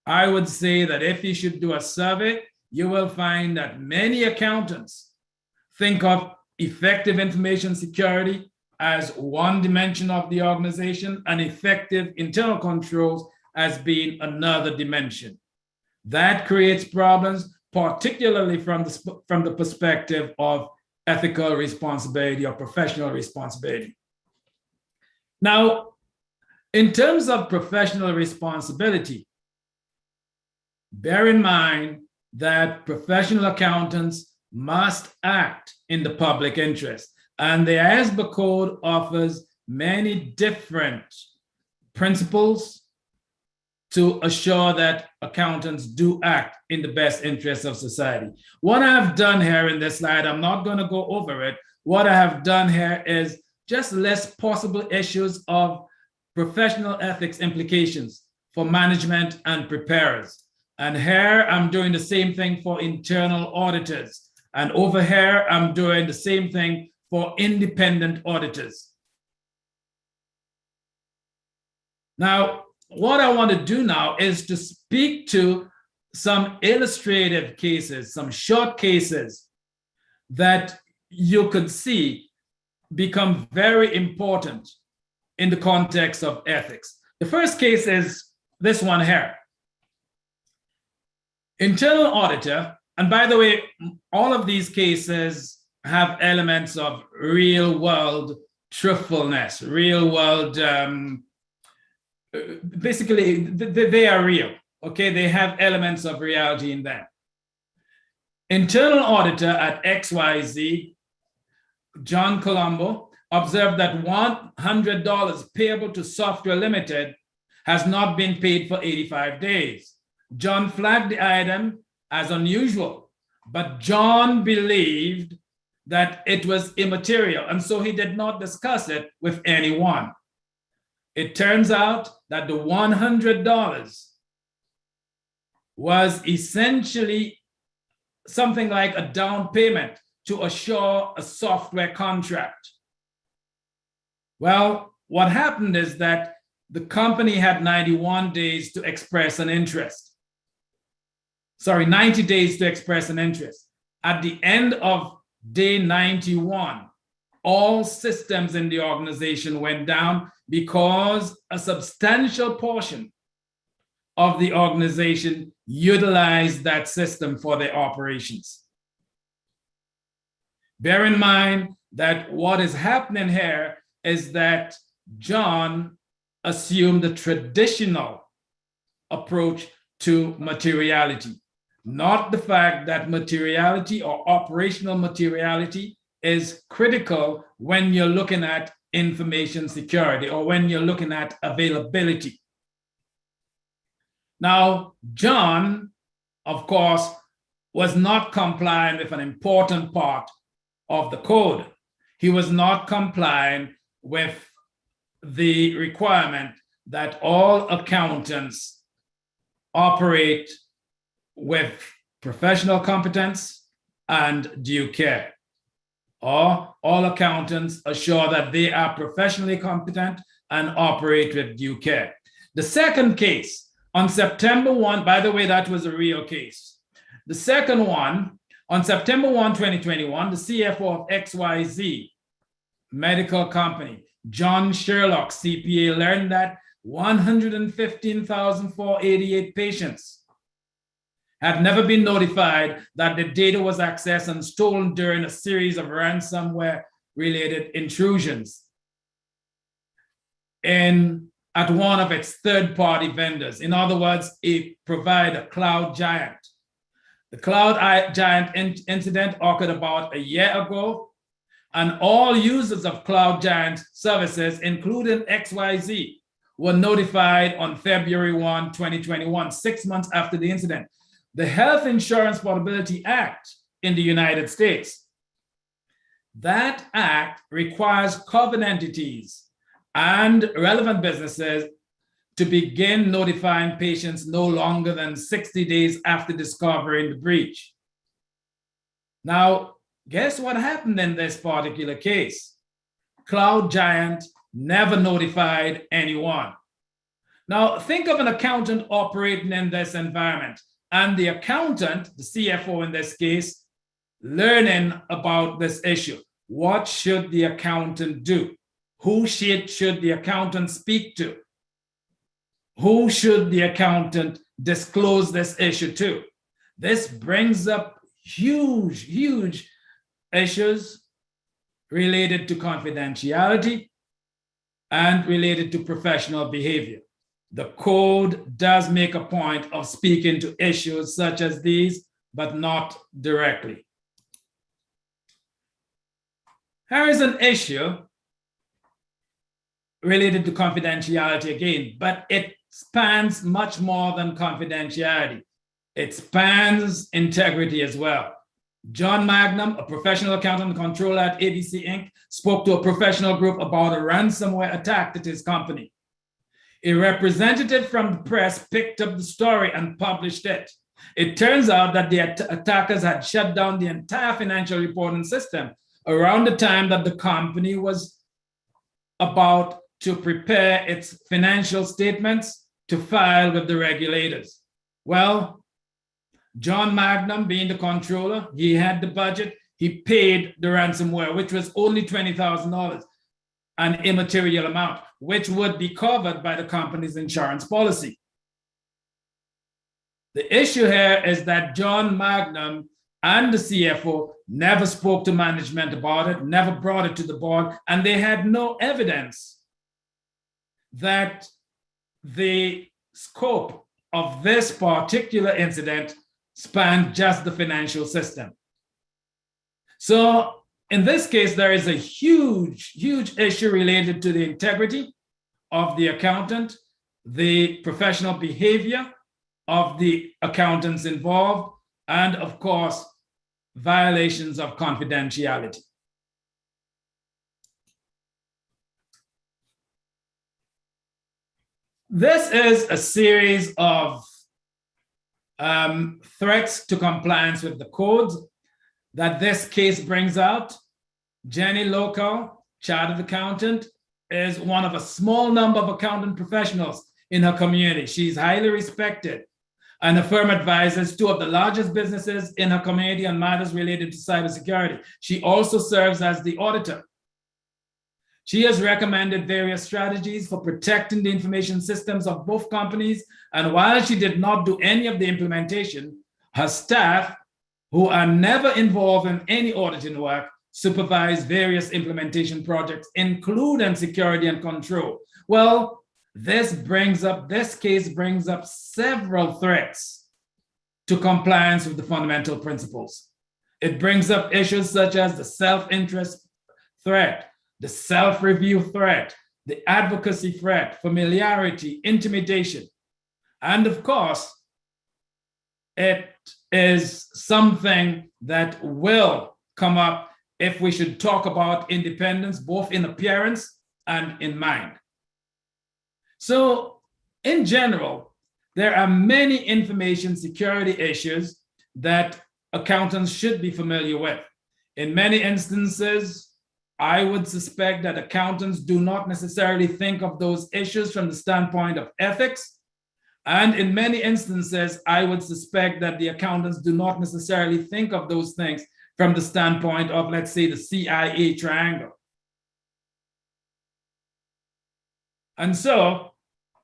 I would say that if you should do a survey, you will find that many accountants think of effective information security as one dimension of the organization and effective internal controls as being another dimension. That creates problems, particularly from the perspective of ethical responsibility or professional responsibility. Now, in terms of professional responsibility, bear in mind that professional accountants must act in the public interest. And the IESBA code offers many different principles to assure that accountants do act in the best interest of society. What I've done here in this slide, I'm not going to go over it. What I have done here is just list possible issues of professional ethics implications for management and preparers. And here I'm doing the same thing for internal auditors. And over here, I'm doing the same thing for independent auditors. Now, what I want to do now is to speak to some illustrative cases, some short cases that you could see become very important in the context of ethics. The first case is this one here. Internal auditor, and by the way, all of these cases have elements of real world truthfulness, real world, basically they are real, okay? They have elements of reality in them. Internal auditor at XYZ, John Colombo, observed that $100 payable to Software Limited has not been paid for 85 days. John flagged the item as unusual, but John believed that it was immaterial, and so he did not discuss it with anyone. It turns out that the $100 was essentially something like a down payment to assure a software contract. Well, what happened is that the company had 91 days to express an interest. Sorry, 90 days to express an interest. At the end of day 91, all systems in the organization went down because a substantial portion of the organization utilized that system for their operations. Bear in mind that what is happening here is that John assumed the traditional approach to materiality, not the fact that materiality or operational materiality is critical when you're looking at information security or when you're looking at availability. Now, John, of course, was not complying with an important part of the code. He was not complying with the requirement that all accountants operate with professional competence and due care. Or all accountants assure that they are professionally competent and operate with due care. The second case, on September 1, by the way, that was a real case. The second one, on September 1, 2021, the CFO of XYZ medical company, John Sherlock, CPA, learned that 115,488 patients had never been notified that the data was accessed and stolen during a series of ransomware-related intrusions at one of its third-party vendors. In other words, a provider, cloud giant. The cloud giant incident occurred about a year ago, and all users of cloud giant services, including XYZ, were notified on February 1, 2021, 6 months after the incident. The Health Insurance Portability Act in the United States, that act requires covered entities and relevant businesses to begin notifying patients no longer than 60 days after discovering the breach. Now, guess what happened in this particular case? Cloud giant never notified anyone. Now, think of an accountant operating in this environment, and the accountant, the CFO in this case, learning about this issue. What should the accountant do? Who should the accountant speak to? Who should the accountant disclose this issue to? This brings up huge issues related to confidentiality and related to professional behavior. The code does make a point of speaking to issues such as these, but not directly. Here is an issue related to confidentiality again, but it spans much more than confidentiality. It spans integrity as well. John Magnum, a professional accountant and controller at ABC Inc., spoke to a professional group about a ransomware attack at his company. A representative from the press picked up the story and published it. It turns out that the attackers had shut down the entire financial reporting system around the time that the company was about to prepare its financial statements to file with the regulators. Well, John Magnum, being the controller, he had the budget, he paid the ransomware, which was only $20,000, an immaterial amount, which would be covered by the company's insurance policy. The issue here is that John Magnum and the CFO never spoke to management about it, never brought it to the board, and they had no evidence that the scope of this particular incident spanned just the financial system. So in this case, there is a huge issue related to the integrity of the accountant, the professional behavior of the accountants involved, and of course, violations of confidentiality. This is a series of threats to compliance with the codes that this case brings out. Jenny Local, chartered accountant, is one of a small number of accountant professionals in her community. She's highly respected, and the firm advises two of the largest businesses in her community on matters related to cybersecurity. She also serves as the auditor. She has recommended various strategies for protecting the information systems of both companies, and while she did not do any of the implementation, her staff, who are never involved in any auditing work, supervise various implementation projects, including security and control. Well, this case brings up several threats to compliance with the fundamental principles. It brings up issues such as the self-interest threat, the self-review threat, the advocacy threat, familiarity, intimidation. And of course, it is something that will come up if we should talk about independence, both in appearance and in mind. So in general, there are many information security issues that accountants should be familiar with. In many instances, I would suspect that accountants do not necessarily think of those issues from the standpoint of ethics. And in many instances, I would suspect that the accountants do not necessarily think of those things from the standpoint of, let's say, the CIA triangle. And so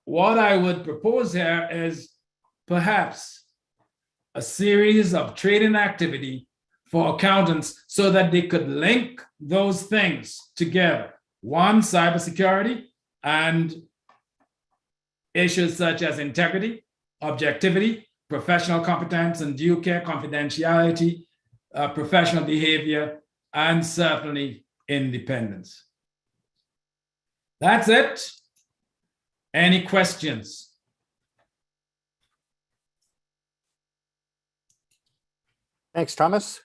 what I would propose here is perhaps a series of trading activity for accountants so that they could link those things together. One, cybersecurity, and issues such as integrity, objectivity, professional competence and due care, confidentiality, professional behavior, and certainly independence. That's it. Any questions? Thanks, Thomas.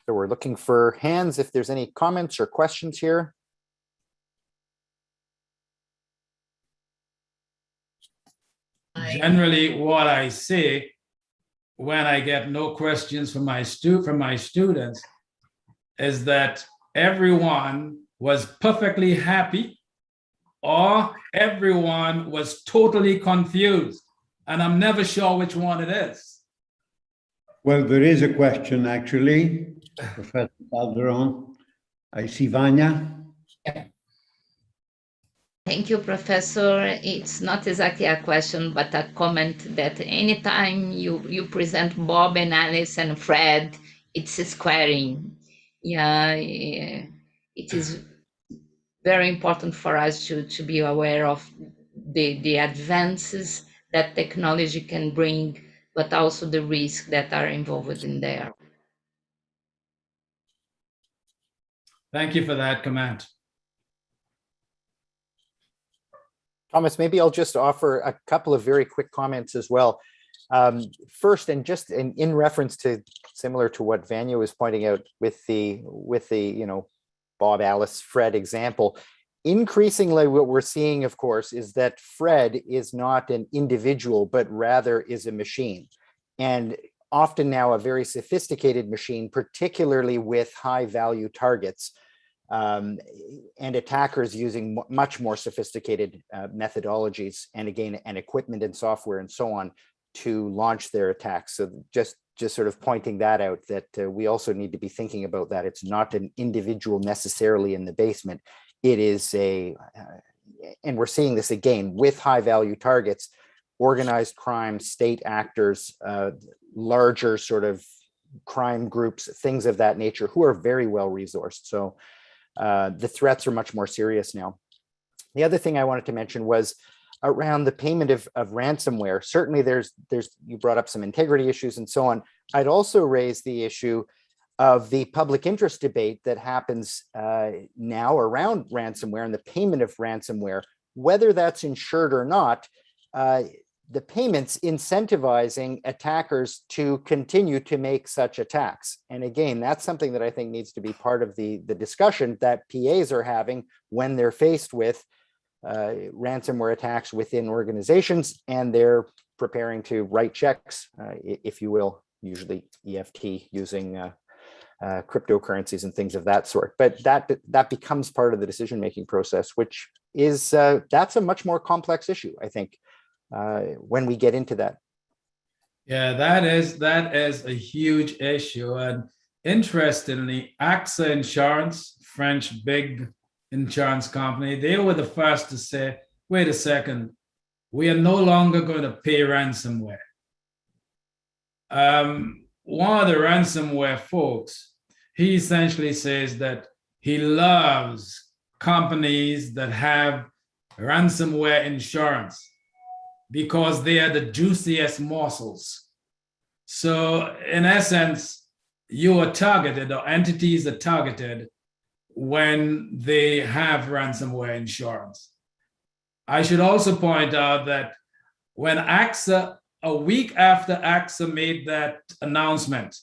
So we're looking for hands if there's any comments or questions here. Generally, what I say when I get no questions from my students is that everyone was perfectly happy or everyone was totally confused, and I'm never sure which one it is. Well, there is a question actually, Professor Calderon. I see Vanya. Thank you, Professor. It's not exactly a question, but a comment that anytime you present Bob and Alice and Fred, it's squaring. Yeah, it is very important for us to be aware of the advances that technology can bring, but also the risks that are involved in there. Thank you for that comment. Thomas, maybe I'll just offer a couple of very quick comments as well. First, and just in reference to similar to what Vanya was pointing out with the Bob, Alice, Fred example, increasingly what we're seeing, of course, is that Fred is not an individual, but rather is a machine. And often now a very sophisticated machine, particularly with high value targets. And attackers using much more sophisticated methodologies and again, and equipment and software and so on to launch their attacks. So just sort of pointing that out, that we also need to be thinking about that. It's not an individual necessarily in the basement. It is and we're seeing this again with high value targets, organized crime, state actors, larger sort of crime groups, things of that nature, who are very well resourced. So the threats are much more serious now. The other thing I wanted to mention was around the payment of ransomware. Certainly you brought up some integrity issues and so on. I'd also raise the issue of the public interest debate that happens now around ransomware and the payment of ransomware, whether that's insured or not. The payments incentivizing attackers to continue to make such attacks. And again, that's something that I think needs to be part of the discussion that PAs are having when they're faced with ransomware attacks within organizations and they're preparing to write checks, if you will, usually EFT using cryptocurrencies and things of that sort. But that becomes part of the decision-making process, which is, that's a much more complex issue, I think. When we get into that. Yeah, that is a huge issue. And interestingly, AXA Insurance, French big insurance company, they were the first to say, wait a second, we are no longer going to pay ransomware. One of the ransomware folks, he essentially says that he loves companies that have ransomware insurance, because they are the juiciest morsels. So in essence, you are targeted, or entities are targeted when they have ransomware insurance. I should also point out that when AXA, a week after AXA made that announcement,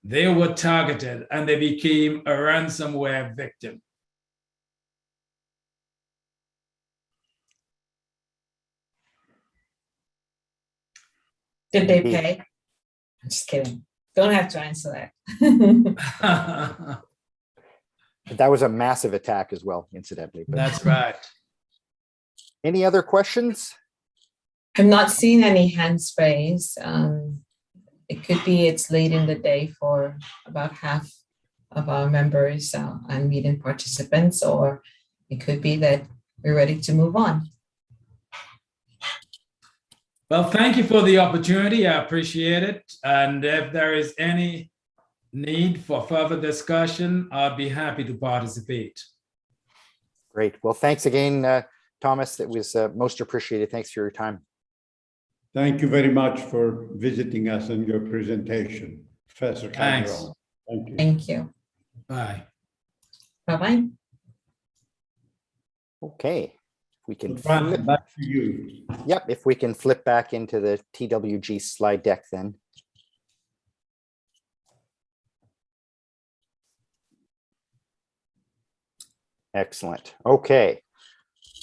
they were targeted and they became a ransomware victim. Did they pay? I'm just kidding. Don't have to answer that. That was a massive attack as well, incidentally. But that's right. Any other questions? I'm not seeing any hands raised. It could be it's late in the day for about half of our members and meeting participants, or it could be that we're ready to move on. Well, thank you for the opportunity. I appreciate it. And if there is any need for further discussion, I'd be happy to participate. Great. Well, thanks again, Thomas. That was most appreciated. Thanks for your time. Thank you very much for visiting us and your presentation, Professor Thanks. Calderon. Thank you. Thank you. Bye. Bye-bye. Okay. We can Fran, flip. back to you. Yep. If we can flip back into the TWG slide deck then. Excellent. Okay,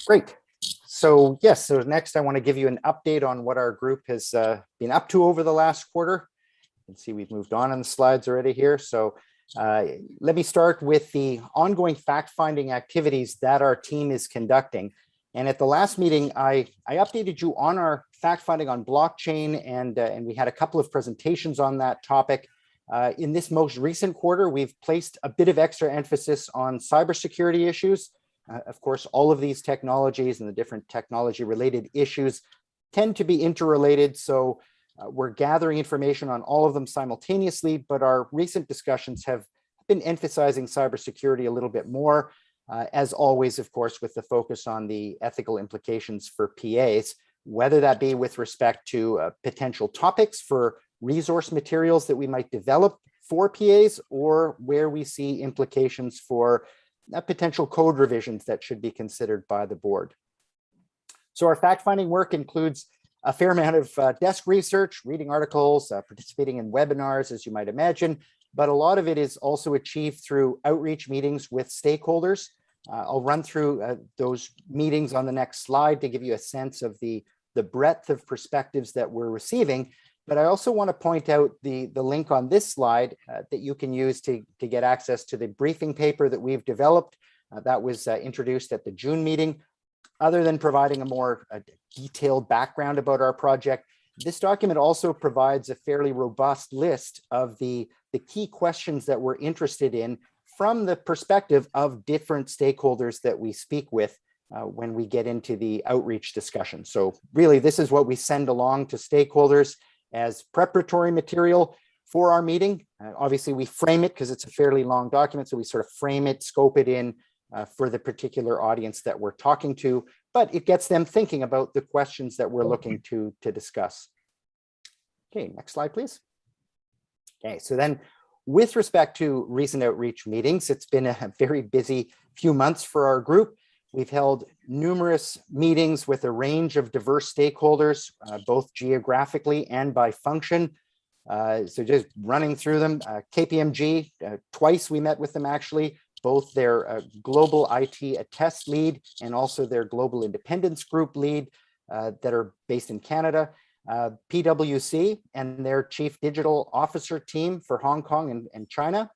great. So yes, so next I want to give you an update on what our group has been up to over the last quarter. You can see we've moved on the slides already here. So let me start with the ongoing fact-finding activities that our team is conducting. And at the last meeting, I updated you on our fact-finding on blockchain, and we had a couple of presentations on that topic. In this most recent quarter, we've placed a bit of extra emphasis on cybersecurity issues. Of course, all of these technologies and the different technology-related issues tend to be interrelated, so we're gathering information on all of them simultaneously, but our recent discussions have been emphasizing cybersecurity a little bit more, as always, of course, with the focus on the ethical implications for PAs, whether that be with respect to potential topics for resource materials that we might develop for PAs, or where we see implications for potential code revisions that should be considered by the board. So our fact-finding work includes a fair amount of desk research, reading articles, participating in webinars, as you might imagine, but a lot of it is also achieved through outreach meetings with stakeholders. I'll run through those meetings on the next slide to give you a sense of the breadth of perspectives that we're receiving. But I also want to point out the link on this slide that you can use to get access to the briefing paper that we've developed that was introduced at the June meeting. Other than providing a more detailed background about our project, this document also provides a fairly robust list of the key questions that we're interested in from the perspective of different stakeholders that we speak with when we get into the outreach discussion. So really, this is what we send along to stakeholders as preparatory material for our meeting. Obviously, we frame it because it's a fairly long document, so we sort of frame it, scope it in for the particular audience that we're talking to, but it gets them thinking about the questions that we're looking to discuss. Okay, next slide, please. Okay, so then with respect to recent outreach meetings, it's been a very busy few months for our group. We've held numerous meetings with a range of diverse stakeholders, both geographically and by function. So just running through them, KPMG, twice we met with them actually, both their global IT attest lead and also their global independence group lead that are based in Canada. PwC and their chief digital officer team for Hong Kong and China.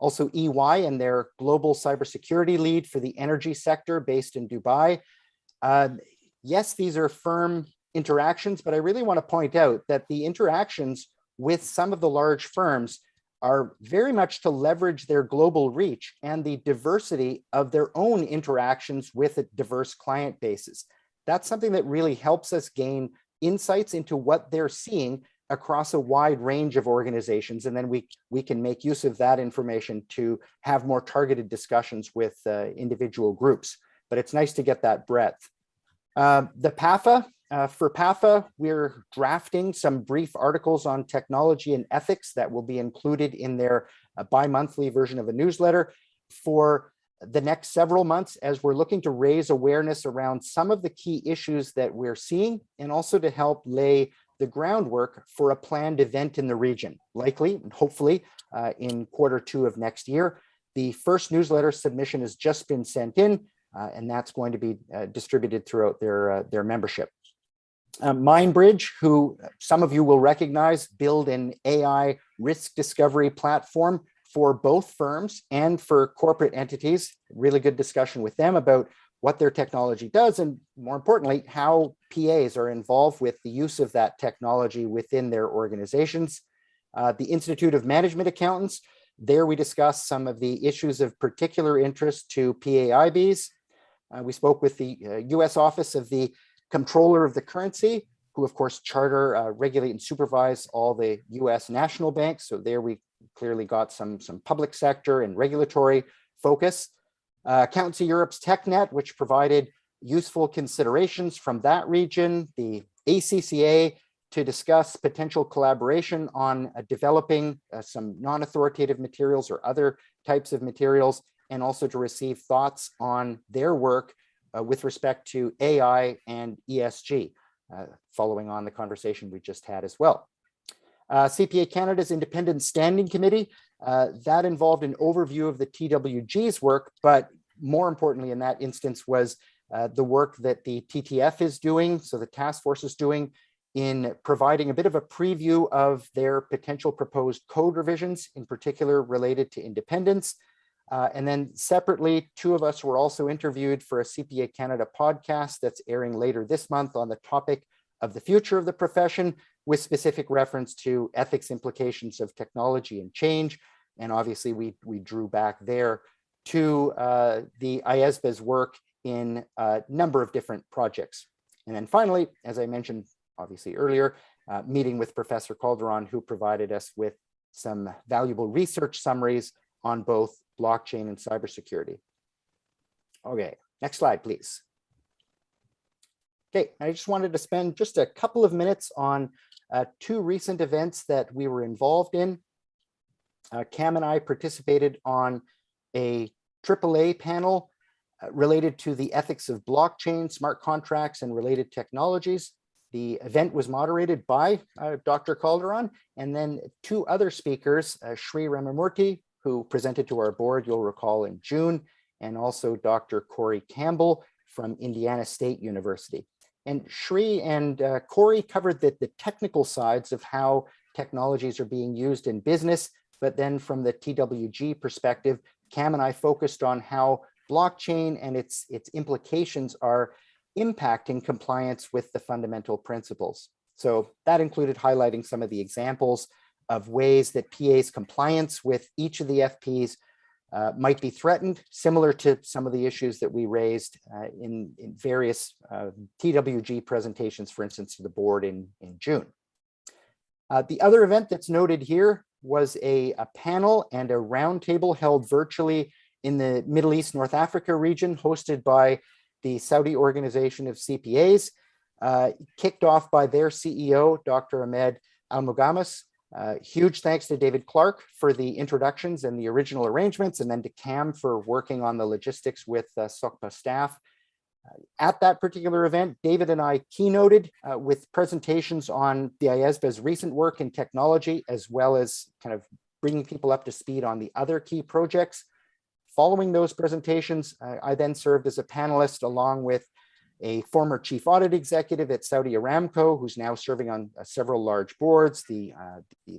Also EY and their global cybersecurity lead for the energy sector based in Dubai. Yes, these are firm interactions, but I really want to point out that the interactions with some of the large firms are very much to leverage their global reach and the diversity of their own interactions with diverse client bases. That's something that really helps us gain insights into what they're seeing across a wide range of organizations. And then we can make use of that information to have more targeted discussions with individual groups. But it's nice to get that breadth. The PAFA, for PAFA, we're drafting some brief articles on technology and ethics that will be included in their bi-monthly version of a newsletter for the next several months as we're looking to raise awareness around some of the key issues that we're seeing, and also to help lay the groundwork for a planned event in the region, likely and hopefully in Q2 of next year. The first newsletter submission has just been sent in, and that's going to be distributed throughout their membership. MindBridge, who some of you will recognize, build an AI risk discovery platform for both firms and for corporate entities. Really good discussion with them about what their technology does, and more importantly, how PAs are involved with the use of that technology within their organizations. The Institute of Management Accountants, there we discussed some of the issues of particular interest to PAIBs. We spoke with the US Office of the Comptroller of the Currency, who of course charter, regulate and supervise all the US national banks. So there we clearly got some public sector and regulatory focus. Accountancy Europe's TechNet, which provided useful considerations from that region. The ACCA to discuss potential collaboration on developing some non-authoritative materials or other types of materials, and also to receive thoughts on their work with respect to AI and ESG, following on the conversation we just had as well. CPA Canada's Independent Standing Committee, that involved an overview of the TWG's work, but more importantly in that instance was the work that the TTF is doing, so the task force is doing, in providing a bit of a preview of their potential proposed code revisions, in particular related to independence. And then separately, two of us were also interviewed for a CPA Canada podcast that's airing later this month on the topic of the future of the profession, with specific reference to ethics implications of technology and change. And obviously we drew back there to the IESBA's work in a number of different projects. And then finally, as I mentioned obviously earlier, meeting with Professor Calderon, who provided us with some valuable research summaries on both blockchain and cybersecurity. Okay, next slide, please. Okay, I just wanted to spend just a couple of minutes on two recent events that we were involved in. Cam and I participated on a AAA panel related to the ethics of blockchain, smart contracts, and related technologies. The event was moderated by Dr. Calderon, and then two other speakers, Sri Ramamurthy, who presented to our board, you'll recall, in June, and also Dr. Corey Campbell from Indiana State University. And Sri and Corey covered the technical sides of how technologies are being used in business, but then from the TWG perspective, Cam and I focused on how blockchain and its implications are impacting compliance with the fundamental principles. So that included highlighting some of the examples of ways that PA's compliance with each of the FPs might be threatened, similar to some of the issues that we raised in various TWG presentations, for instance, to the board in June. The other event that's noted here was a panel and a roundtable held virtually in the Middle East, North Africa region, hosted by the Saudi Organization of CPAs, kicked off by their CEO, Dr. Ahmed Al-Mugamas. Huge thanks to David Clark for the introductions and the original arrangements, and then to Cam for working on the logistics with SOCPA staff. At that particular event, David and I keynoted with presentations on the IESBA's recent work in technology, as well as kind of bringing people up to speed on the other key projects. Following those presentations, I then served as a panelist along with a former chief audit executive at Saudi Aramco, who's now serving on several large boards, the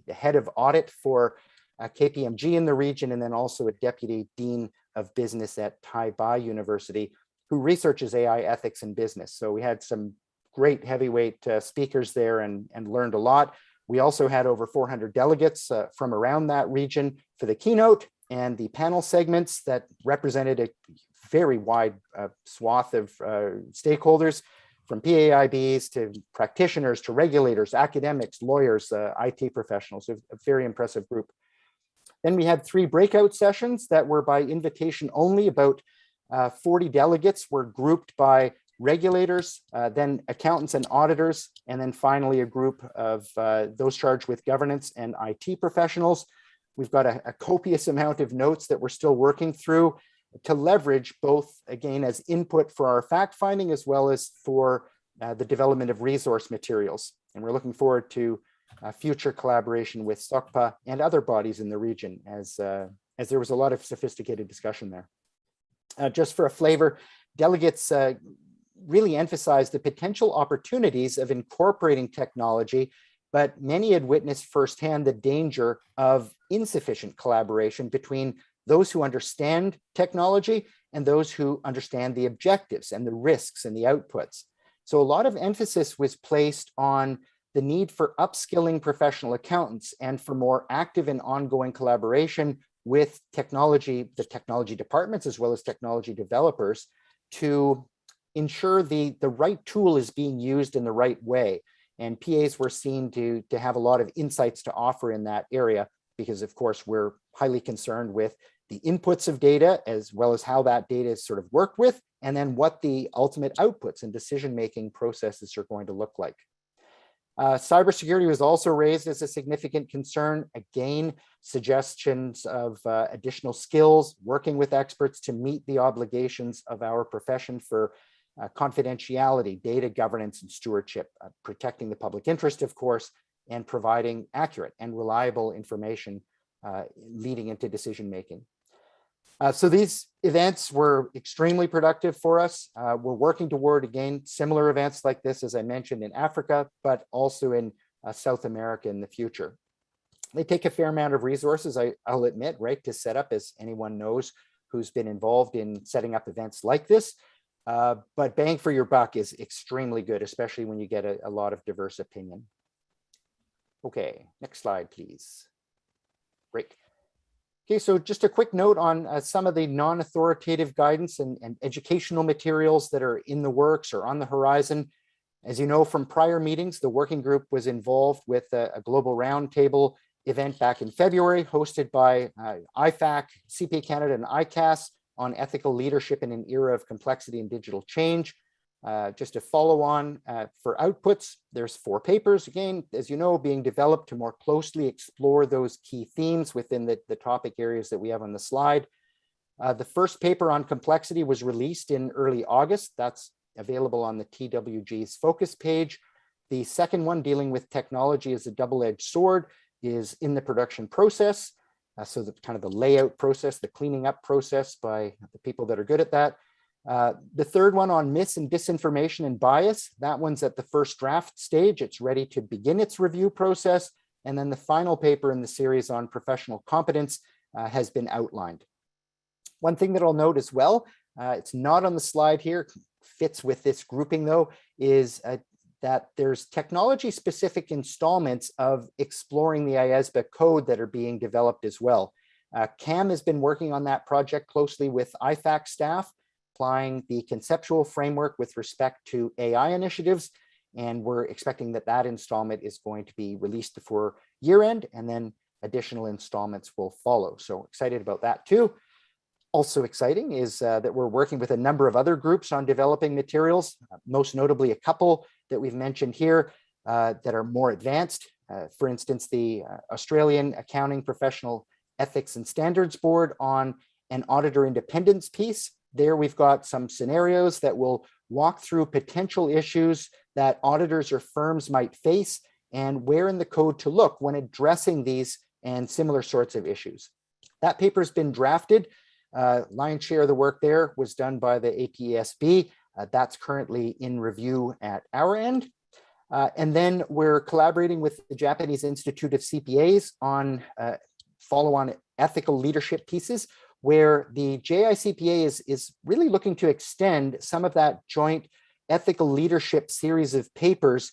head of audit for KPMG in the region, and then also a deputy dean of business at Taibai University, who researches AI ethics in business. So we had some great heavyweight speakers there and learned a lot. We also had over 400 delegates from around that region for the keynote and the panel segments that represented a very wide swath of stakeholders, from PAIBs to practitioners to regulators, academics, lawyers, IT professionals, a very impressive group. Then we had 3 breakout sessions that were by invitation only. About 40 delegates were grouped by regulators, then accountants and auditors, and then finally a group of those charged with governance and IT professionals. We've got a copious amount of notes that we're still working through to leverage both, again, as input for our fact finding, as well as for the development of resource materials. And we're looking forward to future collaboration with SOCPA and other bodies in the region, as there was a lot of sophisticated discussion there. Just for a flavor, delegates really emphasized the potential opportunities of incorporating technology, but many had witnessed firsthand the danger of insufficient collaboration between those who understand technology and those who understand the objectives and the risks and the outputs. So a lot of emphasis was placed on the need for upskilling professional accountants and for more active and ongoing collaboration with technology, the technology departments, as well as technology developers, to ensure the right tool is being used in the right way. And PAs were seen to have a lot of insights to offer in that area, because of course we're highly concerned with the inputs of data as well as how that data is sort of worked with, and then what the ultimate outputs and decision-making processes are going to look like. Cybersecurity was also raised as a significant concern. Again, suggestions of additional skills, working with experts to meet the obligations of our profession for confidentiality, data governance and stewardship, protecting the public interest, of course, and providing accurate and reliable information leading into decision-making. So these events were extremely productive for us. We're working toward, again, similar events like this, as I mentioned, in Africa, but also in South America in the future. They take a fair amount of resources, I'll admit, right, to set up, as anyone knows who's been involved in setting up events like this. But bang for your buck is extremely good, especially when you get a lot of diverse opinion. Okay, next slide, please. Great. Okay, so just a quick note on some of the non-authoritative guidance and educational materials that are in the works or on the horizon. As you know from prior meetings, the working group was involved with a global roundtable event back in February, hosted by Ifac, CPA Canada, and ICAS on ethical leadership in an era of complexity and digital change. Just to follow on for outputs, there's 4 papers, again, as you know, being developed to more closely explore those key themes within the topic areas that we have on the slide. The first paper on complexity was released in early August. That's available on the TWG's focus page. The second one, dealing with technology as a double-edged sword, is in the production process. So the kind of the layout process, the cleaning up process by the people that are good at that. The third one on mis and disinformation and bias, that one's at the first draft stage. It's ready to begin its review process. And then the final paper in the series on professional competence has been outlined. One thing that I'll note as well, it's not on the slide here, fits with this grouping though, is that there's technology-specific installments of exploring the IESBA code that are being developed as well. CAM has been working on that project closely with Ifac staff, applying the conceptual framework with respect to AI initiatives, and we're expecting that that installment is going to be released before year end, and then additional installments will follow. So excited about that too. Also exciting is that we're working with a number of other groups on developing materials, most notably a couple that we've mentioned here that are more advanced. For instance, the Australian Accounting Professional Ethics and Standards Board on an auditor independence piece. There we've got some scenarios that will walk through potential issues that auditors or firms might face and where in the code to look when addressing these and similar sorts of issues. That paper has been drafted. Lion's share of the work there was done by the IESBA. That's currently in review at our end. And then we're collaborating with the Japanese Institute of CPAs on follow-on ethical leadership pieces, where the JICPA is really looking to extend some of that joint ethical leadership series of papers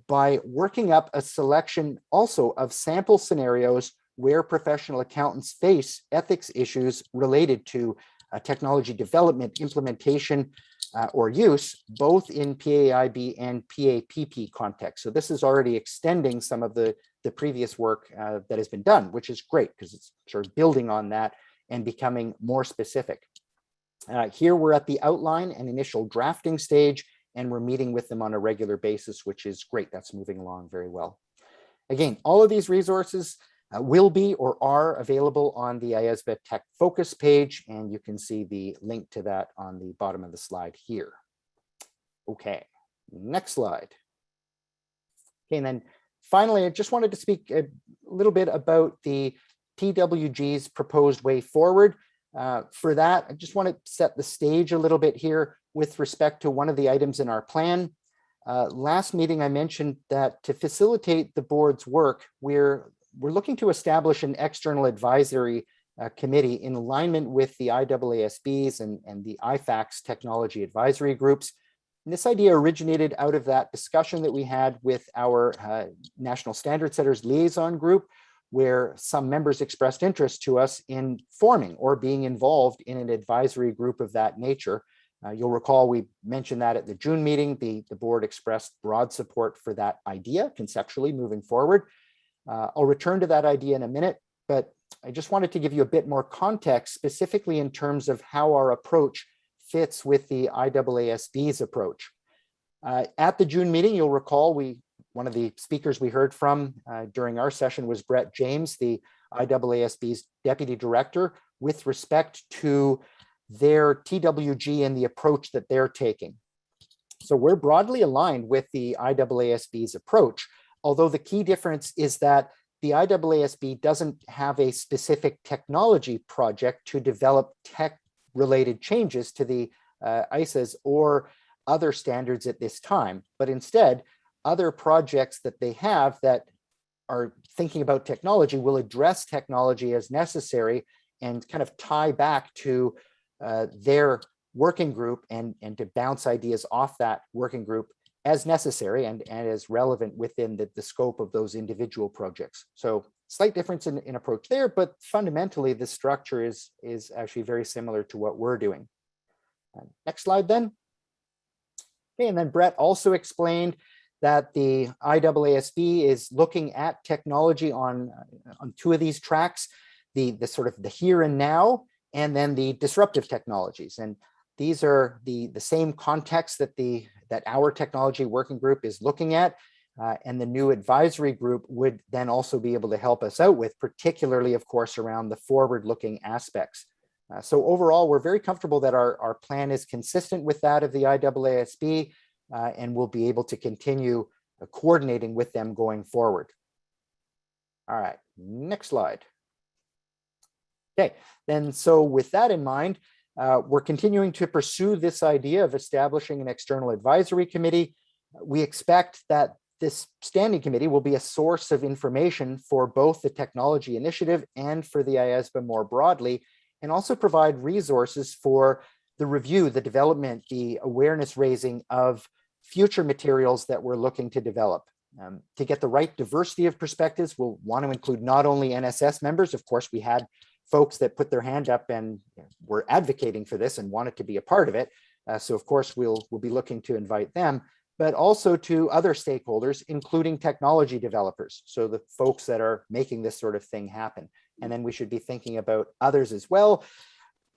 by working up a selection also of sample scenarios where professional accountants face ethics issues related to technology development, implementation, or use, both in PAIB and PAPP context. So this is already extending some of the previous work that has been done, which is great because it's sort of building on that and becoming more specific. Here we're at the outline and initial drafting stage, and we're meeting with them on a regular basis, which is great. That's moving along very well. Again, all of these resources will be or are available on the IESBA Tech Focus page, and you can see the link to that on the bottom of the slide here. Okay, next slide. Okay, and then finally, I just wanted to speak a little bit about the TWG's proposed way forward. For that, I just want to set the stage a little bit here with respect to one of the items in our plan. Last meeting, I mentioned that to facilitate the board's work, we're looking to establish an external advisory committee in alignment with the IAASB's and the Ifac's technology advisory groups. And this idea originated out of that discussion that we had with our National Standard Setters Liaison Group, where some members expressed interest to us in forming or being involved in an advisory group of that nature. You'll recall we mentioned that at the June meeting, the board expressed broad support for that idea conceptually moving forward. I'll return to that idea in a minute, but I just wanted to give you a bit more context, specifically in terms of how our approach fits with the IAASB's approach. At the June meeting, you'll recall one of the speakers we heard from during our session was Brett James, the IAASB's Deputy Director, with respect to their TWG and the approach that they're taking. So we're broadly aligned with the IAASB's approach, although the key difference is that the IAASB doesn't have a specific technology project to develop tech-related changes to the ISAs or other standards at this time, but instead, other projects that they have that are thinking about technology will address technology as necessary and kind of tie back to their working group and to bounce ideas off that working group as necessary and as relevant within the scope of those individual projects. So slight difference in approach there, but fundamentally the structure is actually very similar to what we're doing. Next slide then. Okay, and then Brett also explained that the IAASB is looking at technology on two of these tracks, the sort of the here and now, and then the disruptive technologies. And these are the same context that our technology working group is looking at, and the new advisory group would then also be able to help us out with, particularly, of course, around the forward-looking aspects. So overall, we're very comfortable that our plan is consistent with that of the IAASB, and we'll be able to continue coordinating with them going forward. All right, next slide. Okay, then so with that in mind, we're continuing to pursue this idea of establishing an external advisory committee. We expect that this standing committee will be a source of information for both the technology initiative and for the IESBA more broadly, and also provide resources for the review, the development, the awareness raising of future materials that we're looking to develop. To get the right diversity of perspectives, we'll want to include not only NSS members. Of course, we had folks that put their hand up and were advocating for this and wanted to be a part of it. So of course, we'll be looking to invite them, but also to other stakeholders, including technology developers. So the folks that are making this sort of thing happen. And then we should be thinking about others as well.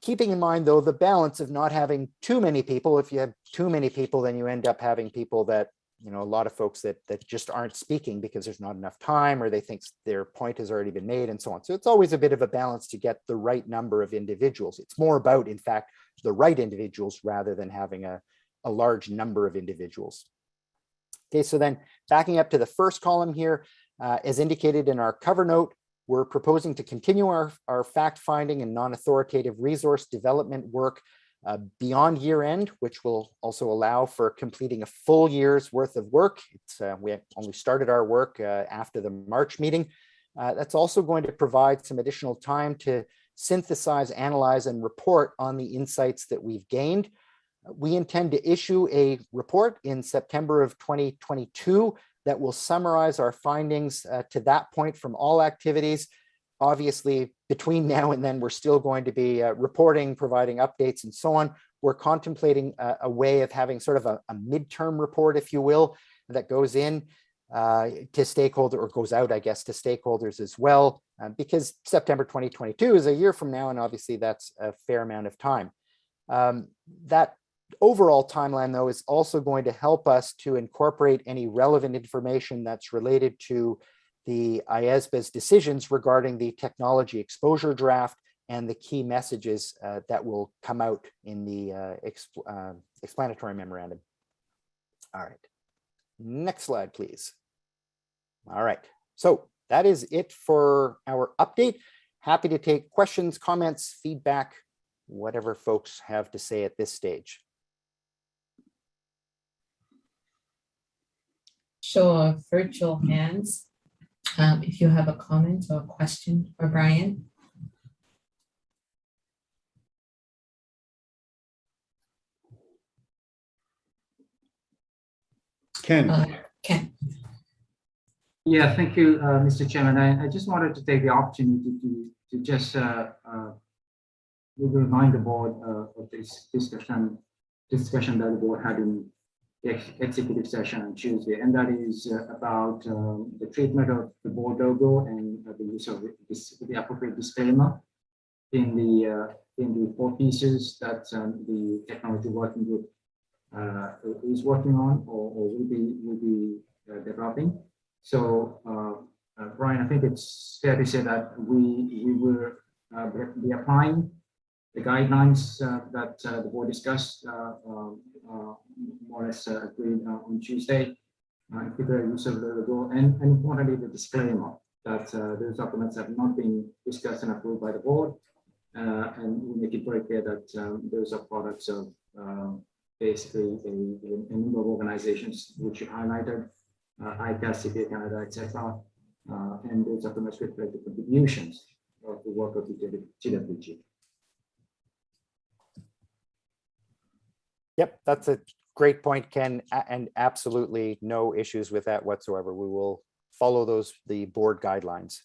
Keeping in mind, though, the balance of not having too many people. If you have too many people, then you end up having people that, a lot of folks that just aren't speaking because there's not enough time, or they think their point has already been made and so on. So it's always a bit of a balance to get the right number of individuals. It's more about, in fact, the right individuals rather than having a large number of individuals. Okay, so then backing up to the first column here, as indicated in our cover note, we're proposing to continue our fact-finding and non-authoritative resource development work beyond year end, which will also allow for completing a full year's worth of work. We only started our work after the March meeting. That's also going to provide some additional time to synthesize, analyze, and report on the insights that we've gained. We intend to issue a report in September of 2022 that will summarize our findings to that point from all activities. Obviously, between now and then, we're still going to be reporting, providing updates, and so on. We're contemplating a way of having sort of a midterm report, if you will, that goes in to stakeholder, or goes out, I guess, to stakeholders as well, because September 2022 is a year from now, and obviously that's a fair amount of time. That overall timeline, though, is also going to help us to incorporate any relevant information that's related to the IESBA's decisions regarding the technology exposure draft and the key messages that will come out in the explanatory memorandum. All right, next slide, please. All right, so that is it for our update. Happy to take questions, comments, feedback, whatever folks have to say at this stage. Show of virtual hands. If you have a comment or a question for Brian. Ken. Ken. Yeah, thank you, Mr. Chairman. I just wanted to take the opportunity to just remind the board of this discussion. discussion that the board had in the executive session on Tuesday, and that is about the treatment of the board logo and the use of the appropriate disclaimer in the 4 pieces that the technology working group is working on or will be developing. So, Brian, I think it's fair to say that we will be applying the guidelines that the board discussed more or less agreed on Tuesday, particularly use of the logo and importantly the disclaimer that those documents have not been discussed and approved by the board, and we make it very clear that those are products of basically a number of organizations which you highlighted, ICAS, CPA Canada, etc., and those documents reflect the contributions of the work of the TWG. Yep, that's a great point, Ken, and absolutely no issues with that whatsoever. We will follow the board guidelines.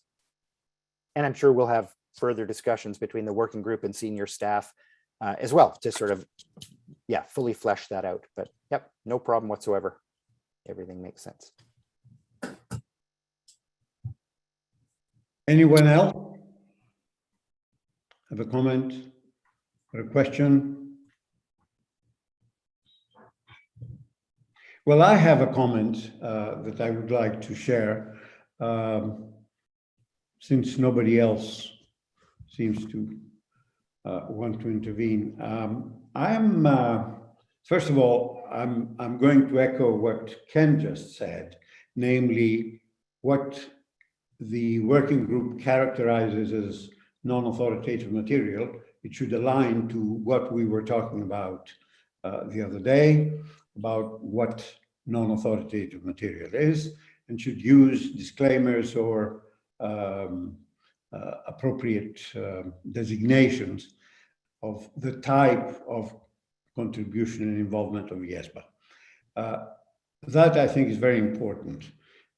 And I'm sure we'll have further discussions between the working group and senior staff as well to sort of, yeah, fully flesh that out. But yep, no problem whatsoever. Everything makes sense. Anyone else have a comment or a question? Well, I have a comment that I would like to share since nobody else seems to want to intervene. First of all, I'm going to echo what Ken just said, namely what the working group characterizes as non-authoritative material. It should align to what we were talking about the other day, about what non-authoritative material is, and should use disclaimers or appropriate designations of the type of contribution and involvement of IESBA. That I think is very important.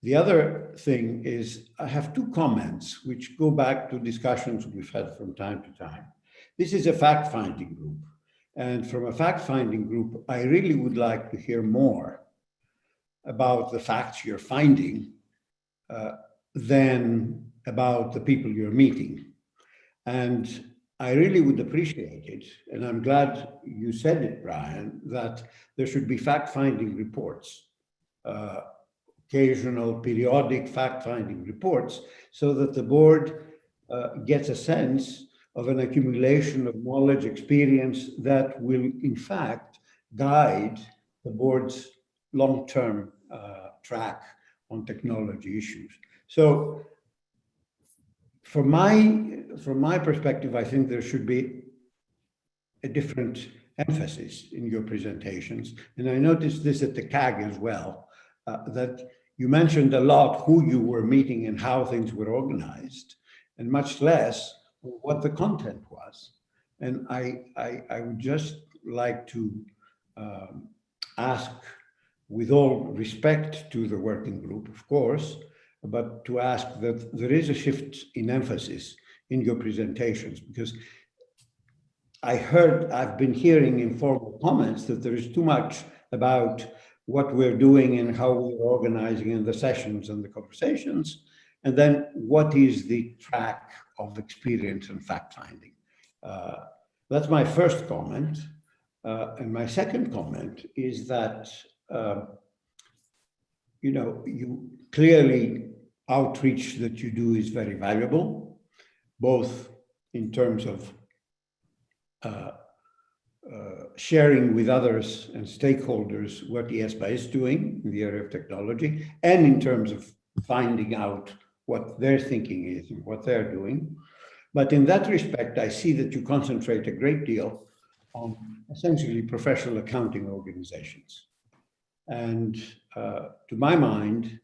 The other thing is I have 2 comments which go back to discussions we've had from time to time. This is a fact-finding group. And from a fact-finding group, I really would like to hear more about the facts you're finding than about the people you're meeting. And I really would appreciate it, and I'm glad you said it, Brian, that there should be fact-finding reports, occasional, periodic fact-finding reports, so that the board gets a sense of an accumulation of knowledge, experience that will, in fact, guide the board's long-term track on technology issues. So, from my perspective, I think there should be a different emphasis in your presentations. And I noticed this at the CAG as well, that you mentioned a lot who you were meeting and how things were organized, and much less what the content was. And I would just like to ask, with all respect to the working group, of course, but to ask that there is a shift in emphasis in your presentations, because I've been hearing informal comments that there is too much about what we're doing and how we're organizing in the sessions and the conversations, and then what is the track of experience and fact-finding. That's my first comment. And my second comment is that, you clearly outreach that you do is very valuable, both in terms of sharing with others and stakeholders what IESBA is doing in the area of technology, and in terms of finding out what their thinking is and what they're doing. But in that respect, I see that you concentrate a great deal on essentially professional accounting organizations. And to my mind,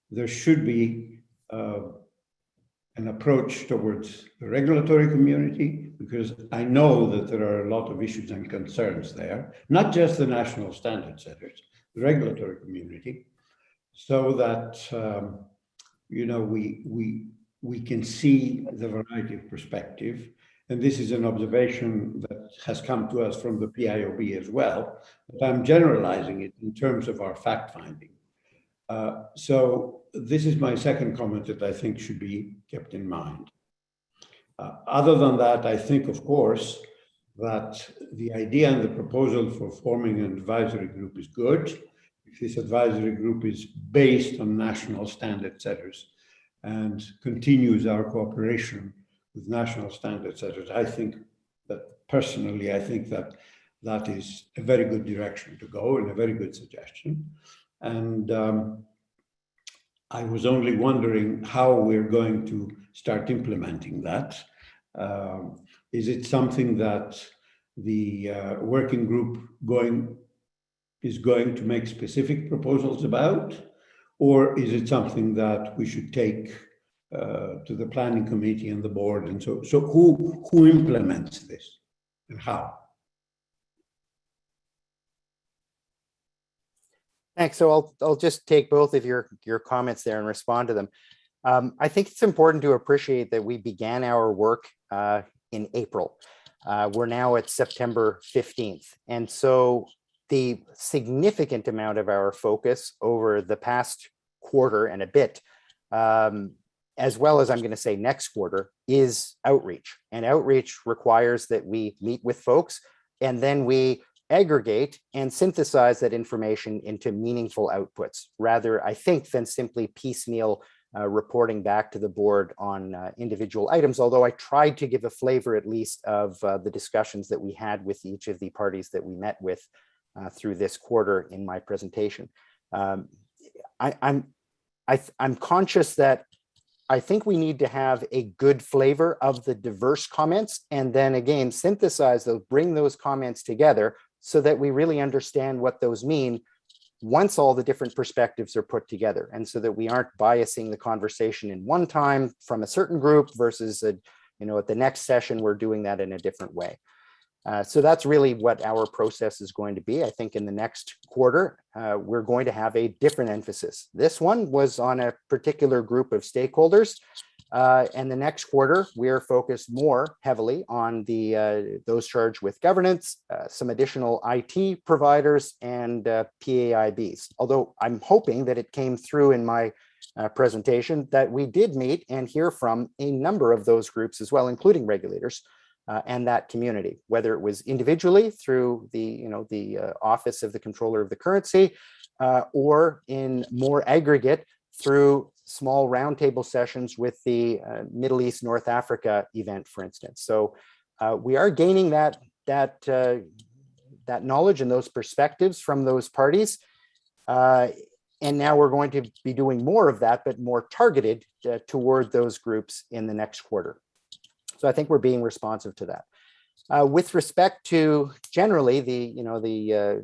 there should be an approach towards the regulatory community, because I know that there are a lot of issues and concerns there, not just the national standard setters, the regulatory community, so that we can see the variety of perspective and this is an observation that has come to us from the PIOB as well, but I'm generalizing it in terms of our fact-finding. So this is my second comment that I think should be kept in mind. Other than that, I think, of course, that the idea and the proposal for forming an advisory group is good. If this advisory group is based on national standard setters and continues our cooperation with national standard setters, I think that personally, I think that that is a very good direction to go and a very good suggestion. And I was only wondering how we're going to start implementing that. Is it something that the working group is going to make specific proposals about, or is it something that we should take to the planning committee and the board? And so who implements this and how? Thanks. So I'll just take both of your comments there and respond to them. I think it's important to appreciate that we began our work in April. We're now at September 15th. And so the significant amount of our focus over the past quarter and a bit, as well as I'm going to say next quarter, is outreach. And outreach requires that we meet with folks and then we aggregate and synthesize that information into meaningful outputs, rather, I think, than simply piecemeal reporting back to the board on individual items, although I tried to give a flavor at least of the discussions that we had with each of the parties that we met with through this quarter in my presentation. I'm conscious that I think we need to have a good flavor of the diverse comments and then again synthesize those, bring those comments together so that we really understand what those mean once all the different perspectives are put together, and so that we aren't biasing the conversation in one time from a certain group versus at the next session we're doing that in a different way. So that's really what our process is going to be. I think in the next quarter, we're going to have a different emphasis. This one was on a particular group of stakeholders. And the next quarter, we're focused more heavily on those charged with governance, some additional IT providers, and PAIBs. Although I'm hoping that it came through in my presentation that we did meet and hear from a number of those groups as well, including regulators and that community, whether it was individually through the Office of the Controller of the Currency or in more aggregate through small roundtable sessions with the Middle East, North Africa event, for instance. So we are gaining that knowledge and those perspectives from those parties. And now we're going to be doing more of that, but more targeted toward those groups in the next quarter. So I think we're being responsive to that. With respect to generally the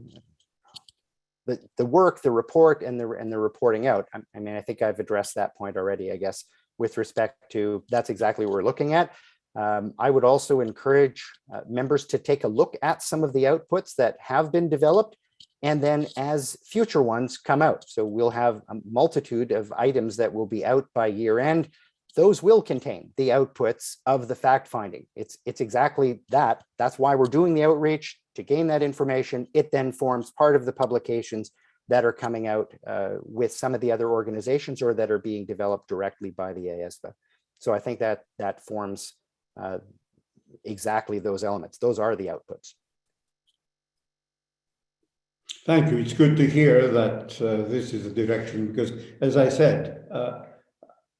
work, the report, and the reporting out. I mean, I think I've addressed that point already, I guess, with respect to that's exactly what we're looking at. I would also encourage members to take a look at some of the outputs that have been developed, and then as future ones come out. So we'll have a multitude of items that will be out by year end. Those will contain the outputs of the fact finding. It's exactly that. That's why we're doing the outreach, to gain that information. It then forms part of the publications that are coming out with some of the other organizations or that are being developed directly by the IESBA. So I think that forms exactly those elements. Those are the outputs. Thank you. It's good to hear that this is the direction, because as I said,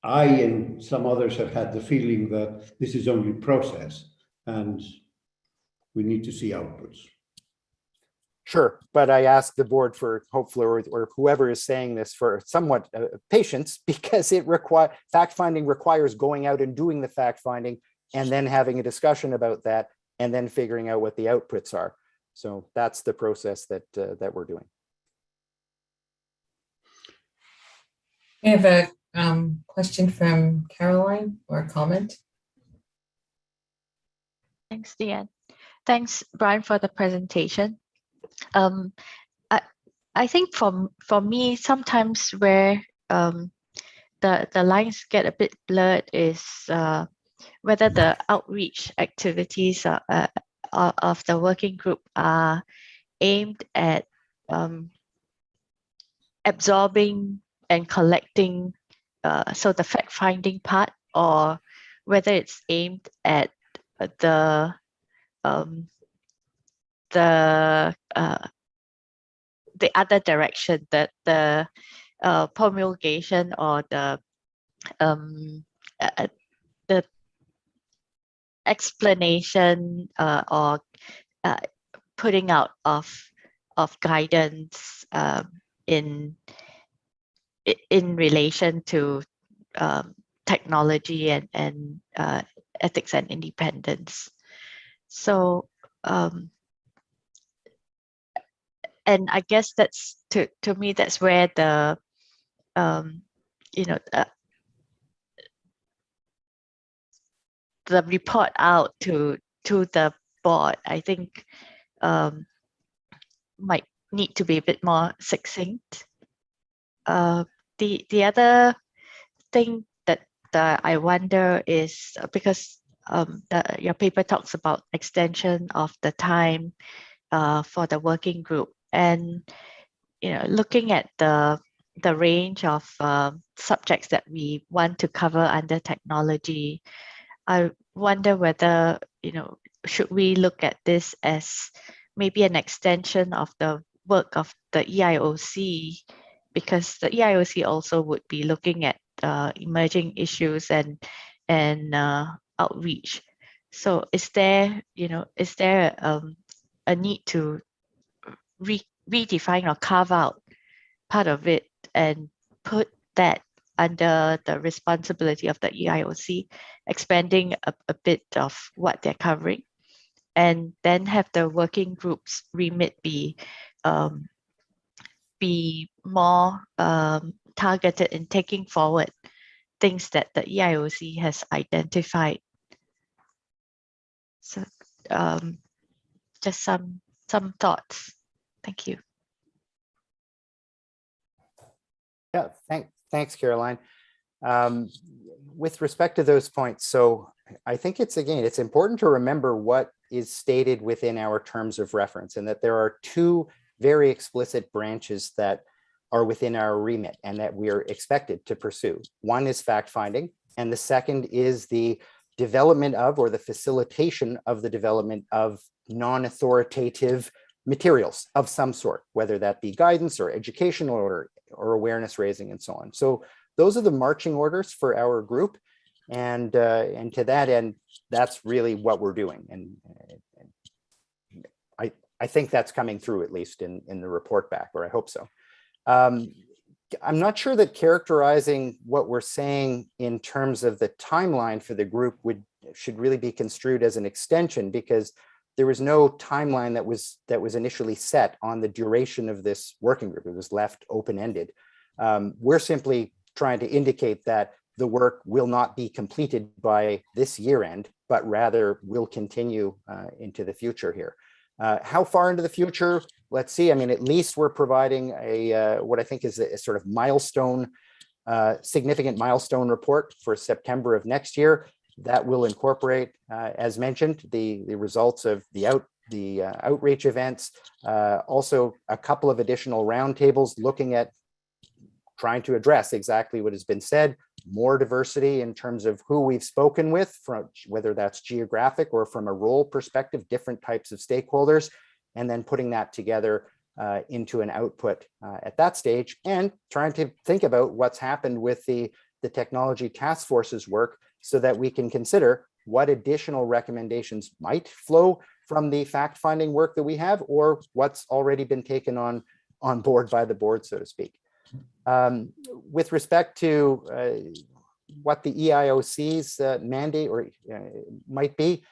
I and some others have had the feeling that this is only process and we need to see outputs. Sure, but I ask the board for hopefully, or whoever is saying this, for somewhat patience, because fact finding requires going out and doing the fact finding and then having a discussion about that and then figuring out what the outputs are. So that's the process that we're doing. I have a question from Caroline, or a comment. Thanks, Deanne. Thanks, Brian, for the presentation. I think for me, sometimes where the lines get a bit blurred is whether the outreach activities of the working group are aimed at absorbing and collecting, so the fact-finding part, or whether it's aimed at the other direction, that the promulgation or the explanation or putting out of guidance in relation to technology and ethics and independence. So and I guess that's to me, that's where the the report out to the board, I think might need to be a bit more succinct. The other thing that I wonder is, because your paper talks about extension of the time for the working group, and looking at the range of subjects that we want to cover under technology, I wonder whether should we look at this as maybe an extension of the work of the EIOC, because the EIOC also would be looking at emerging issues and outreach. So is there a need to redefine or carve out part of it and put that under the responsibility of the EIOC, expanding a bit of what they're covering, and then have the working groups remit be more targeted in taking forward things that the EIOC has identified. So just some thoughts. Thank you. Yeah, thanks, Caroline. With respect to those points, so I think it's important to remember what is stated within our terms of reference, and that there are two very explicit branches that are within our remit and that we are expected to pursue. One is fact-finding, and the second is the development of, or the facilitation of the development of, non-authoritative materials of some sort, whether that be guidance or educational or awareness raising and so on. So those are the marching orders for our group. And to that end, that's really what we're doing. And I think that's coming through, at least in the report back, or I hope so. I'm not sure that characterizing what we're saying in terms of the timeline for the group should really be construed as an extension, because there was no timeline that was initially set on the duration of this working group. It was left open-ended. We're simply trying to indicate that the work will not be completed by this year end, but rather will continue into the future here. How far into the future? Let's see. I mean, at least we're providing what I think is a sort of milestone, significant milestone report for September of next year that will incorporate, as mentioned, the results of the outreach events, also a couple of additional roundtables looking at trying to address exactly what has been said, more diversity in terms of who we've spoken with, from whether that's geographic or from a role perspective, different types of stakeholders, and then putting that together into an output at that stage, and trying to think about what's happened with the technology task force's work, so that we can consider what additional recommendations might flow from the fact-finding work that we have, or what's already been taken on board by the board, so to speak. With respect to what the EIOC's mandate or might be,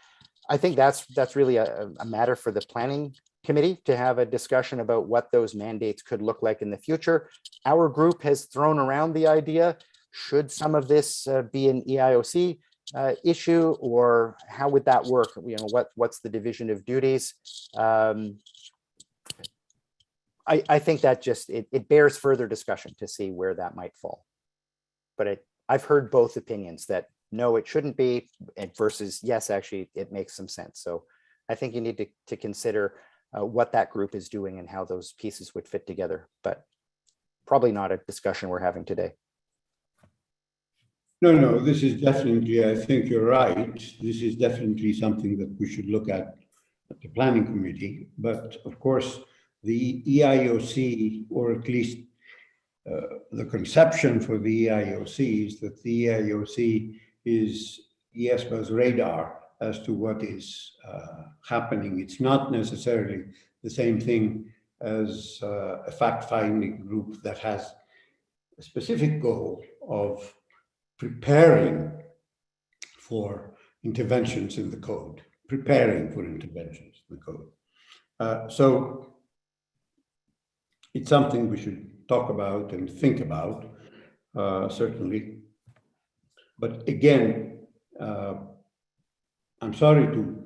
I think that's really a matter for the planning committee to have a discussion about what those mandates could look like in the future. Our group has thrown around the idea, should some of this be an EIOC issue, or how would that work? What's the division of duties? I think that just, it bears further discussion to see where that might fall. But I've heard both opinions, that no, it shouldn't be, and versus yes, actually, it makes some sense. So I think you need to consider what that group is doing and how those pieces would fit together, but probably not a discussion we're having today. No, this is definitely, I think you're right. This is definitely something that we should look at the planning committee. But of course, the EIOC, or at least the conception for the EIOC, is that the EIOC is IESBA's radar as to what is happening. It's not necessarily the same thing as a fact-finding group that has a specific goal of preparing for interventions in the code, preparing for interventions in the code. So it's something we should talk about and think about, certainly. But again, I'm sorry to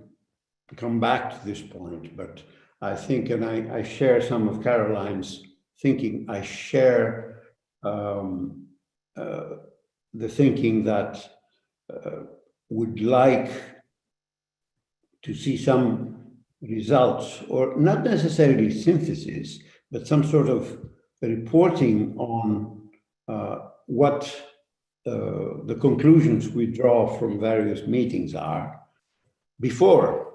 come back to this point, but I think, and I share some of Caroline's thinking, I share the thinking that would like to see some results, or not necessarily synthesis, but some sort of reporting on what the conclusions we draw from various meetings are before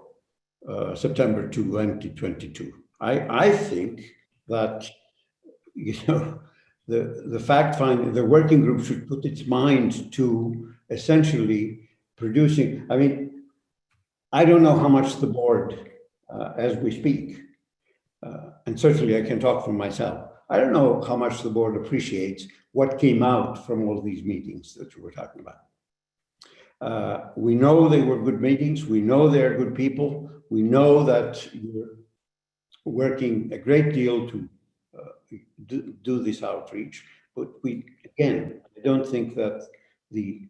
September 2022. I think that, you know, the fact-finding, the working group should put its mind to essentially producing. I mean, I don't know how much the board, as we speak, and certainly I can talk for myself, I don't know how much the board appreciates what came out from all these meetings that you were talking about. We know they were good meetings. We know they're good people. We know that you're working a great deal to do this outreach, but again, I don't think that the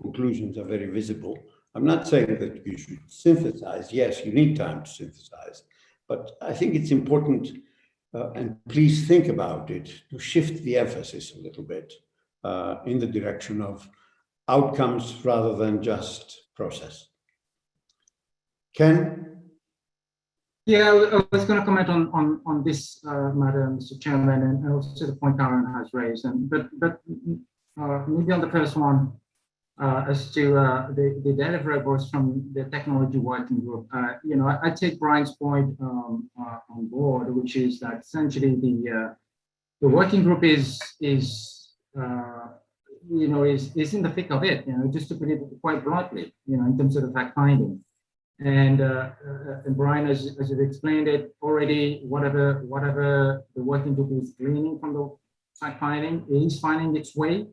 conclusions are very visible. I'm not saying that you should synthesize. Yes, you need time to synthesize, but I think it's important, and please think about it, to shift the emphasis a little bit in the direction of outcomes rather than just process. Ken? Yeah, I was going to comment on this matter, Mr. Chairman, and also the point Karen has raised. But maybe on the first one, as to the deliverables from the technology working group, you know, I take Brian's point on board, which is that essentially the working group is you know, is in the thick of it, you know, just to put it quite bluntly, you know, in terms of the fact finding. And Brian, as you've explained it already, whatever the working group is gleaning from the fact finding is finding its way,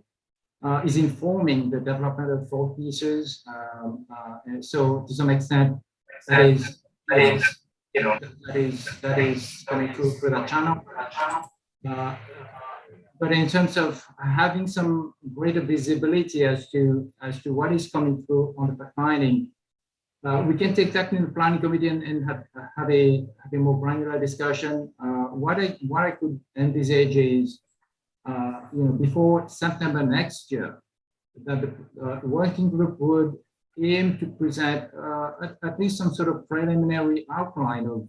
is informing the development of thought pieces. And so to some extent, that is coming through that channel. But in terms of having some greater visibility as to what is coming through on the fact finding, we can take that in the planning committee and have a more granular discussion. What I could envisage is, you know, before September next year, that the working group would aim to present at least some sort of preliminary outline of,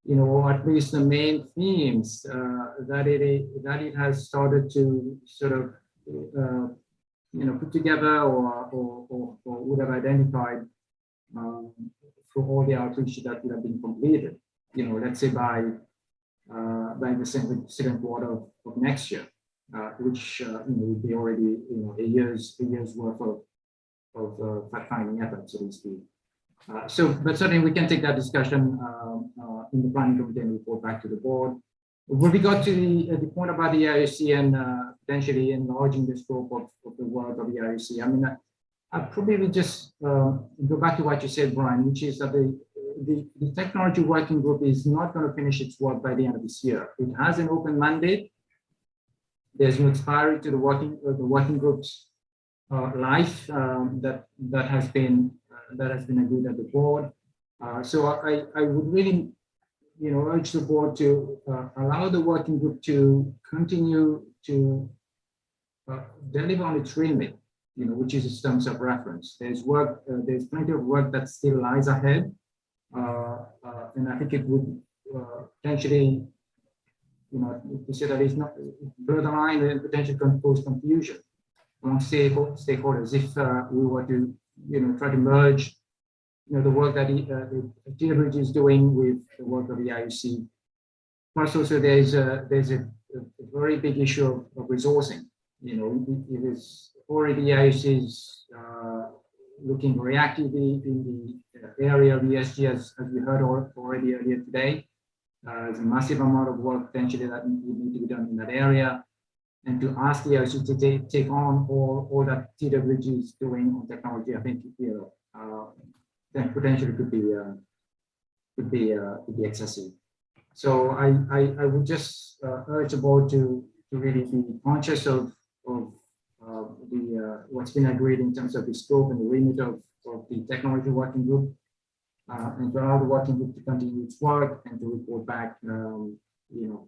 you know, or at least the main themes that it has started to sort of, you know, put together or would have identified through all the outreach that would have been completed, you know, let's say by the second quarter of next year, which you know, would be already, you know, a year's worth of fact-finding effort, so to speak. But certainly we can take that discussion in the planning committee and report back to the board. When we got to the point about the IEC and potentially enlarging the scope of the work of the IEC, I mean, I'll probably just go back to what you said, Brian, which is that the technology working group is not going to finish its work by the end of this year. It has an open mandate. There's no expiry to the working group's life that has been agreed at the board. So I would really, you know, urge the board to allow the working group to continue to deliver on its remit which is terms of reference. There's work, there's plenty of work that still lies ahead, and I think it would potentially, to say that it's not blur the line and potentially cause confusion among stakeholders if we were to, try to merge, the work that the TWG is doing with the work of the IUC. Plus, also there's a very big issue of resourcing. It is already IUC is looking very actively in the area of ESG, as we heard already earlier today. There's a massive amount of work potentially that would need to be done in that area. And to ask the IUC to take on all that TWG is doing on technology, I think that potentially could be excessive. So I would just urge the board to really be conscious of what's been agreed in terms of the scope and the remit of the technology working group, and to allow the working group to continue its work and to report back,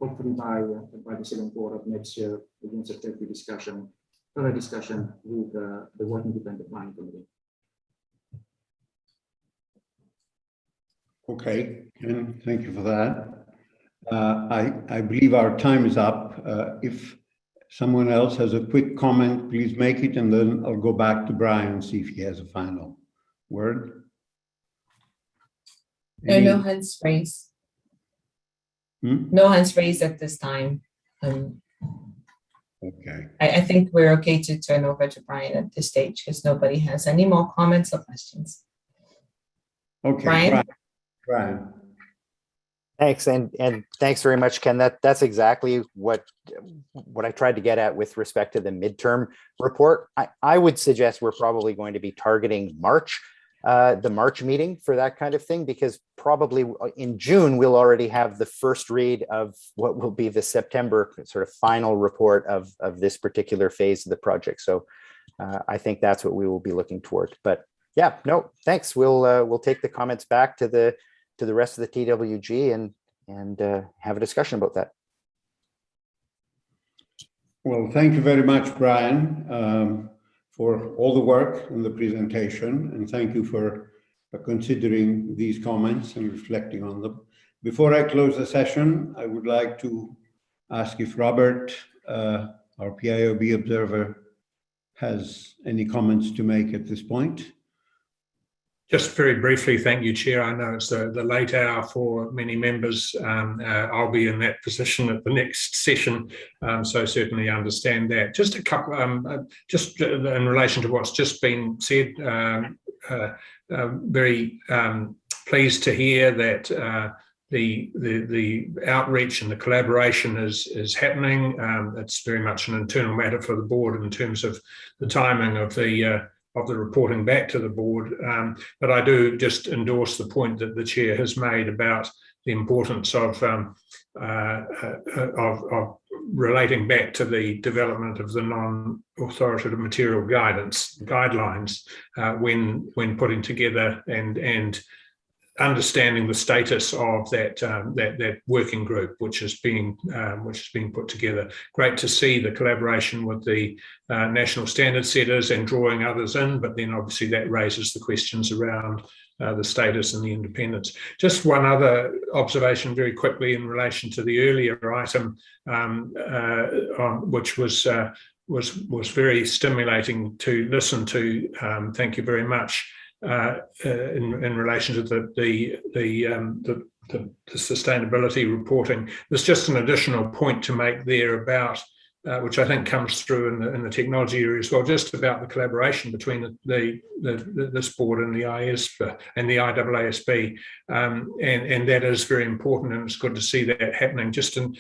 hopefully by the second quarter of next year, against a further discussion with the Working Group and the Planning Committee. Okay, and thank you for that. I believe our time is up. If someone else has a quick comment, please make it, and then I'll go back to Brian and see if he has a final word. No hands raised. No hands raised at this time. Okay. I think we're okay to turn over to Brian at this stage because nobody has any more comments or questions. Okay, Brian. Thanks, and thanks very much, Ken. That's exactly what I tried to get at with respect to the midterm report. I would suggest we're probably going to be targeting March, the March meeting for that kind of thing, because probably in June we'll already have the first read of what will be the September sort of final report of this particular phase of the project. So I think that's what we will be looking toward. But yeah, no, thanks. We'll take the comments back to the rest of the TWG and have a discussion about that. Well, thank you very much, Brian, for all the work and the presentation, and thank you for considering these comments and reflecting on them. Before I close the session, I would like to ask if Robert, our PIOB observer, has any comments to make at this point. Just very briefly, thank you, Chair. I know it's the late hour for many members. I'll be in that position at the next session, so certainly understand that. Just a couple, just in relation to what's just been said, very pleased to hear that the outreach and the collaboration is happening. It's very much an internal matter for the board in terms of the timing of the reporting back to the board. But I do just endorse the point that the Chair has made about the importance of relating back to the development of the non-authoritative material guidelines when putting together and understanding the status of that working group, which is being put together. Great to see the collaboration with the national standard setters and drawing others in, but then obviously that raises the questions around the status and the independence. Just one other observation very quickly in relation to the earlier item, which was very stimulating to listen to. Thank you very much. In relation to the sustainability reporting. There's just an additional point to make there about, which I think comes through in the technology area as well, just about the collaboration between this board and the IESBA and the IAASB, and that is very important, and it's good to see that happening. Just in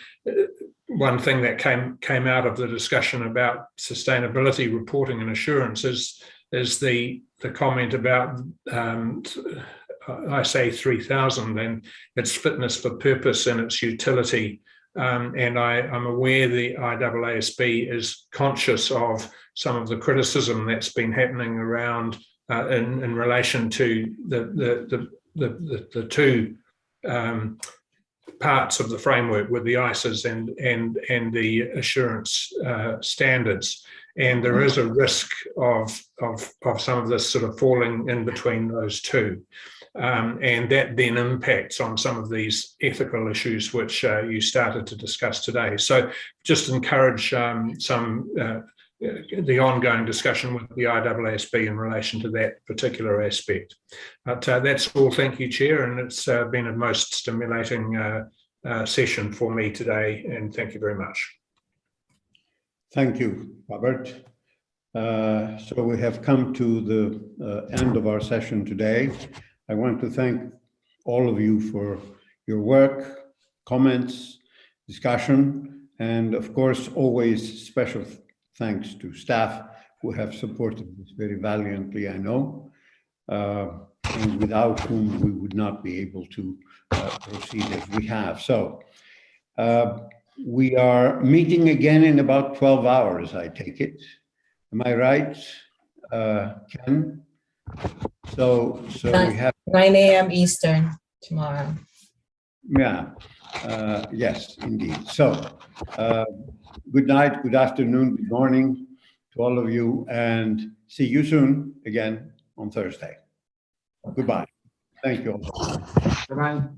one thing that came out of the discussion about sustainability reporting and assurance is the comment about ISA 3000 and its fitness for purpose and its utility. And I'm aware the IAASB is conscious of some of the criticism that's been happening around in relation to the two parts of the framework with the ISAs and the assurance standards. And there is a risk of some of this sort of falling in between those two. And that then impacts on some of these ethical issues which you started to discuss today. So just encourage the ongoing discussion with the IESBA in relation to that particular aspect. But that's all. Thank you, Chair, and it's been a most stimulating session for me today, and thank you very much. Thank you, Robert. So we have come to the end of our session today. I want to thank all of you for your work, comments, discussion, and of course, always special thanks to staff who have supported this very valiantly, I know, and without whom we would not be able to proceed as we have. So we are meeting again in about 12 hours, I take it. Am I right, Ken? So we have 9 a.m. Eastern tomorrow. Yeah, yes, indeed. So good night, good afternoon, good morning to all of you, and see you soon again on Thursday. Goodbye. Thank you all. Bye-bye.